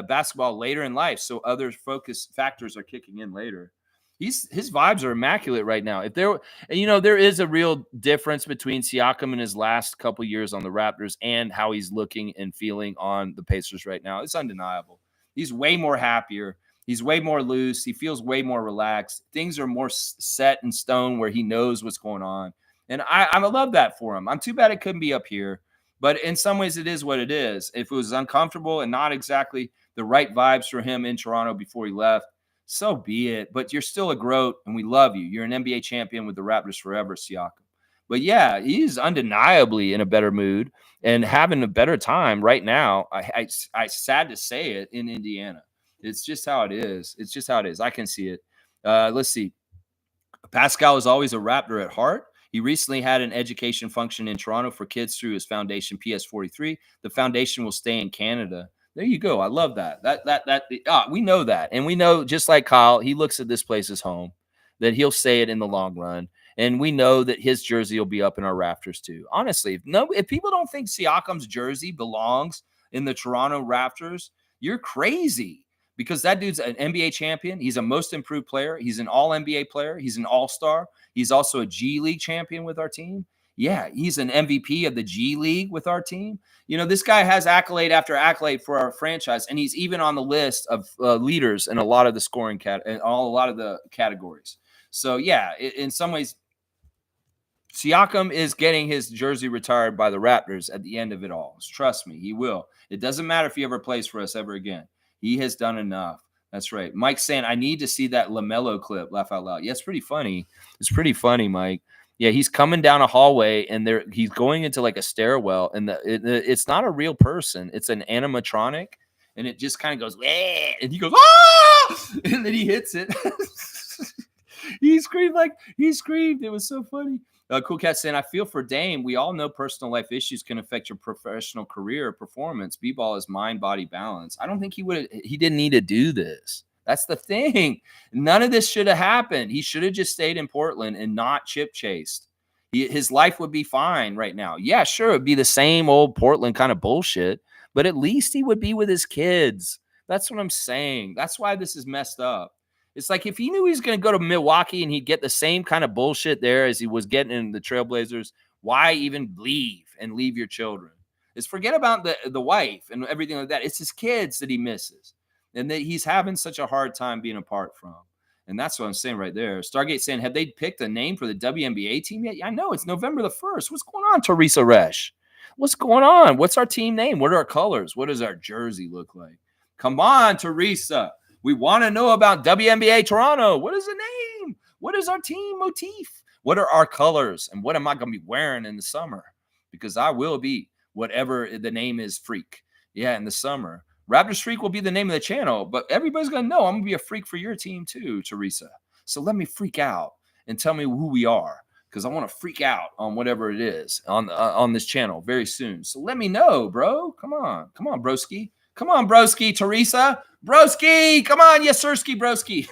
basketball later in life, so other focus factors are kicking in later. His vibes are immaculate right now. If there, there is a real difference between Siakam and his last couple years on the Raptors and how he's looking and feeling on the Pacers right now. It's undeniable. He's way more happier. He's way more loose. He feels way more relaxed. Things are more set in stone where he knows what's going on. And I love that for him. I'm too bad it couldn't be up here. But in some ways, it is what it is. If it was uncomfortable and not exactly the right vibes for him in Toronto before he left, so be it. But you're still a GOAT, and we love you. You're an NBA champion with the Raptors forever, Siakam. But yeah, he's undeniably in a better mood and having a better time right now. I sad to say it, in Indiana. It's just how it is. It's just how it is. I can see it. Let's see. Pascal is always a Raptor at heart. He recently had an education function in Toronto for kids through his foundation, PS43. The foundation will stay in Canada. There you go. I love that. We know that. And we know, just like Kyle, he looks at this place as home, that he'll say it in the long run. And we know that his jersey will be up in our rafters too. Honestly, if people don't think Siakam's jersey belongs in the Toronto Raptors, you're crazy. Because that dude's an NBA champion. He's a most improved player. He's an all-NBA player. He's an all-star. He's also a G League champion with our team. Yeah, he's an MVP of the G League with our team. This guy has accolade after accolade for our franchise, and he's even on the list of leaders in a lot of the scoring a lot of the categories. So, yeah, in some ways, Siakam is getting his jersey retired by the Raptors at the end of it all. Trust me, he will. It doesn't matter if he ever plays for us ever again. He has done enough. That's right. Mike's saying, I need to see that LaMelo clip. Laugh out loud. Yeah, it's pretty funny. It's pretty funny, Mike. Yeah, he's coming down a hallway, and he's going into like a stairwell, and it's not a real person. It's an animatronic, and it just kind of goes, and he goes, ah! And then he hits it. He screamed. It was so funny. Cool Cat saying, I feel for Dame. We all know personal life issues can affect your professional career performance. B-ball is mind, body balance. I don't think he didn't need to do this. That's the thing. None of this should have happened. He should have just stayed in Portland and not chip chased. His life would be fine right now. Yeah, sure. It'd be the same old Portland kind of bullshit, but at least he would be with his kids. That's what I'm saying. That's why this is messed up. It's like if he knew he was going to go to Milwaukee and he'd get the same kind of bullshit there as he was getting in the Trailblazers, why even leave your children? It's forget about the wife and everything like that. It's his kids that he misses and that he's having such a hard time being apart from. And that's what I'm saying right there. Stargate saying, have they picked a name for the WNBA team yet? Yeah, I know. It's November the 1st. What's going on, Teresa Resch? What's going on? What's our team name? What are our colors? What does our jersey look like? Come on, Teresa. We want to know about WNBA Toronto. What is the name? What is our team motif? What are our colors? And what am I going to be wearing in the summer? Because I will be whatever the name is, freak. Yeah, in the summer. Raptors Freak will be the name of the channel, but everybody's going to know I'm going to be a freak for your team too, Teresa. So let me freak out and tell me who we are, because I want to freak out on whatever it is on this channel very soon. So let me know, bro. Come on, broski. Come on, broski, Teresa. Broski, come on, yes, sirski, broski.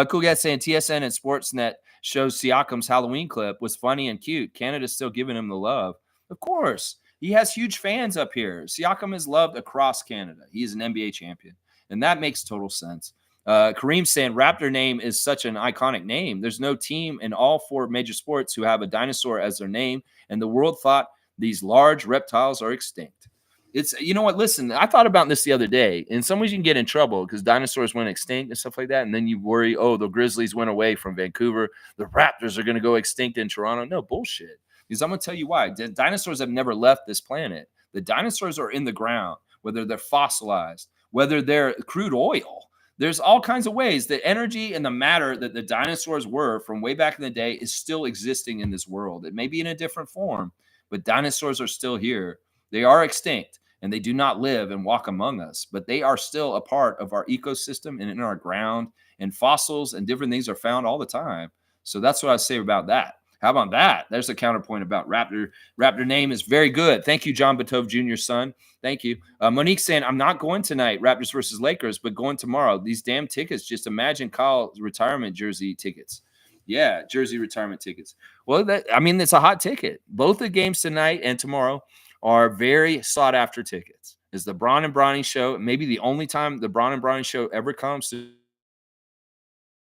Cool guy saying TSN and Sportsnet shows Siakam's Halloween clip was funny and cute. Canada's still giving him the love. Of course. He has huge fans up here. Siakam is loved across Canada. He is an NBA champion, and that makes total sense. Kareem saying Raptor name is such an iconic name. There's no team in all 4 major sports who have a dinosaur as their name, and the world thought these large reptiles are extinct. It's, you know what? Listen, I thought about this the other day. In some ways, you can get in trouble because dinosaurs went extinct and stuff like that. And then you worry, oh, the Grizzlies went away from Vancouver. The Raptors are going to go extinct in Toronto. No, bullshit. Because I'm going to tell you why. Dinosaurs have never left this planet. The dinosaurs are in the ground. whether they're fossilized, whether they're crude oil. There's all kinds of ways. The energy and the matter that the dinosaurs were from way back in the day is still existing in this world. It may be in a different form, but dinosaurs are still here. They are extinct and they do not live and walk among us, but they are still a part of our ecosystem and in our ground, and fossils and different things are found all the time. So that's what I say about that. How about that? There's a counterpoint about Raptor. Raptor name is very good. Thank you, John Batove Jr.'s son. Thank you. Monique saying, I'm not going tonight, Raptors versus Lakers, but going tomorrow. These damn tickets, just imagine Kyle's retirement jersey tickets. Yeah, jersey retirement tickets. Well, it's a hot ticket. Both the games tonight and tomorrow are very sought after tickets. It's the Bron and Bronny Show. Maybe the only time the Bron and Bronny Show ever comes to.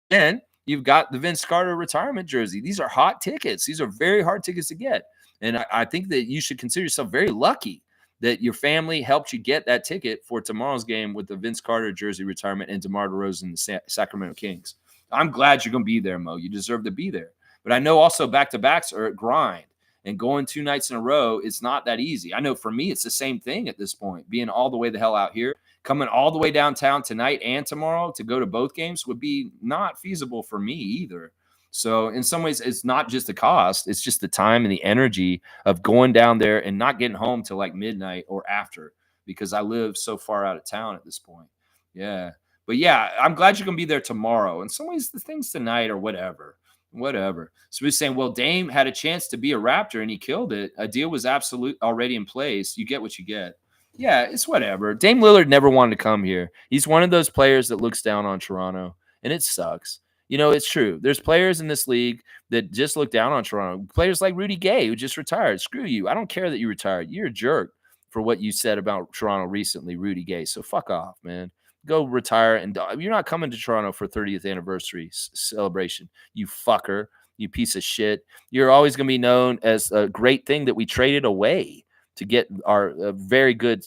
Then you've got the Vince Carter retirement jersey. These are hot tickets. These are very hard tickets to get. And I think that you should consider yourself very lucky that your family helped you get that ticket for tomorrow's game with the Vince Carter jersey retirement and DeMar DeRozan and the Sacramento Kings. I'm glad you're going to be there, Mo. You deserve to be there. But I know also back-to-backs are a grind. And going 2 nights in a row, it's not that easy. I know for me, it's the same thing at this point. Being all the way the hell out here, coming all the way downtown tonight and tomorrow to go to both games would be not feasible for me either. So in some ways, it's not just the cost. It's just the time and the energy of going down there and not getting home till like midnight or after, because I live so far out of town at this point. Yeah. But yeah, I'm glad you're going to be there tomorrow. In some ways, the things tonight or whatever. So we're saying, well, Dame had a chance to be a Raptor and he killed it. A deal was already in place. You get what you get. Yeah, it's whatever. Dame Lillard never wanted to come here. He's one of those players that looks down on Toronto, and it sucks. You know, it's true. There's players in this league that just look down on Toronto. Players like Rudy Gay, who just retired. Screw you. I don't care that you retired. You're a jerk for what you said about Toronto recently, Rudy Gay. So fuck off, man. Go retire, and you're not coming to Toronto for 30th anniversary celebration, you fucker, you piece of shit. You're always going to be known as a great thing that we traded away to get our very good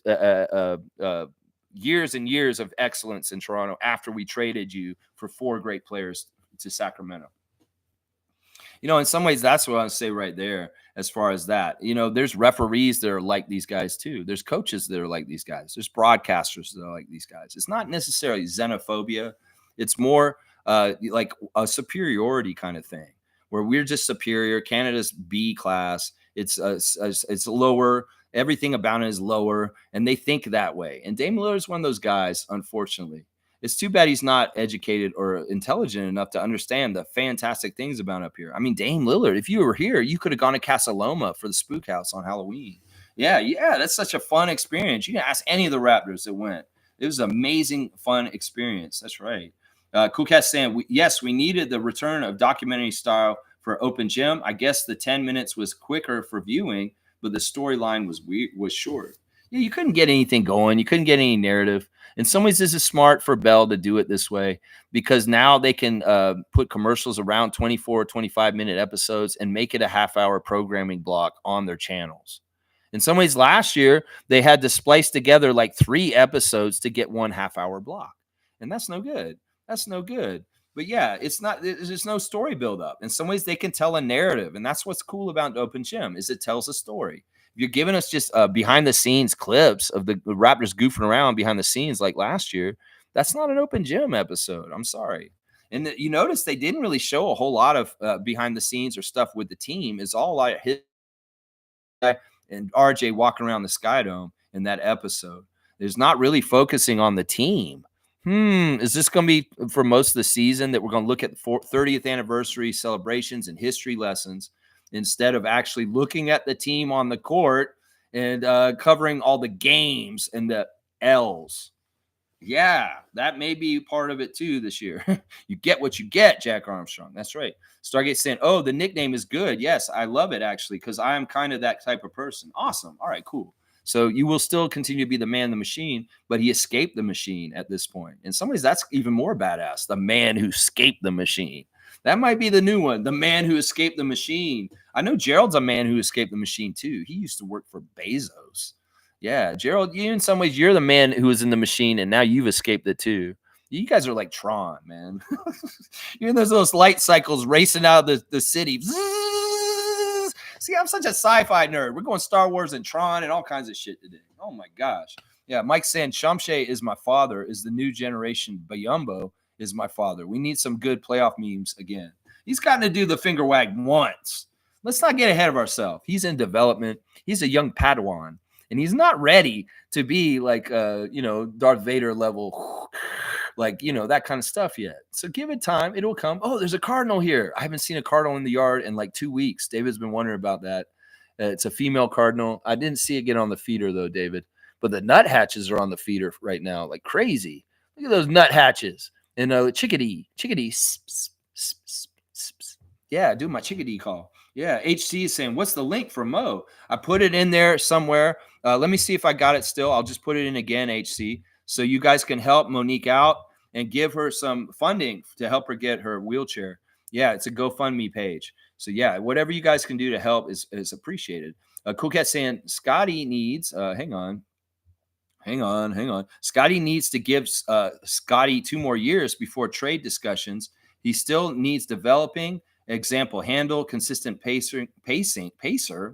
years and years of excellence in Toronto after we traded you for 4 great players to Sacramento. You know, in some ways, that's what I would say right there as far as that. You know, there's referees that are like these guys too. There's coaches that are like these guys. There's broadcasters that are like these guys. It's not necessarily xenophobia. It's more like a superiority kind of thing where we're just superior. Canada's B class. It's lower. Everything about it is lower, and they think that way. And Dame Lillard is one of those guys, unfortunately. It's too bad he's not educated or intelligent enough to understand the fantastic things about up here. I mean, Dame Lillard, if you were here, you could have gone to Casa Loma for the Spook House on Halloween. Yeah, that's such a fun experience. You can ask any of the Raptors that went. It was an amazing, fun experience. That's right. Cool Cat saying, yes, we needed the return of documentary style for Open Gym. I guess the 10 minutes was quicker for viewing, but the storyline was short. Yeah, you couldn't get anything going. You couldn't get any narrative. In some ways, this is smart for Bell to do it this way because now they can put commercials around 24, 25-minute episodes and make it a half-hour programming block on their channels. In some ways, last year, they had to splice together like 3 episodes to get 1 half-hour block. And that's no good. That's no good. But yeah, there's no story build-up. In some ways, they can tell a narrative. And that's what's cool about Open Gym is it tells a story. If you're giving us just behind-the-scenes clips of the Raptors goofing around behind the scenes like last year, that's not an Open Gym episode. I'm sorry. And you notice they didn't really show a whole lot of behind-the-scenes or stuff with the team. It's all like hit and RJ walking around the Skydome in that episode. There's not really focusing on the team. Is this going to be for most of the season that we're going to look at 30th anniversary celebrations and history lessons instead of actually looking at the team on the court and covering all the games and the L's? Yeah, that may be part of it too this year. You get what you get, Jack Armstrong. That's right. Stargate saying, oh, the nickname is good. Yes, I love it actually because I am kind of that type of person. Awesome. All right, cool. So you will still continue to be the man, the machine, but he escaped the machine at this point. In some ways, that's even more badass. The man who escaped the machine. That might be the new one. The man who escaped the machine. I know Gerald's a man who escaped the machine too. He used to work for Bezos. Yeah, Gerald, you in some ways, you're the man who was in the machine, and now you've escaped it too. You guys are like Tron, man. You're in those light cycles racing out of the city. See, I'm such a sci-fi nerd. We're going Star Wars and Tron and all kinds of shit today. Oh my gosh. Yeah, Mike saying Shamshay is my father, is the new generation. Bayumbo is my father. We need some good playoff memes again. He's gotten to do the finger wag once. Let's not get ahead of ourselves. He's in development. He's a young Padawan, and he's not ready to be like, Darth Vader level, like, that kind of stuff yet. So give it time. It'll come. Oh, there's a cardinal here. I haven't seen a cardinal in the yard in like 2 weeks. David's been wondering about that. It's a female cardinal. I didn't see it get on the feeder though, David. But the nuthatches are on the feeder right now, like crazy. Look at those nuthatches. And chickadee. Yeah, do my chickadee call. Yeah, HC is saying, what's the link for Mo? I put it in there somewhere. Let me see if I got it still. I'll just put it in again, HC. So you guys can help Monique out and give her some funding to help her get her wheelchair. Yeah, it's a GoFundMe page. So yeah, whatever you guys can do to help is appreciated. Cool Cat saying, Scotty needs, hang on. Scotty needs to give Scotty 2 more years before trade discussions. He still needs developing. Example, handle, consistent pacer.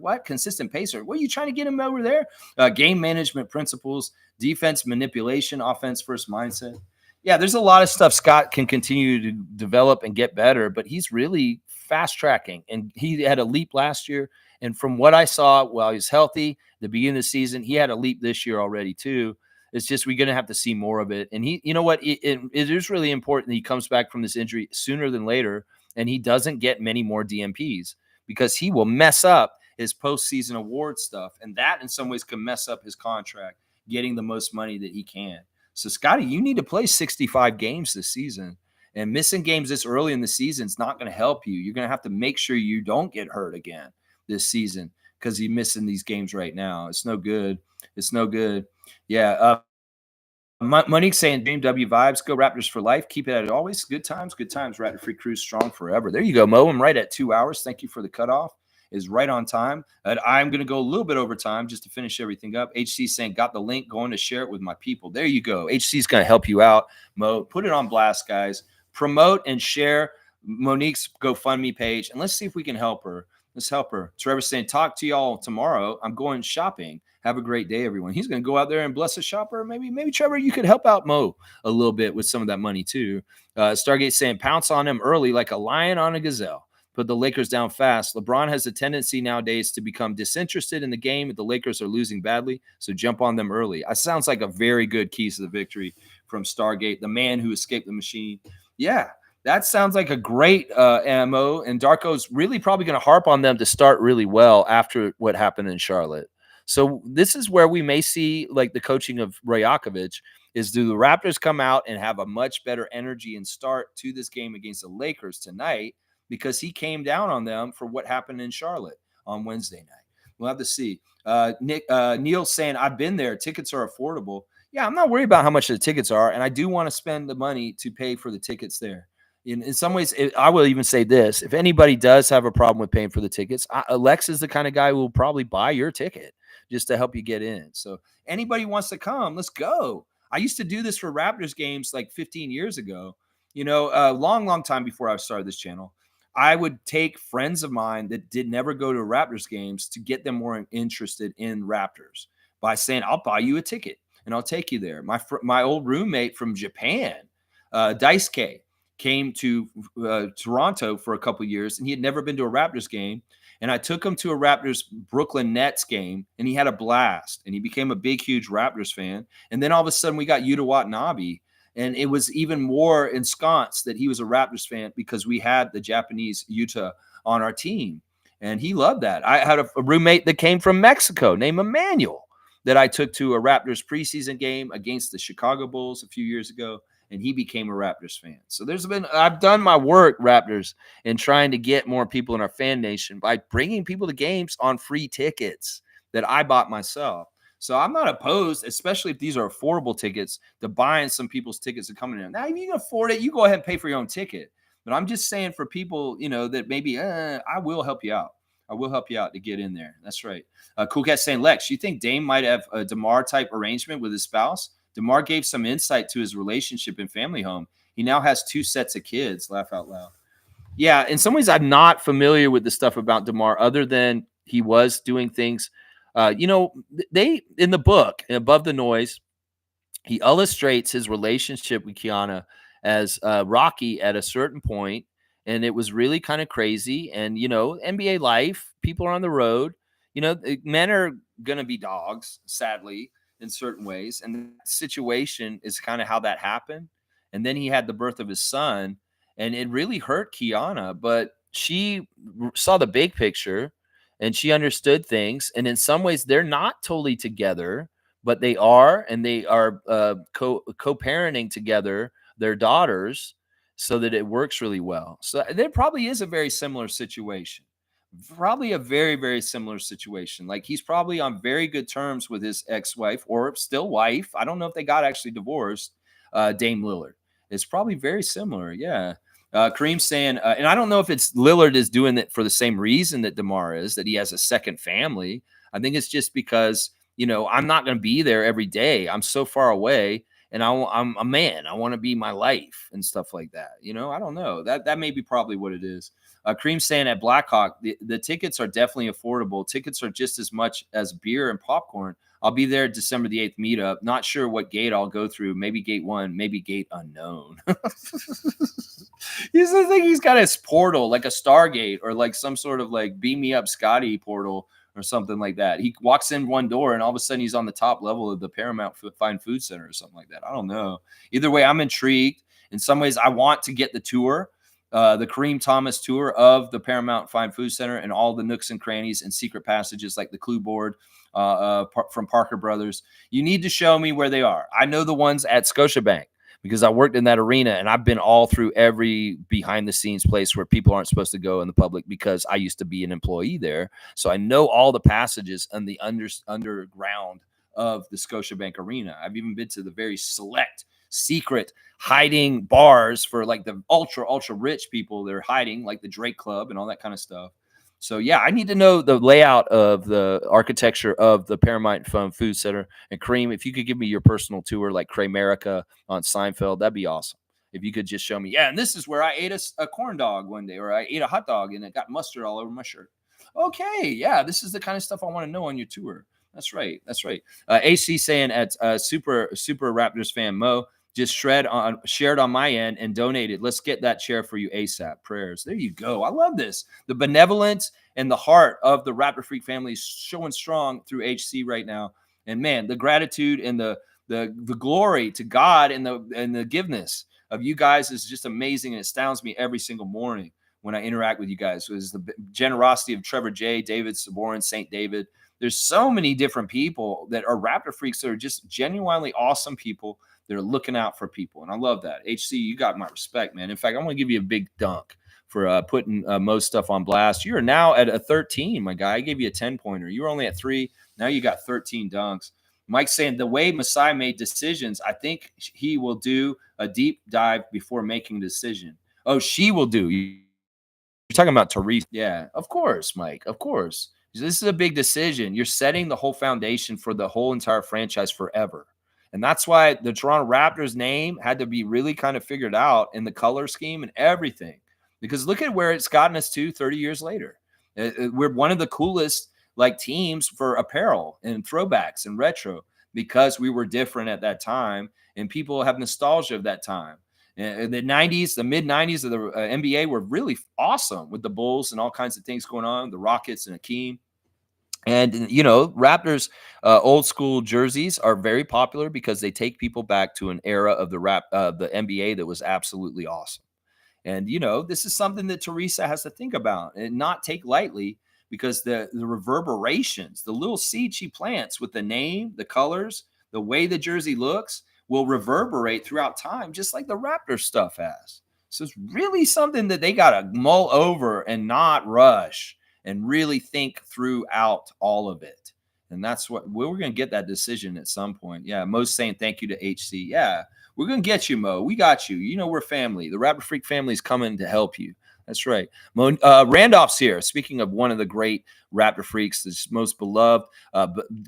What? Consistent pacer. What are you trying to get him over there? Game management principles, defense manipulation, offense first mindset. Yeah, there's a lot of stuff Scott can continue to develop and get better, but he's really fast tracking. And he had a leap last year. And from what I saw while he's healthy, the beginning of the season, he had a leap this year already too. It's just we're going to have to see more of it. And he, you know what, it is really important that he comes back from this injury sooner than later, and he doesn't get many more DMPs because he will mess up his postseason award stuff. And that in some ways can mess up his contract, getting the most money that he can. So, Scotty, you need to play 65 games this season. And missing games this early in the season is not going to help you. You're going to have to make sure you don't get hurt again this season because you're missing these games right now. It's no good. It's no good. Yeah. Monique saying, Dream W vibes, go Raptors for life. Keep it at always. Good times. Raptor Free Cruise strong forever. There you go, Mo. I'm right at 2 hours. Thank you for the cutoff. Is right on time. And I'm going to go a little bit over time just to finish everything up. HC saying, got the link, going to share it with my people. There you go. HC is going to help you out, Mo. Put it on blast, guys. Promote and share Monique's GoFundMe page, and let's see if we can help her. Let's help her. Trevor saying, talk to y'all tomorrow. I'm going shopping. Have a great day, everyone. He's going to go out there and bless a shopper. Maybe Trevor, you could help out Mo a little bit with some of that money too. Stargate saying, pounce on him early like a lion on a gazelle. Put the Lakers down fast. LeBron has a tendency nowadays to become disinterested in the game if the Lakers are losing badly, so jump on them early. That sounds like a very good keys to the victory from Stargate, the man who escaped the machine. Yeah, that sounds like a great MO, and Darko's really probably going to harp on them to start really well after what happened in Charlotte. So this is where we may see like the coaching of Rajakovic is, do the Raptors come out and have a much better energy and start to this game against the Lakers tonight, because he came down on them for what happened in Charlotte on Wednesday night. We'll have to see. Neil saying, I've been there. Tickets are affordable. Yeah, I'm not worried about how much the tickets are, and I do want to spend the money to pay for the tickets there. In some ways, I will even say this. If anybody does have a problem with paying for the tickets, Alex is the kind of guy who will probably buy your ticket just to help you get in. So anybody wants to come, let's go. I used to do this for Raptors games like 15 years ago, a long time before I started this channel. I would take friends of mine that did never go to Raptors games to get them more interested in Raptors by saying, I'll buy you a ticket and I'll take you there. My old roommate from Japan, Daisuke, came to Toronto for a couple of years, and he had never been to a Raptors game. And I took him to a Raptors Brooklyn Nets game, and he had a blast. And he became a big, huge Raptors fan. And then all of a sudden, we got Yuta Watanabe. And it was even more ensconced that he was a Raptors fan because we had the Japanese Yuta on our team. And he loved that. I had a roommate that came from Mexico named Emmanuel that I took to a Raptors preseason game against the Chicago Bulls a few years ago, and he became a Raptors fan. So I've done my work, Raptors, in trying to get more people in our fan nation by bringing people to games on free tickets that I bought myself. So I'm not opposed, especially if these are affordable tickets, to buying some people's tickets and coming in. Now, if you can afford it, you go ahead and pay for your own ticket. But I'm just saying for people, that maybe I will help you out. I will help you out to get in there. That's right. Cool Cat saying, Lex, you think Dame might have a DeMar type arrangement with his spouse? DeMar gave some insight to his relationship and family home. He now has 2 sets of kids. Laugh out loud. Yeah, in some ways, I'm not familiar with the stuff about DeMar other than he was doing things They in the book Above the Noise, he illustrates his relationship with Kiana as rocky at a certain point, and it was really kind of crazy. And NBA life, people are on the road. Men are gonna be dogs, sadly, in certain ways, and the situation is kind of how that happened. And then he had the birth of his son, and it really hurt Kiana, but she saw the big picture and she understood things. And in some ways, they're not totally together, but they are, and they are co-parenting together their daughters so that it works really well. So there probably is a very similar situation. Probably a very, very similar situation. Like he's probably on very good terms with his ex-wife or still wife. I don't know if they got actually divorced. Dame Lillard. It's probably very similar. Yeah. Kareem's saying, and I don't know if it's Lillard is doing it for the same reason that DeMar is, that he has a second family. I think it's just because I'm not going to be there every day. I'm so far away, and I'm a man. I want to be my life and stuff like that. I don't know. That may be probably what it is. Kareem saying at Blackhawk, the tickets are definitely affordable. Tickets are just as much as beer and popcorn. I'll be there December the 8th meetup. Not sure what gate I'll go through. Maybe gate 1, maybe gate unknown. He's got his portal, like a Stargate or like some sort of like beam me up Scotty portal or something like that. He walks in one door and all of a sudden he's on the top level of the Paramount Fine Food Center or something like that. I don't know. Either way, I'm intrigued. In some ways, I want to get the tour, the Kareem Thomas tour of the Paramount Fine Food Center and all the nooks and crannies and secret passages like the clue board from Parker Brothers. You need to show me where they are. I know the ones at Scotiabank because I worked in that arena and I've been all through every behind the scenes place where people aren't supposed to go in the public because I used to be an employee there. So I know all the passages and the underground of the Scotiabank arena. I've even been to the very select secret hiding bars for like the ultra rich people. They're hiding like the Drake Club and all that kind of stuff. So yeah, I need to know the layout of the architecture of the Paramount Fun Food Center. And Kareem, if you could give me your personal tour like Kramerica on Seinfeld, that'd be awesome. If you could just show me, yeah, and this is where I ate a corn dog one day, or I ate a hot dog and it got mustard all over my shirt. Okay, yeah, this is the kind of stuff I want to know on your tour. That's right. That's right. AC saying at Super Raptors fan Mo, just shared on my end and donated. Let's get that chair for you ASAP. Prayers. There you go. I love this. The benevolence and the heart of the Raptor Freak family is showing strong through HC right now. And man, the gratitude and the glory to God and the giveness of you guys is just amazing. And it astounds me every single morning when I interact with you guys. So it's the generosity of Trevor J, David Saborin, St. David. There's so many different people that are Raptor Freaks that are just genuinely awesome people. They're looking out for people. And I love that. HC, you got my respect, man. In fact, I want to give you a big dunk for putting most stuff on blast. You're now at a 13, my guy. I gave you a 10-pointer. You were only at 3. Now you got 13 dunks. Mike's saying the way Masai made decisions, I think he will do a deep dive before making a decision. Oh, she will do. You're talking about Therese. Yeah, of course, Mike. Of course. This is a big decision. You're setting the whole foundation for the whole entire franchise forever. And that's why the Toronto Raptors name had to be really kind of figured out in the color scheme and everything. Because look at where it's gotten us to 30 years later. We're one of the coolest like teams for apparel and throwbacks and retro because we were different at that time and people have nostalgia of that time. And the 90s, the mid 90s of the NBA were really awesome with the Bulls and all kinds of things going on, the Rockets and Hakeem. And, Raptors old school jerseys are very popular because they take people back to an era of the NBA that was absolutely awesome. And, this is something that Teresa has to think about and not take lightly because the reverberations, the little seed she plants with the name, the colors, the way the jersey looks will reverberate throughout time, just like the Raptors stuff has. So it's really something that they got to mull over and not rush and really think throughout all of it. And that's what we're going to get that decision at some point. Yeah. Mo's saying thank you to HC. Yeah. We're going to get you, Mo. We got you. We're family. The Raptor Freak family is coming to help you. That's right. Mo, Randolph's here. Speaking of one of the great Raptor Freaks, the most beloved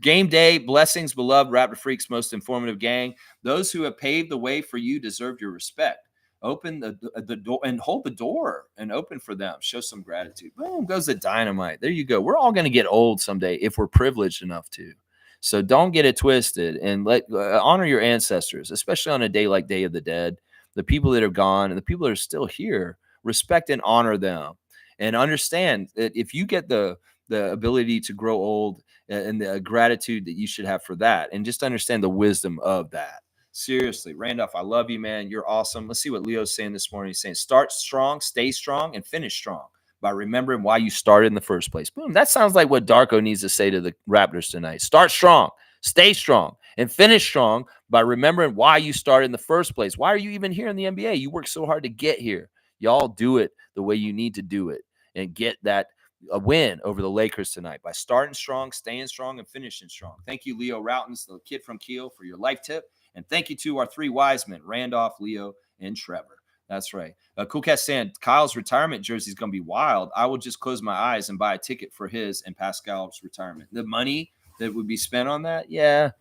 game day, blessings, beloved Raptor Freaks, most informative gang. Those who have paved the way for you deserve your respect. Open the door and hold the door and open for them. Show some gratitude. Boom, goes the dynamite. There you go. We're all going to get old someday if we're privileged enough to. So don't get it twisted and let honor your ancestors, especially on a day like Day of the Dead. The people that are gone and the people that are still here, respect and honor them, and understand that if you get the ability to grow old and the gratitude that you should have for that, and just understand the wisdom of that. Seriously, Randolph, I love you, man. You're awesome. Let's see what Leo's saying this morning. He's saying, start strong, stay strong, and finish strong by remembering why you started in the first place. Boom. That sounds like what Darko needs to say to the Raptors tonight. Start strong, stay strong, and finish strong by remembering why you started in the first place. Why are you even here in the NBA? You worked so hard to get here. Y'all do it the way you need to do it and get that a win over the Lakers tonight by starting strong, staying strong, and finishing strong. Thank you, Leo Routens, the kid from Kiel, for your life tip. And thank you to our three wise men, Randolph, Leo, and Trevor. That's right. Cool Cat saying Kyle's retirement jersey is going to be wild. I will just close my eyes and buy a ticket for his and Pascal's retirement. The money that would be spent on that, yeah.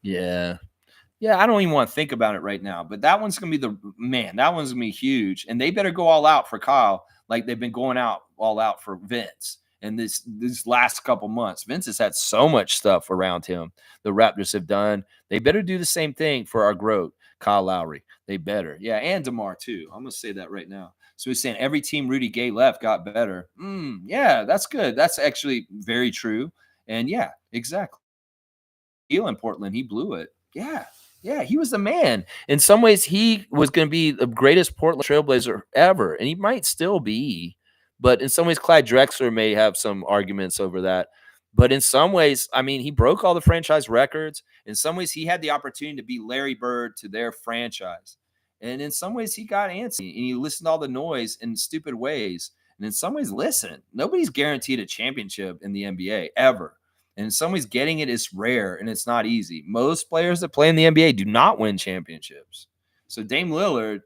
I don't even want to think about it right now. But that one's going to be that one's going to be huge. And they better go all out for Kyle like they've been going all out for Vince. And this last couple months, Vince has had so much stuff around him. The Raptors have done. They better do the same thing for our GOAT, Kyle Lowry. They better. Yeah, and DeMar too. I'm going to say that right now. So he's saying every team Rudy Gay left got better. Yeah, that's good. That's actually very true. And yeah, exactly. In Portland, he blew it. Yeah, he was the man. In some ways, he was going to be the greatest Portland Trailblazer ever, and he might still be. But in some ways, Clyde Drexler may have some arguments over that. But in some ways, I mean, he broke all the franchise records. In some ways, he had the opportunity to be Larry Bird to their franchise. And in some ways, he got antsy, and he listened to all the noise in stupid ways. And in some ways, listen, nobody's guaranteed a championship in the NBA ever. And in some ways, getting it is rare and it's not easy. Most players that play in the NBA do not win championships. So Dame Lillard,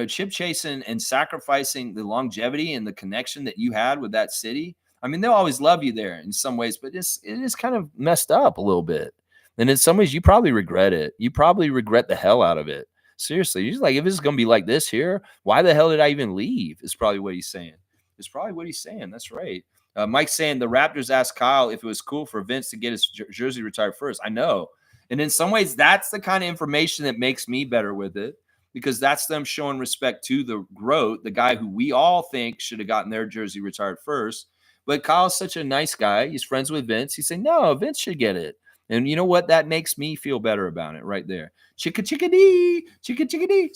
chip chasing and sacrificing the longevity and the connection that you had with that city. I mean, they'll always love you there in some ways, but it is kind of messed up a little bit. And in some ways, you probably regret it. You probably regret the hell out of it. Seriously, you're like, if it's going to be like this here, why the hell did I even leave? Is probably what he's saying. That's right. Mike's saying the Raptors asked Kyle if it was cool for Vince to get his jersey retired first. I know. And in some ways, that's the kind of information that makes me better with it, because that's them showing respect to the GOAT, the guy who we all think should have gotten their jersey retired first. But Kyle's such a nice guy. He's friends with Vince. He's saying, no, Vince should get it. And you know what? That makes me feel better about it right there. Chicka chickadee, chicka chickadee.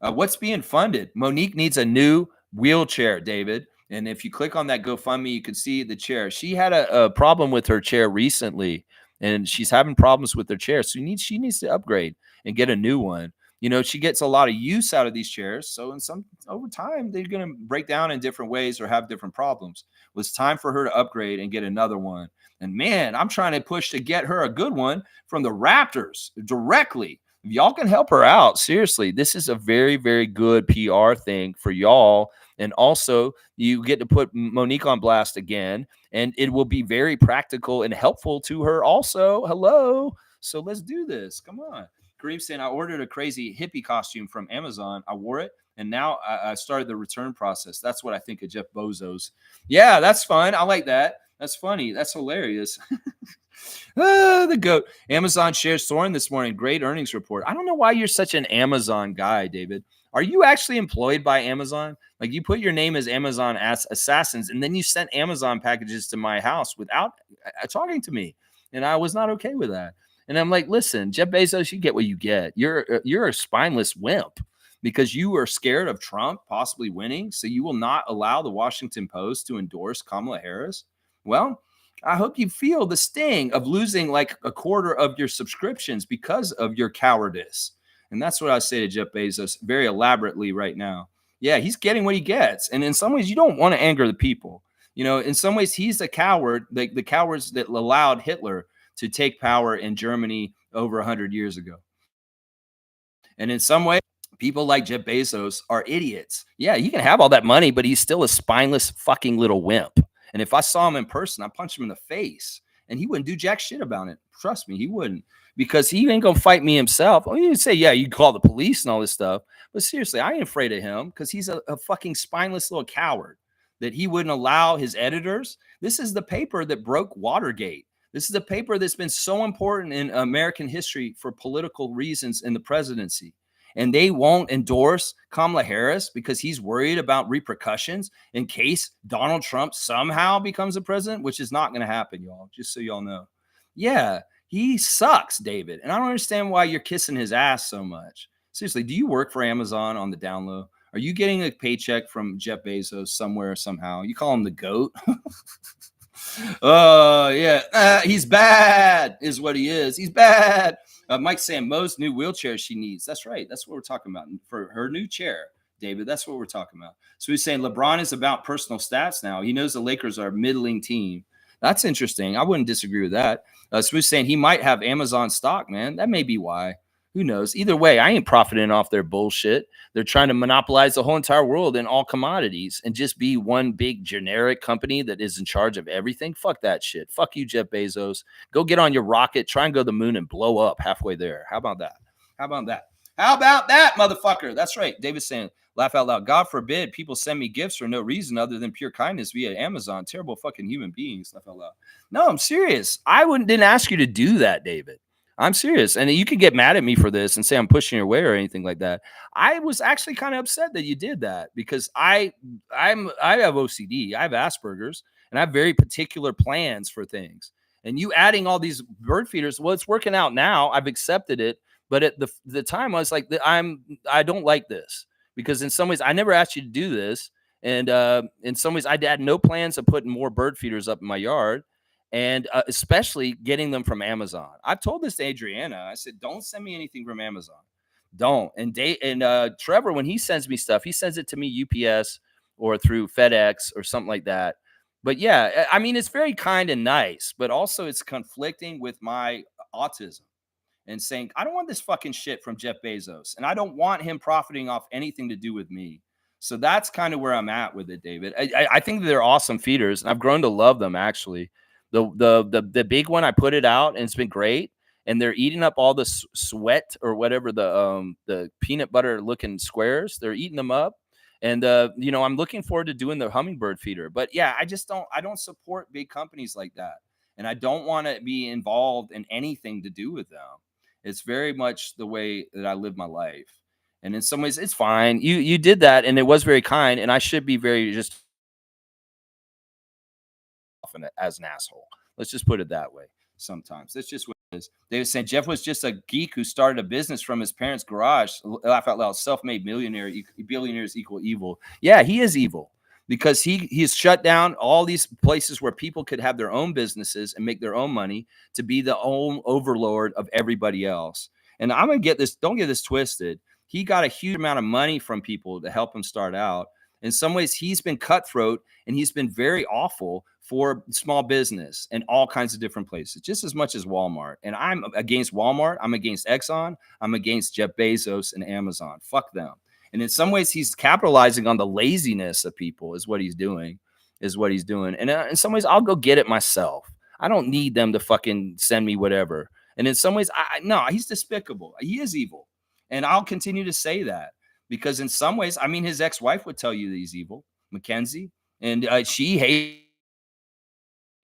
What's being funded? Monique needs a new wheelchair, David. And if you click on that GoFundMe, you can see the chair. She had a problem with her chair recently, and she's having problems with her chair. So she needs to upgrade and get a new one. She gets a lot of use out of these chairs. So over time, they're going to break down in different ways or have different problems. Well, it's time for her to upgrade and get another one. And man, I'm trying to push to get her a good one from the Raptors directly. If y'all can help her out, seriously, this is a very, very good PR thing for y'all. And also, you get to put Monique on blast again, and it will be very practical and helpful to her also. Hello. So let's do this. Come on. Kareem saying, I ordered a crazy hippie costume from Amazon. I wore it, and now I started the return process. That's what I think of Jeff Bezos. Yeah, that's fun. I like that. That's funny. That's hilarious. The GOAT. Amazon shares soaring this morning. Great earnings report. I don't know why you're such an Amazon guy, David. Are you actually employed by Amazon? Like, you put your name as Amazon assassins, and then you sent Amazon packages to my house without talking to me. And I was not okay with that. And I'm like, listen, Jeff Bezos, you get what you get. You're a spineless wimp because you are scared of Trump possibly winning. So you will not allow the Washington Post to endorse Kamala Harris. Well, I hope you feel the sting of losing like a quarter of your subscriptions because of your cowardice. And that's what I say to Jeff Bezos very elaborately right now. Yeah, he's getting what he gets. And in some ways, you don't want to anger the people. In some ways, he's a coward, the cowards that allowed Hitler to take power in Germany over 100 years ago. And in some way, people like Jeff Bezos are idiots. Yeah, he can have all that money, but he's still a spineless fucking little wimp. And if I saw him in person, I'd punch him in the face. and he wouldn't do jack shit about it. Trust me, he wouldn't, because he ain't gonna fight me himself. I mean, you say, yeah, you call the police and all this stuff, but seriously, I ain't afraid of him because he's a fucking spineless little coward that he wouldn't allow his editors. This is the paper that broke Watergate. This is a paper that's been so important in American history for political reasons in the presidency. And they won't endorse Kamala Harris because he's worried about repercussions in case Donald Trump somehow becomes a president, which is not going to happen, y'all, just so y'all know. Yeah, he sucks, David. And I don't understand why you're kissing his ass so much. Seriously, do you work for Amazon on the down low? Are you getting a paycheck from Jeff Bezos somewhere, somehow? You call him the GOAT? Oh, yeah. He's bad, is what he is. He's bad. Mike's saying Mo's new wheelchair she needs. That's right. That's what we're talking about for her new chair, David. That's what we're talking about. So he's saying LeBron is about personal stats now. He knows the Lakers are a middling team. That's interesting. I wouldn't disagree with that. Smooth's saying he might have Amazon stock, man. That may be why. Who knows? Either way, I ain't profiting off their bullshit. They're trying to monopolize the whole entire world in all commodities and just be one big generic company that is in charge of everything. Fuck that shit. Fuck you, Jeff Bezos. Go get on your rocket, try and go to the moon and blow up halfway there. How about that? How about that? How about that, motherfucker? That's right. David's saying, laugh out loud. God forbid people send me gifts for no reason other than pure kindness via Amazon. Terrible fucking human beings. Laugh out loud. No, I'm serious. I didn't ask you to do that, David. I'm serious. And you can get mad at me for this and say I'm pushing your way or anything like that. I was actually kind of upset that you did that because I have OCD. I have Asperger's and I have very particular plans for things. And you adding all these bird feeders, well, it's working out now. I've accepted it. But at the time I was like, I don't like this because in some ways I never asked you to do this. And in some ways I had no plans of putting more bird feeders up in my yard. And especially getting them from Amazon. I've told this to Adriana. I said, don't send me anything from Amazon. Don't. And Trevor, when he sends me stuff, he sends it to me UPS or through FedEx or something like that. But yeah, I mean, it's very kind and nice, but also it's conflicting with my autism and saying, I don't want this fucking shit from Jeff Bezos. And I don't want him profiting off anything to do with me. So that's kind of where I'm at with it, David. I think they're awesome feeders. And I've grown to love them, actually. The big one, I put it out and it's been great. And they're eating up all the sweat or whatever, the peanut butter looking squares. They're eating them up. And I'm looking forward to doing the hummingbird feeder. But yeah, I don't support big companies like that. And I don't want to be involved in anything to do with them. It's very much the way that I live my life. And in some ways it's fine. You did that and it was very kind. And I should be very just as an asshole. Let's just put it that way. Sometimes that's just what it is. They were saying Jeff was just a geek who started a business from his parents' garage. Laugh out loud. Self-made billionaires equal evil. Yeah, he is evil because he's shut down all these places where people could have their own businesses and make their own money to be the own overlord of everybody else. And I'm gonna get this. Don't get this twisted. He got a huge amount of money from people to help him start out. In some ways, he's been cutthroat and he's been very awful for small business and all kinds of different places, just as much as Walmart. And I'm against Walmart. I'm against Exxon. I'm against Jeff Bezos and Amazon. Fuck them. And in some ways, he's capitalizing on the laziness of people is what he's doing. And in some ways, I'll go get it myself. I don't need them to fucking send me whatever. And in some ways, no, he's despicable. He is evil. And I'll continue to say that. Because in some ways, I mean, his ex-wife would tell you that he's evil, Mackenzie, and she hates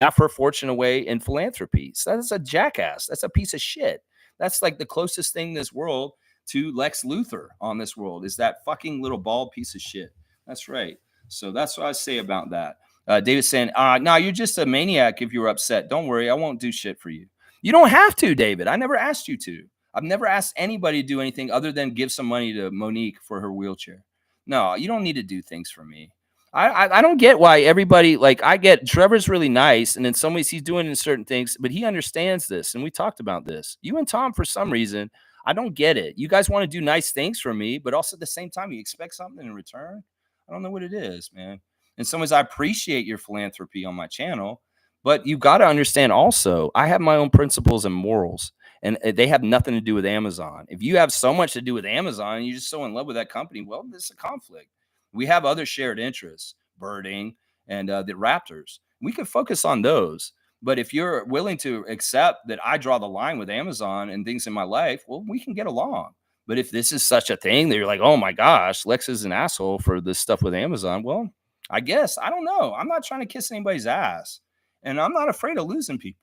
half her fortune away in philanthropy. So that's a jackass. That's a piece of shit. That's like the closest thing in this world to Lex Luthor on this world is that fucking little bald piece of shit. That's right. So that's what I say about that. David's saying, no, you're just a maniac if you're upset. Don't worry. I won't do shit for you. You don't have to, David. I never asked you to. I've never asked anybody to do anything other than give some money to Monique for her wheelchair. No, you don't need to do things for me. I don't get why everybody, like, I get Trevor's really nice, and in some ways he's doing in certain things, but he understands this, and we talked about this. You and Tom, for some reason, I don't get it. You guys want to do nice things for me, but also at the same time, you expect something in return. I don't know what it is, man. In some ways, I appreciate your philanthropy on my channel, but you got to understand also, I have my own principles and morals. And they have nothing to do with Amazon. If you have so much to do with Amazon and you're just so in love with that company, well, there's a conflict. We have other shared interests, birding and the raptors. We could focus on those. But if you're willing to accept that I draw the line with Amazon and things in my life, well, we can get along. But if this is such a thing that you're like, oh my gosh, Lex is an asshole for this stuff with Amazon, well, I guess I don't know. I'm not trying to kiss anybody's ass, and I'm not afraid of losing people.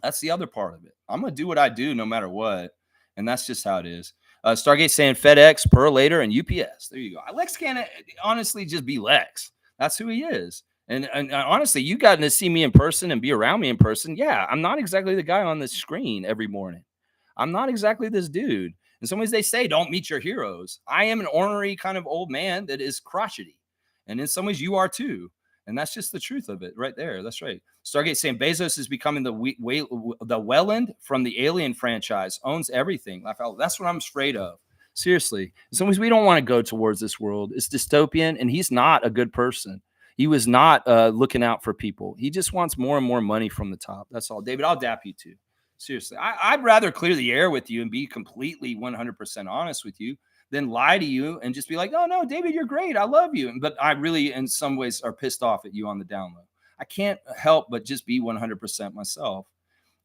That's the other part of it. I'm gonna do what I do no matter what, and that's just how it is. Stargate saying FedEx, Pearl later, and UPS. There you go. Lex can't honestly just be Lex. That's who he is. And honestly, you gotten to see me in person and be around me in person. Yeah, I'm not exactly the guy on the screen every morning. I'm not exactly this dude. In some ways, they say don't meet your heroes. I am an ornery kind of old man that is crotchety, and in some ways, you are too. And that's just the truth of it, right there. That's right. Stargate saying Bezos is becoming the Welland from the Alien franchise, owns everything. That's what I'm afraid of. Seriously, in some ways, we don't want to go towards this world. It's dystopian, and he's not a good person. He was not looking out for people. He just wants more and more money from the top. That's all. David, I'll dap you too. Seriously, I'd rather clear the air with you and be completely 100% honest with you than lie to you and just be like, oh, no, David, you're great. I love you. But I really, in some ways, are pissed off at you on the down low. I can't help but just be 100% myself.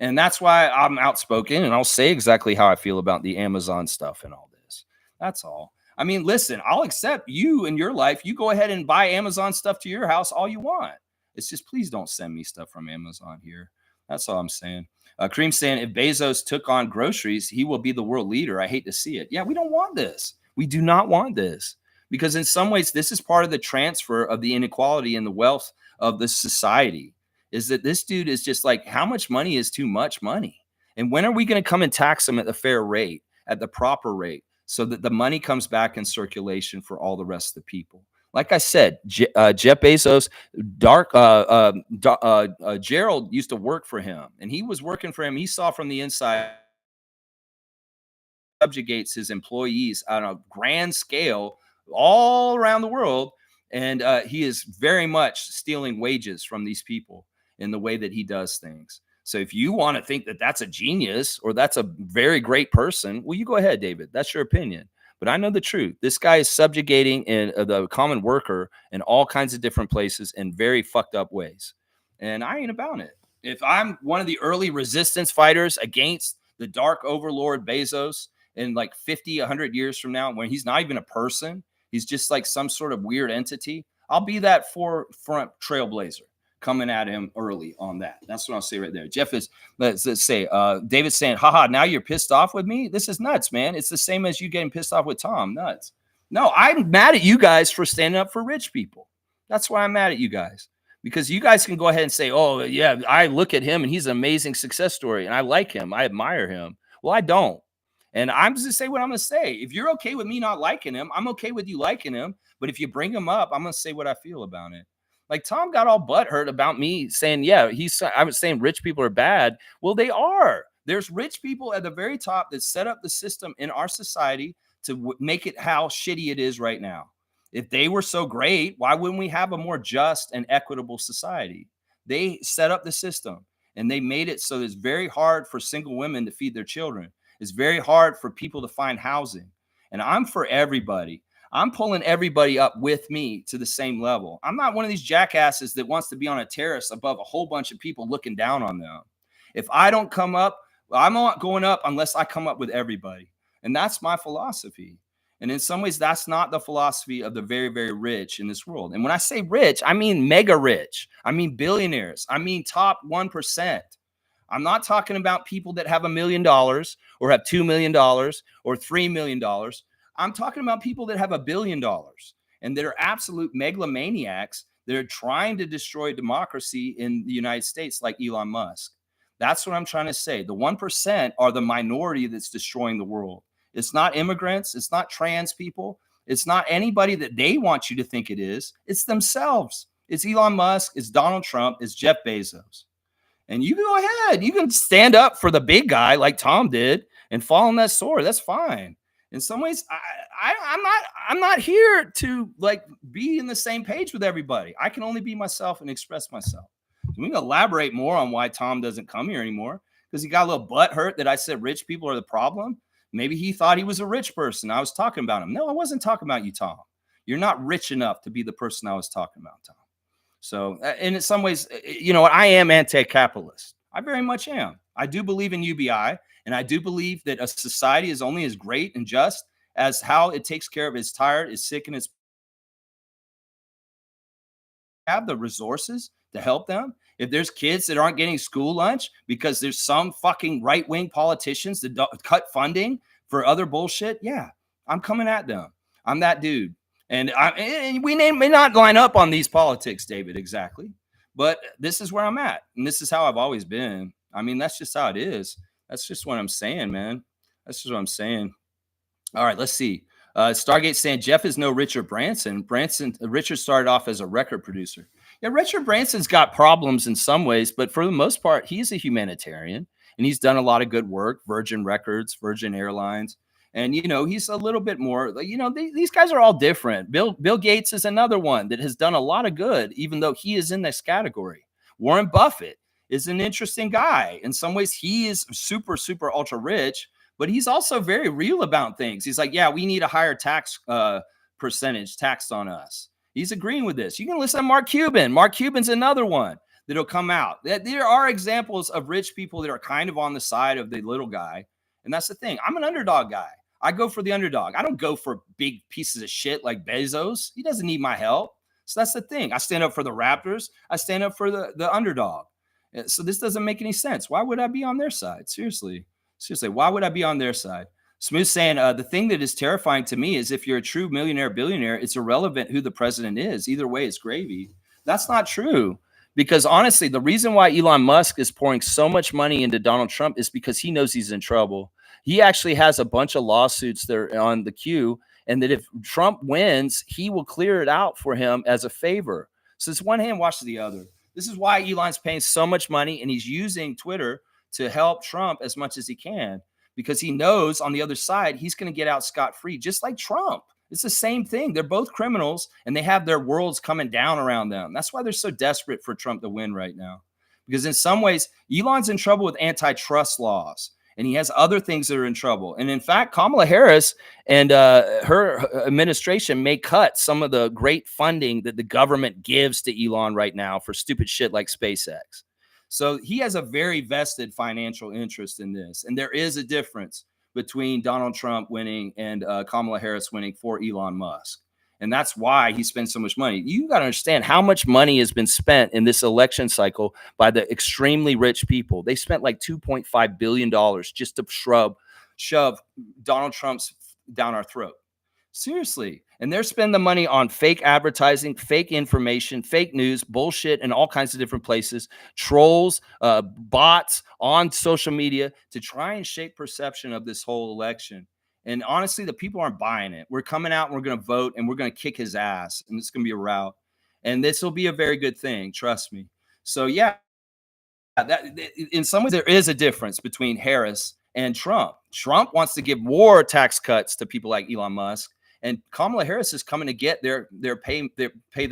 And that's why I'm outspoken and I'll say exactly how I feel about the Amazon stuff and all this. That's all. I mean, listen, I'll accept you in your life. You go ahead and buy Amazon stuff to your house all you want. It's just please don't send me stuff from Amazon here. That's all I'm saying. Kareem saying if Bezos took on groceries, he will be the world leader. I hate to see it. Yeah, we don't want this. We do not want this because in some ways, this is part of the transfer of the inequality and the wealth of the society is that this dude is just like, how much money is too much money? And when are we going to come and tax them at the fair rate, at the proper rate, so that the money comes back in circulation for all the rest of the people? Like I said, Jeff Bezos, Gerald used to work for him, and he was working for him. He saw from the inside, subjugates his employees on a grand scale all around the world, and he is very much stealing wages from these people in the way that he does things. So if you want to think that that's a genius or that's a very great person, well, you go ahead, David. That's your opinion. But I know the truth. This guy is subjugating the common worker in all kinds of different places in very fucked up ways. And I ain't about it. If I'm one of the early resistance fighters against the dark overlord Bezos in like 50, 100 years from now, when he's not even a person, he's just like some sort of weird entity, I'll be that forefront trailblazer coming at him early on that. That's what I'll say right there. Jeff is, let's say, David's saying, haha, now you're pissed off with me? This is nuts, man. It's the same as you getting pissed off with Tom. Nuts. No, I'm mad at you guys for standing up for rich people. That's why I'm mad at you guys. Because you guys can go ahead and say, oh, yeah, I look at him and he's an amazing success story and I like him. I admire him. Well, I don't. And I'm just going to say what I'm going to say. If you're okay with me not liking him, I'm okay with you liking him. But if you bring him up, I'm going to say what I feel about it. Like Tom got all butthurt about me saying, yeah, I was saying rich people are bad. Well, they are. There's rich people at the very top that set up the system in our society to make it how shitty it is right now. If they were so great, why wouldn't we have a more just and equitable society? They set up the system and they made it so it's very hard for single women to feed their children. It's very hard for people to find housing. And I'm for everybody. I'm pulling everybody up with me to the same level. I'm not one of these jackasses that wants to be on a terrace above a whole bunch of people looking down on them. If I don't come up, I'm not going up unless I come up with everybody. And that's my philosophy. And in some ways, that's not the philosophy of the very, very rich in this world. And when I say rich, I mean mega rich. I mean billionaires. I mean top 1%. I'm not talking about people that have $1 million or have $2 million or $3 million. I'm talking about people that have $1 billion and that are absolute megalomaniacs that are trying to destroy democracy in the United States like Elon Musk. That's what I'm trying to say. The 1% are the minority that's destroying the world. It's not immigrants. It's not trans people. It's not anybody that they want you to think it is. It's themselves. It's Elon Musk. It's Donald Trump. It's Jeff Bezos. And you go ahead. You can stand up for the big guy like Tom did and fall on that sword. That's fine. In some ways, I'm not here to like be in the same page with everybody. I can only be myself and express myself. We can elaborate more on why Tom doesn't come here anymore because he got a little butt hurt that I said rich people are the problem. Maybe he thought he was a rich person. I was talking about him. No, I wasn't talking about you, Tom. You're not rich enough to be the person I was talking about, Tom. So, and in some ways, you know what? I am anti-capitalist. I very much am. I do believe in UBI, and I do believe that a society is only as great and just as how it takes care of its tired, its sick, and its have the resources to help them. If there's kids that aren't getting school lunch because there's some fucking right wing politicians that cut funding for other bullshit, yeah, I'm coming at them. I'm that dude. And we may not line up on these politics, David, exactly. But this is where I'm at. And this is how I've always been. I mean, that's just how it is. That's just what I'm saying, man. That's just what I'm saying. All right, let's see. Stargate saying Jeff is no Richard Branson. Richard started off as a record producer. Yeah, Richard Branson's got problems in some ways, but for the most part, he's a humanitarian and he's done a lot of good work. Virgin Records, Virgin Airlines, and he's a little bit more. These guys are all different. Bill Gates is another one that has done a lot of good, even though he is in this category. Warren Buffett is an interesting guy. In some ways, he is super, super ultra rich, but he's also very real about things. He's like, yeah, we need a higher tax percentage taxed on us. He's agreeing with this. You can listen to Mark Cuban. Mark Cuban's another one that'll come out. There are examples of rich people that are kind of on the side of the little guy. And that's the thing. I'm an underdog guy. I go for the underdog. I don't go for big pieces of shit like Bezos. He doesn't need my help. So that's the thing. I stand up for the Raptors. I stand up for the underdog. So this doesn't make any sense. Why would I be on their side? Seriously, why would I be on their side? Smooth saying the thing that is terrifying to me is if you're a true millionaire, billionaire, it's irrelevant who the president is. Either way, it's gravy. That's not true. Because honestly, the reason why Elon Musk is pouring so much money into Donald Trump is because he knows he's in trouble. He actually has a bunch of lawsuits that are on the queue, and that if Trump wins, he will clear it out for him as a favor. So it's one hand washes the other. This is why Elon's paying so much money, and he's using Twitter to help Trump as much as he can, because he knows on the other side, he's going to get out scot-free, just like Trump. It's the same thing. They're both criminals, and they have their worlds coming down around them. That's why they're so desperate for Trump to win right now, because in some ways, Elon's in trouble with antitrust laws, and he has other things that are in trouble. And in fact, Kamala Harris and her administration may cut some of the great funding that the government gives to Elon right now for stupid shit like SpaceX. So he has a very vested financial interest in this. And there is a difference between Donald Trump winning and Kamala Harris winning for Elon Musk. And that's why he spends so much money. You got to understand how much money has been spent in this election cycle by the extremely rich people. They spent like $2.5 billion just to shove Donald Trump's down our throat. Seriously. And they're spending the money on fake advertising, fake information, fake news, bullshit in all kinds of different places, trolls, bots on social media to try and shape perception of this whole election. And honestly, the people aren't buying it. We're coming out and we're going to vote and we're going to kick his ass. And it's going to be a rout. And this will be a very good thing. Trust me. So, yeah, in some ways, there is a difference between Harris and Trump. Trump wants to give more tax cuts to people like Elon Musk. And Kamala Harris is coming to get their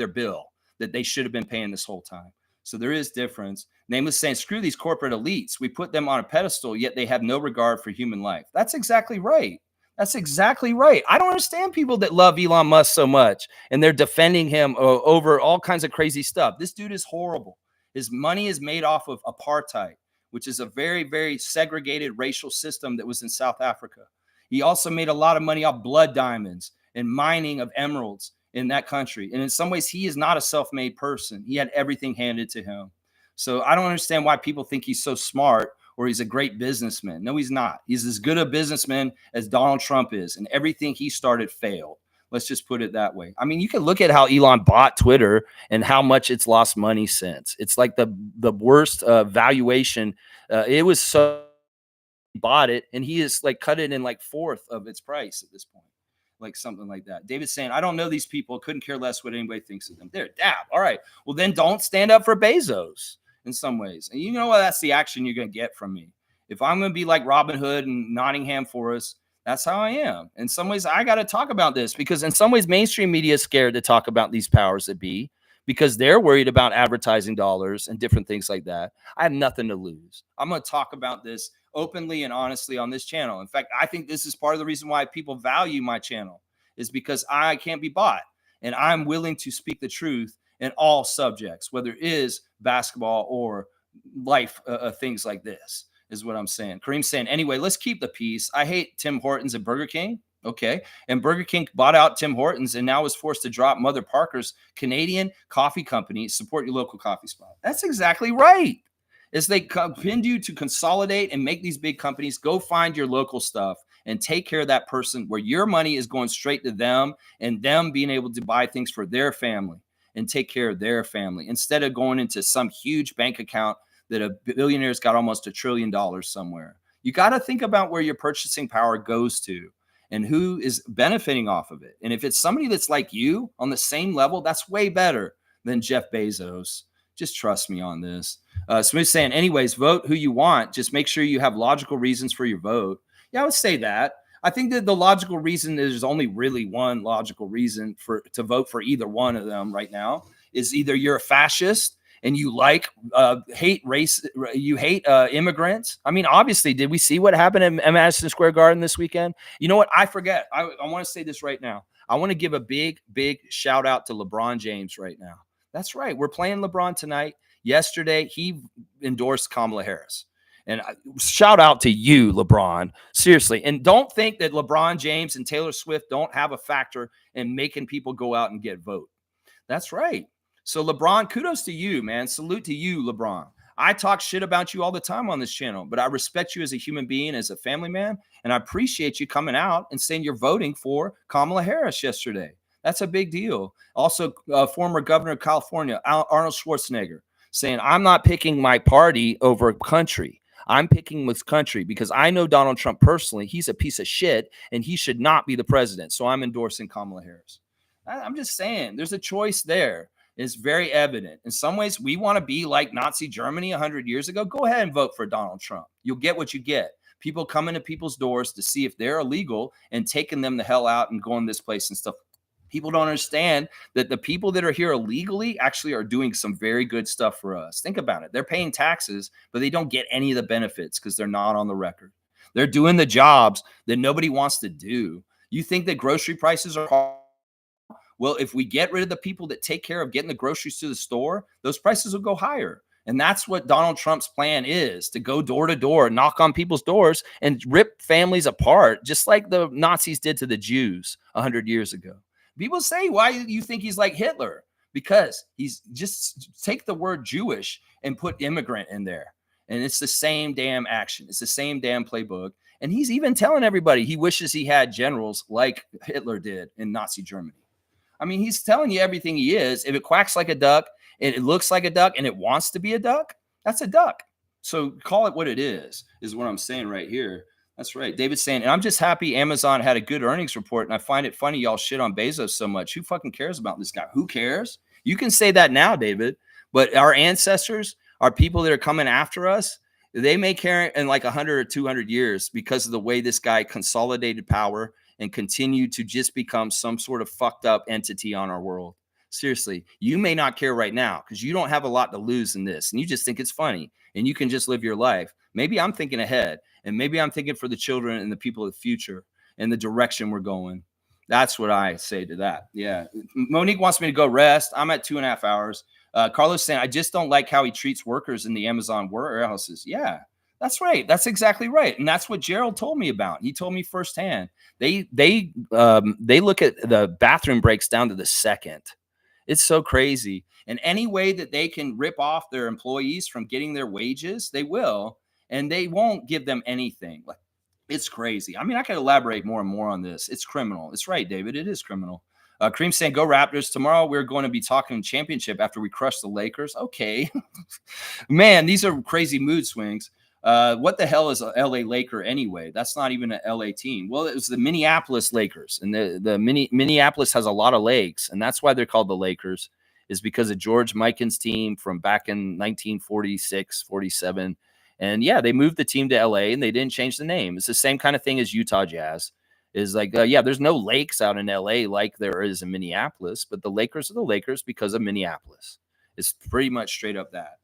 bill that they should have been paying this whole time. So there is difference. Nameless saying, screw these corporate elites. We put them on a pedestal, yet they have no regard for human life. That's exactly right. That's exactly right. I don't understand people that love Elon Musk so much and they're defending him over all kinds of crazy stuff. This dude is horrible. His money is made off of apartheid, which is a very, very segregated racial system that was in South Africa. He also made a lot of money off blood diamonds and mining of emeralds in that country. And in some ways, he is not a self-made person. He had everything handed to him. So I don't understand why people think he's so smart or he's a great businessman. No, he's not. He's as good a businessman as Donald Trump is, and everything he started failed. Let's just put it that way. I mean, you can look at how Elon bought Twitter and how much it's lost money since. It's like the worst valuation. It was so bought it, and he is like cut it in like fourth of its price at this point. Like something like that. David's saying, I don't know these people. Couldn't care less what anybody thinks of them. They're dab. All right. Well, then don't stand up for Bezos in some ways. And you know what? That's the action you're going to get from me. If I'm going to be like Robin Hood and Nottingham Forest, that's how I am. In some ways, I got to talk about this because in some ways, mainstream media is scared to talk about these powers that be because they're worried about advertising dollars and different things like that. I have nothing to lose. I'm going to talk about this openly and honestly on this channel. In fact, I think this is part of the reason why people value my channel is because I can't be bought and I'm willing to speak the truth in all subjects, whether it is basketball or life things like this is what I'm saying. Kareem's saying, anyway, let's keep the peace. I hate Tim Hortons and Burger King. Okay. And Burger King bought out Tim Hortons and now is forced to drop Mother Parker's Canadian coffee company. Support your local coffee spot. That's exactly right. As they continue to consolidate and make these big companies, go find your local stuff and take care of that person where your money is going straight to them and them being able to buy things for their family and take care of their family instead of going into some huge bank account that a billionaire's got almost $1 trillion somewhere. You got to think about where your purchasing power goes to and who is benefiting off of it. And if it's somebody that's like you on the same level, that's way better than Jeff Bezos. Just trust me on this. Smooth saying, anyways, vote who you want. Just make sure you have logical reasons for your vote. Yeah, I would say that. I think that the logical reason is only really one logical reason to vote for either one of them right now is either you're a fascist and you hate race, you hate immigrants. I mean, obviously, did we see what happened at Madison Square Garden this weekend? You know what? I forget. I want to say this right now. I want to give a big, big shout out to LeBron James right now. That's right. We're playing LeBron tonight. Yesterday, he endorsed Kamala Harris. And shout out to you, LeBron. Seriously. And don't think that LeBron James and Taylor Swift don't have a factor in making people go out and get vote. That's right. So LeBron, kudos to you, man. Salute to you, LeBron. I talk shit about you all the time on this channel, but I respect you as a human being, as a family man. And I appreciate you coming out and saying you're voting for Kamala Harris yesterday. That's a big deal. Also, former governor of California, Arnold Schwarzenegger, saying, I'm not picking my party over country. I'm picking this country because I know Donald Trump personally. He's a piece of shit and he should not be the president. So I'm endorsing Kamala Harris. I'm just saying there's a choice there. It's very evident. In some ways, we want to be like Nazi Germany 100 years ago. Go ahead and vote for Donald Trump. You'll get what you get. People coming to people's doors to see if they're illegal and taking them the hell out and going this place and stuff. People don't understand that the people that are here illegally actually are doing some very good stuff for us. Think about it. They're paying taxes, but they don't get any of the benefits because they're not on the record. They're doing the jobs that nobody wants to do. You think that grocery prices are high? Well, if we get rid of the people that take care of getting the groceries to the store, those prices will go higher. And that's what Donald Trump's plan is, to go door to door, knock on people's doors and rip families apart, just like the Nazis did to the Jews 100 years ago. People say, why do you think he's like Hitler? Because he's just take the word Jewish and put immigrant in there. And it's the same damn action. It's the same damn playbook. And he's even telling everybody he wishes he had generals like Hitler did in Nazi Germany. I mean, he's telling you everything he is. If it quacks like a duck, and it looks like a duck, and it wants to be a duck, that's a duck. So call it what it is what I'm saying right here. That's right. David's saying, and I'm just happy Amazon had a good earnings report, and I find it funny y'all shit on Bezos so much. Who fucking cares about this guy? Who cares? You can say that now, David, but our ancestors, our people that are coming after us, they may care in like 100 or 200 years because of the way this guy consolidated power and continued to just become some sort of fucked up entity on our world. Seriously, you may not care right now because you don't have a lot to lose in this, and you just think it's funny, and you can just live your life. Maybe I'm thinking ahead, and maybe I'm thinking for the children and the people of the future and the direction we're going. That's what I say to that. Yeah. Monique wants me to go rest. I'm at 2.5 hours. Carlos saying, I just don't like how he treats workers in the Amazon warehouses. Yeah, that's right. That's exactly right. And that's what Gerald told me about. He told me firsthand. They look at the bathroom breaks down to the second. It's so crazy. And any way that they can rip off their employees from getting their wages, they will. And they won't give them anything. Like, it's crazy. I mean, I could elaborate more and more on this. It's criminal. It's right, David. It is criminal. Cream saying, go Raptors. Tomorrow we're going to be talking championship after we crush the Lakers. Okay. Man, these are crazy mood swings. What the hell is a LA Laker anyway? That's not even an LA team. Well, it was the Minneapolis Lakers, and Minneapolis has a lot of lakes, and that's why they're called the Lakers, is because of George Mikan's team from back in 1946, 47. And yeah, they moved the team to LA and they didn't change the name. It's the same kind of thing as Utah Jazz. Is like, yeah, there's no lakes out in LA like there is in Minneapolis, but the Lakers are the Lakers because of Minneapolis. It's pretty much straight up that.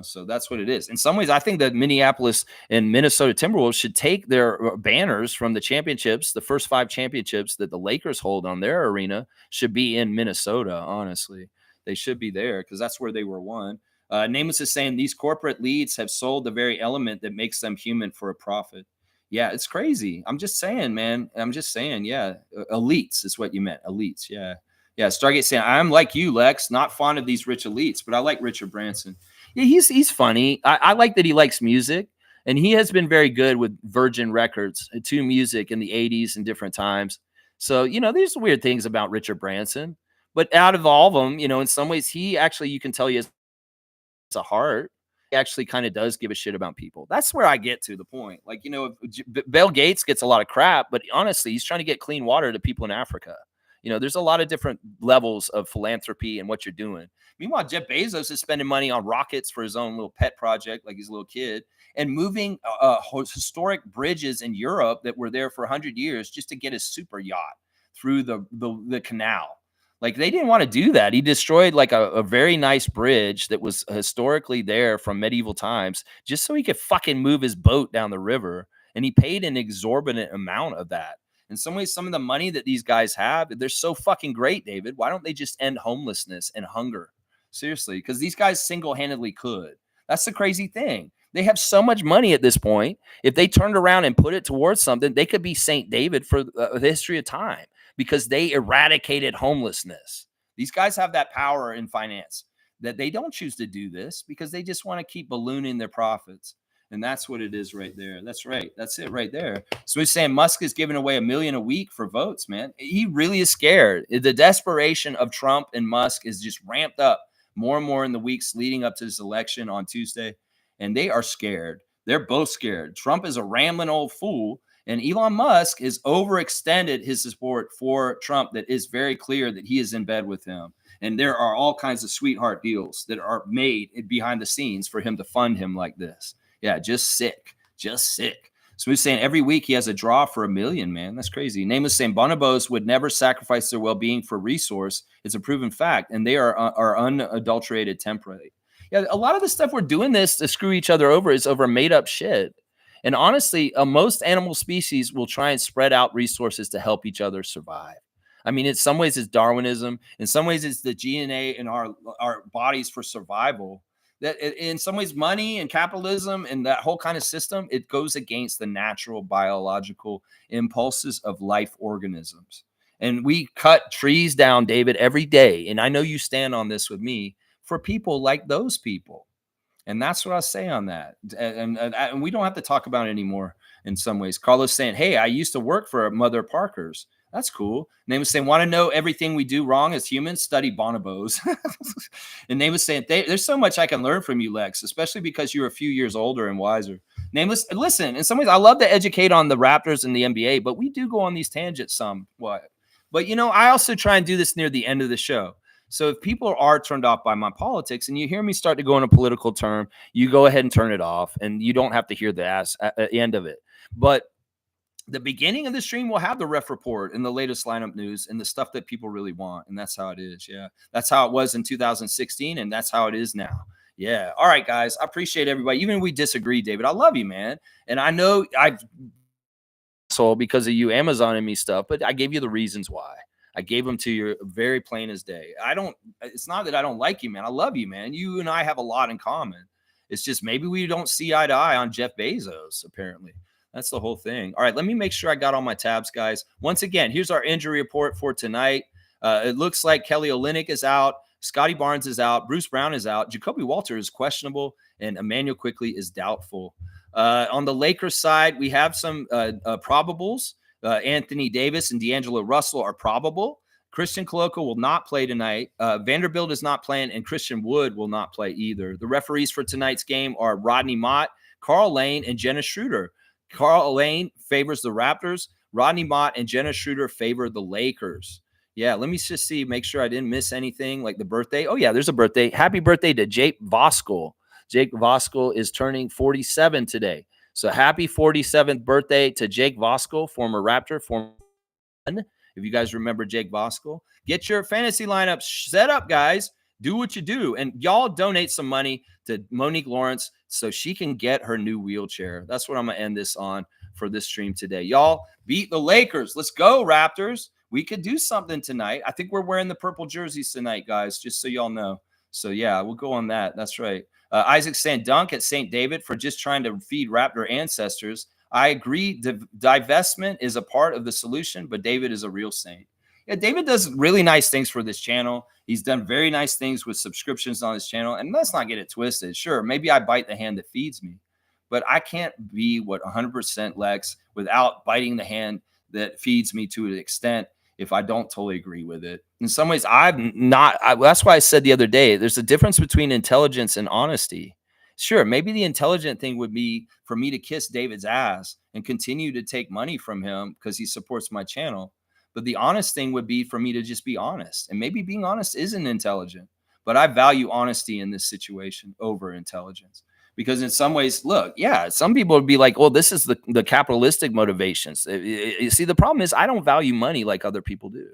So that's what it is. In some ways, I think that Minneapolis and Minnesota Timberwolves should take their banners from the championships, the first 5 championships that the Lakers hold on their arena should be in Minnesota. Honestly, they should be there because that's where they were won. Nameless is saying these corporate leads have sold the very element that makes them human for a profit. Yeah, it's crazy. I'm just saying, man. I'm just saying, yeah. Elites is what you meant. Elites, yeah. Yeah, Stargate saying, I'm like you, Lex, not fond of these rich elites, but I like Richard Branson. Yeah, he's funny. I like that he likes music, and he has been very good with Virgin Records to music in the 80s and different times. So, there's weird things about Richard Branson, but out of all of them, in some ways, he actually, you can tell he has a heart. He actually kind of does give a shit about people. That's where I get to the point. Like, Bill Gates gets a lot of crap, but honestly, he's trying to get clean water to people in Africa. There's a lot of different levels of philanthropy and what you're doing. Meanwhile, Jeff Bezos is spending money on rockets for his own little pet project, like he's a little kid, and moving historic bridges in Europe that were there for 100 years just to get his super yacht through the canal. Like, they didn't want to do that. He destroyed like a very nice bridge that was historically there from medieval times just so he could fucking move his boat down the river. And he paid an exorbitant amount of that. In some ways, some of the money that these guys have, they're so fucking great, David. Why don't they just end homelessness and hunger? Seriously, because these guys single-handedly could. That's the crazy thing. They have so much money at this point. If they turned around and put it towards something, they could be Saint David for the history of time, because they eradicated homelessness. These guys have that power in finance that they don't choose to do this because they just want to keep ballooning their profits. And that's what it is right there. That's right. That's it right there. So he's saying Musk is giving away $1 million a week for votes, man. He really is scared. The desperation of Trump and Musk is just ramped up more and more in the weeks leading up to this election on Tuesday. And they are scared. They're both scared. Trump is a rambling old fool. And Elon Musk has overextended his support for Trump that is very clear that he is in bed with him. And there are all kinds of sweetheart deals that are made behind the scenes for him to fund him like this. Yeah, just sick. So he's saying every week he has a draw for $1 million, man. That's crazy. Nameless saying bonobos would never sacrifice their well-being for resource. It's a proven fact. And they are unadulterated temperate. Yeah, a lot of the stuff we're doing this to screw each other over is over made up shit. And honestly, most animal species will try and spread out resources to help each other survive. I mean, in some ways it's Darwinism. In some ways it's the DNA in our bodies for survival. That in some ways money and capitalism and that whole kind of system, it goes against the natural biological impulses of life organisms. And we cut trees down, David, every day. And I know you stand on this with me for people like those people. And that's what I'll say on that. And we don't have to talk about it anymore in some ways. Carlos saying, hey, I used to work for Mother Parker's. That's cool. Name was saying, want to know everything we do wrong as humans? Study bonobos. And Name was saying, there's so much I can learn from you, Lex, especially because you're a few years older and wiser. Nameless, listen, in some ways, I love to educate on the Raptors and the NBA, but we do go on these tangents somewhat. But, I also try and do this near the end of the show. So if people are turned off by my politics and you hear me start to go in a political term, you go ahead and turn it off, and you don't have to hear the ass at the end of it. But the beginning of the stream will have the ref report and the latest lineup news and the stuff that people really want. And that's how it is. Yeah. That's how it was in 2016. And that's how it is now. Yeah. All right, guys. I appreciate everybody. Even if we disagree, David, I love you, man. And I know I've sold because of you Amazoning me stuff, but I gave you the reasons why. I gave them to you very plain as day. It's not that I don't like you, man. I love you, man. You and I have a lot in common. It's just maybe we don't see eye to eye on Jeff Bezos, apparently. That's the whole thing. All right, let me make sure I got all my tabs, guys. Once again, here's our injury report for tonight. It looks like Kelly Olynyk is out. Scotty Barnes is out. Bruce Brown is out. Jacoby Walter is questionable. And Emmanuel Quickly is doubtful. On the Lakers side, we have some probables. Anthony Davis and D'Angelo Russell are probable. Christian Coloco will not play tonight. Vanderbilt is not playing, and Christian Wood will not play either. The referees for tonight's game are Rodney Mott, Carl Lane, and Jenna Schroeder. Carl Lane favors the Raptors. Rodney Mott and Jenna Schroeder favor the Lakers. Yeah, let me just see, make sure I didn't miss anything like the birthday. Oh, yeah, there's a birthday. Happy birthday to Jake Voskuhl. Jake Voskuhl is turning 47 today. So happy 47th birthday to Jake Voskuhl, former Raptor, former. If you guys remember Jake Voskuhl, get your fantasy lineups set up, guys. Do what you do. And y'all donate some money to Monique Lawrence so she can get her new wheelchair. That's what I'm going to end this on for this stream today. Y'all beat the Lakers. Let's go, Raptors. We could do something tonight. I think we're wearing the purple jerseys tonight, guys, just so y'all know. So yeah, we'll go on that. That's right. Isaac saying dunk at St. David for just trying to feed Raptor ancestors. I agree. Divestment is a part of the solution, but David is a real saint. Yeah, David does really nice things for this channel. He's done very nice things with subscriptions on his channel. And let's not get it twisted. Sure, maybe I bite the hand that feeds me, but I can't be what 100% Lex without biting the hand that feeds me to an extent if I don't totally agree with it. In some ways, I'm not. That's why I said the other day, there's a difference between intelligence and honesty. Sure, maybe the intelligent thing would be for me to kiss David's ass and continue to take money from him because he supports my channel. But the honest thing would be for me to just be honest. And maybe being honest isn't intelligent, but I value honesty in this situation over intelligence. Because in some ways, look, yeah, some people would be like, well, this is the capitalistic motivations. You see, the problem is I don't value money like other people do.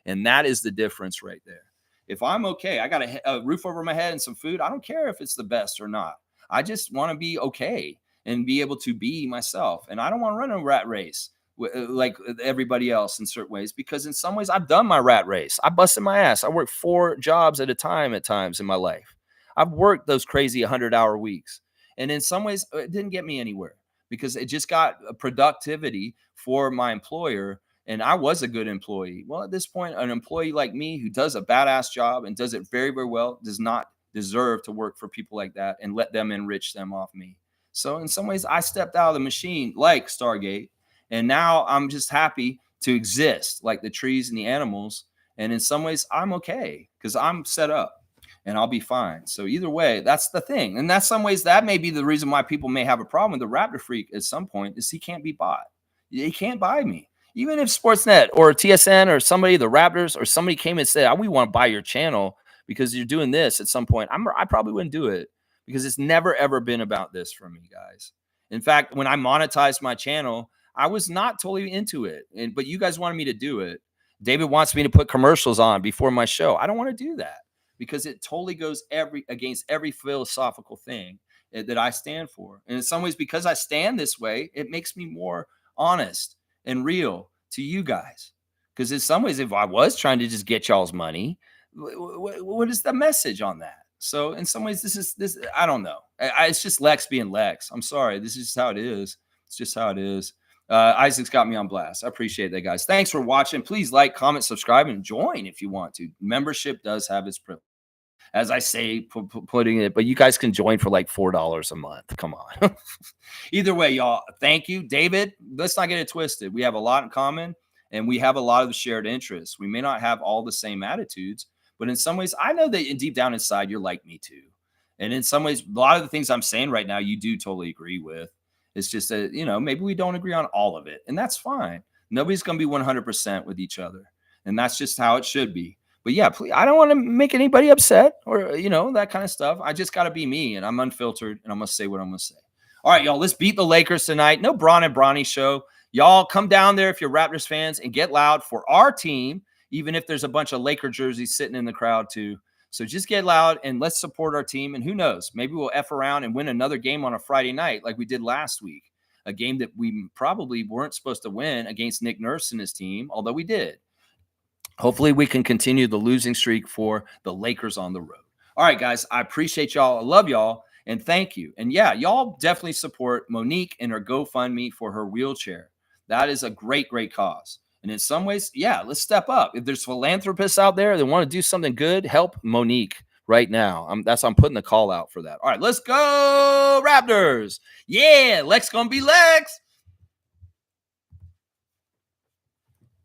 And that is the difference right there. If I'm okay, I got a roof over my head and some food, I don't care if it's the best or not. I just want to be okay and be able to be myself. And I don't want to run a rat race like everybody else in certain ways, because in some ways I've done my rat race. I busted my ass. I worked 4 jobs at a time at times in my life. I've worked those crazy 100-hour weeks. And in some ways, it didn't get me anywhere because it just got productivity for my employer. And I was a good employee. Well, at this point, an employee like me who does a badass job and does it very, very well does not deserve to work for people like that and let them enrich them off me. So in some ways, I stepped out of the machine like Stargate. And now I'm just happy to exist like the trees and the animals. And in some ways, I'm okay because I'm set up and I'll be fine. So either way, that's the thing. And that's some ways that may be the reason why people may have a problem with the Raptor Freak at some point is he can't be bought. He can't buy me. Even if Sportsnet or TSN or somebody, the Raptors or somebody came and said, we want to buy your channel because you're doing this at some point, I probably wouldn't do it because it's never, ever been about this for me, guys. In fact, when I monetized my channel, I was not totally into it. But you guys wanted me to do it. David wants me to put commercials on before my show. I don't want to do that because it totally goes against every philosophical thing that I stand for. And in some ways, because I stand this way, it makes me more honest and real to you guys. Because in some ways, if I was trying to just get y'all's money, what is the message on that? So in some ways, this I don't know. It's just Lex being Lex. I'm sorry. This is just how it is. It's just how it is. Isaac's got me on blast. I appreciate that, guys. Thanks for watching. Please like, comment, subscribe, and join if you want to. Membership does have its privilege. As I say, putting it, but you guys can join for like $4 a month. Come on. Either way, y'all, thank you. David, let's not get it twisted. We have a lot in common and we have a lot of the shared interests. We may not have all the same attitudes, but in some ways, I know that deep down inside, you're like me too. And in some ways, a lot of the things I'm saying right now, you do totally agree with. It's just that, maybe we don't agree on all of it. And that's fine. Nobody's going to be 100% with each other. And that's just how it should be. But yeah, please, I don't want to make anybody upset or, that kind of stuff. I just got to be me and I'm unfiltered and I'm going to say what I'm going to say. All right, y'all, let's beat the Lakers tonight. No Bron and Bronny show. Y'all come down there if you're Raptors fans and get loud for our team, even if there's a bunch of Laker jerseys sitting in the crowd too. So just get loud and let's support our team. And who knows, maybe we'll F around and win another game on a Friday night like we did last week, a game that we probably weren't supposed to win against Nick Nurse and his team, although we did. Hopefully we can continue the losing streak for the Lakers on the road. All right, guys, I appreciate y'all. I love y'all. And thank you. And yeah, y'all definitely support Monique and her GoFundMe for her wheelchair. That is a great, great cause. And in some ways, yeah, let's step up. If there's philanthropists out there that want to do something good, help Monique right now. I'm putting the call out for that. All right, let's go Raptors. Yeah, Lex gonna be Lex.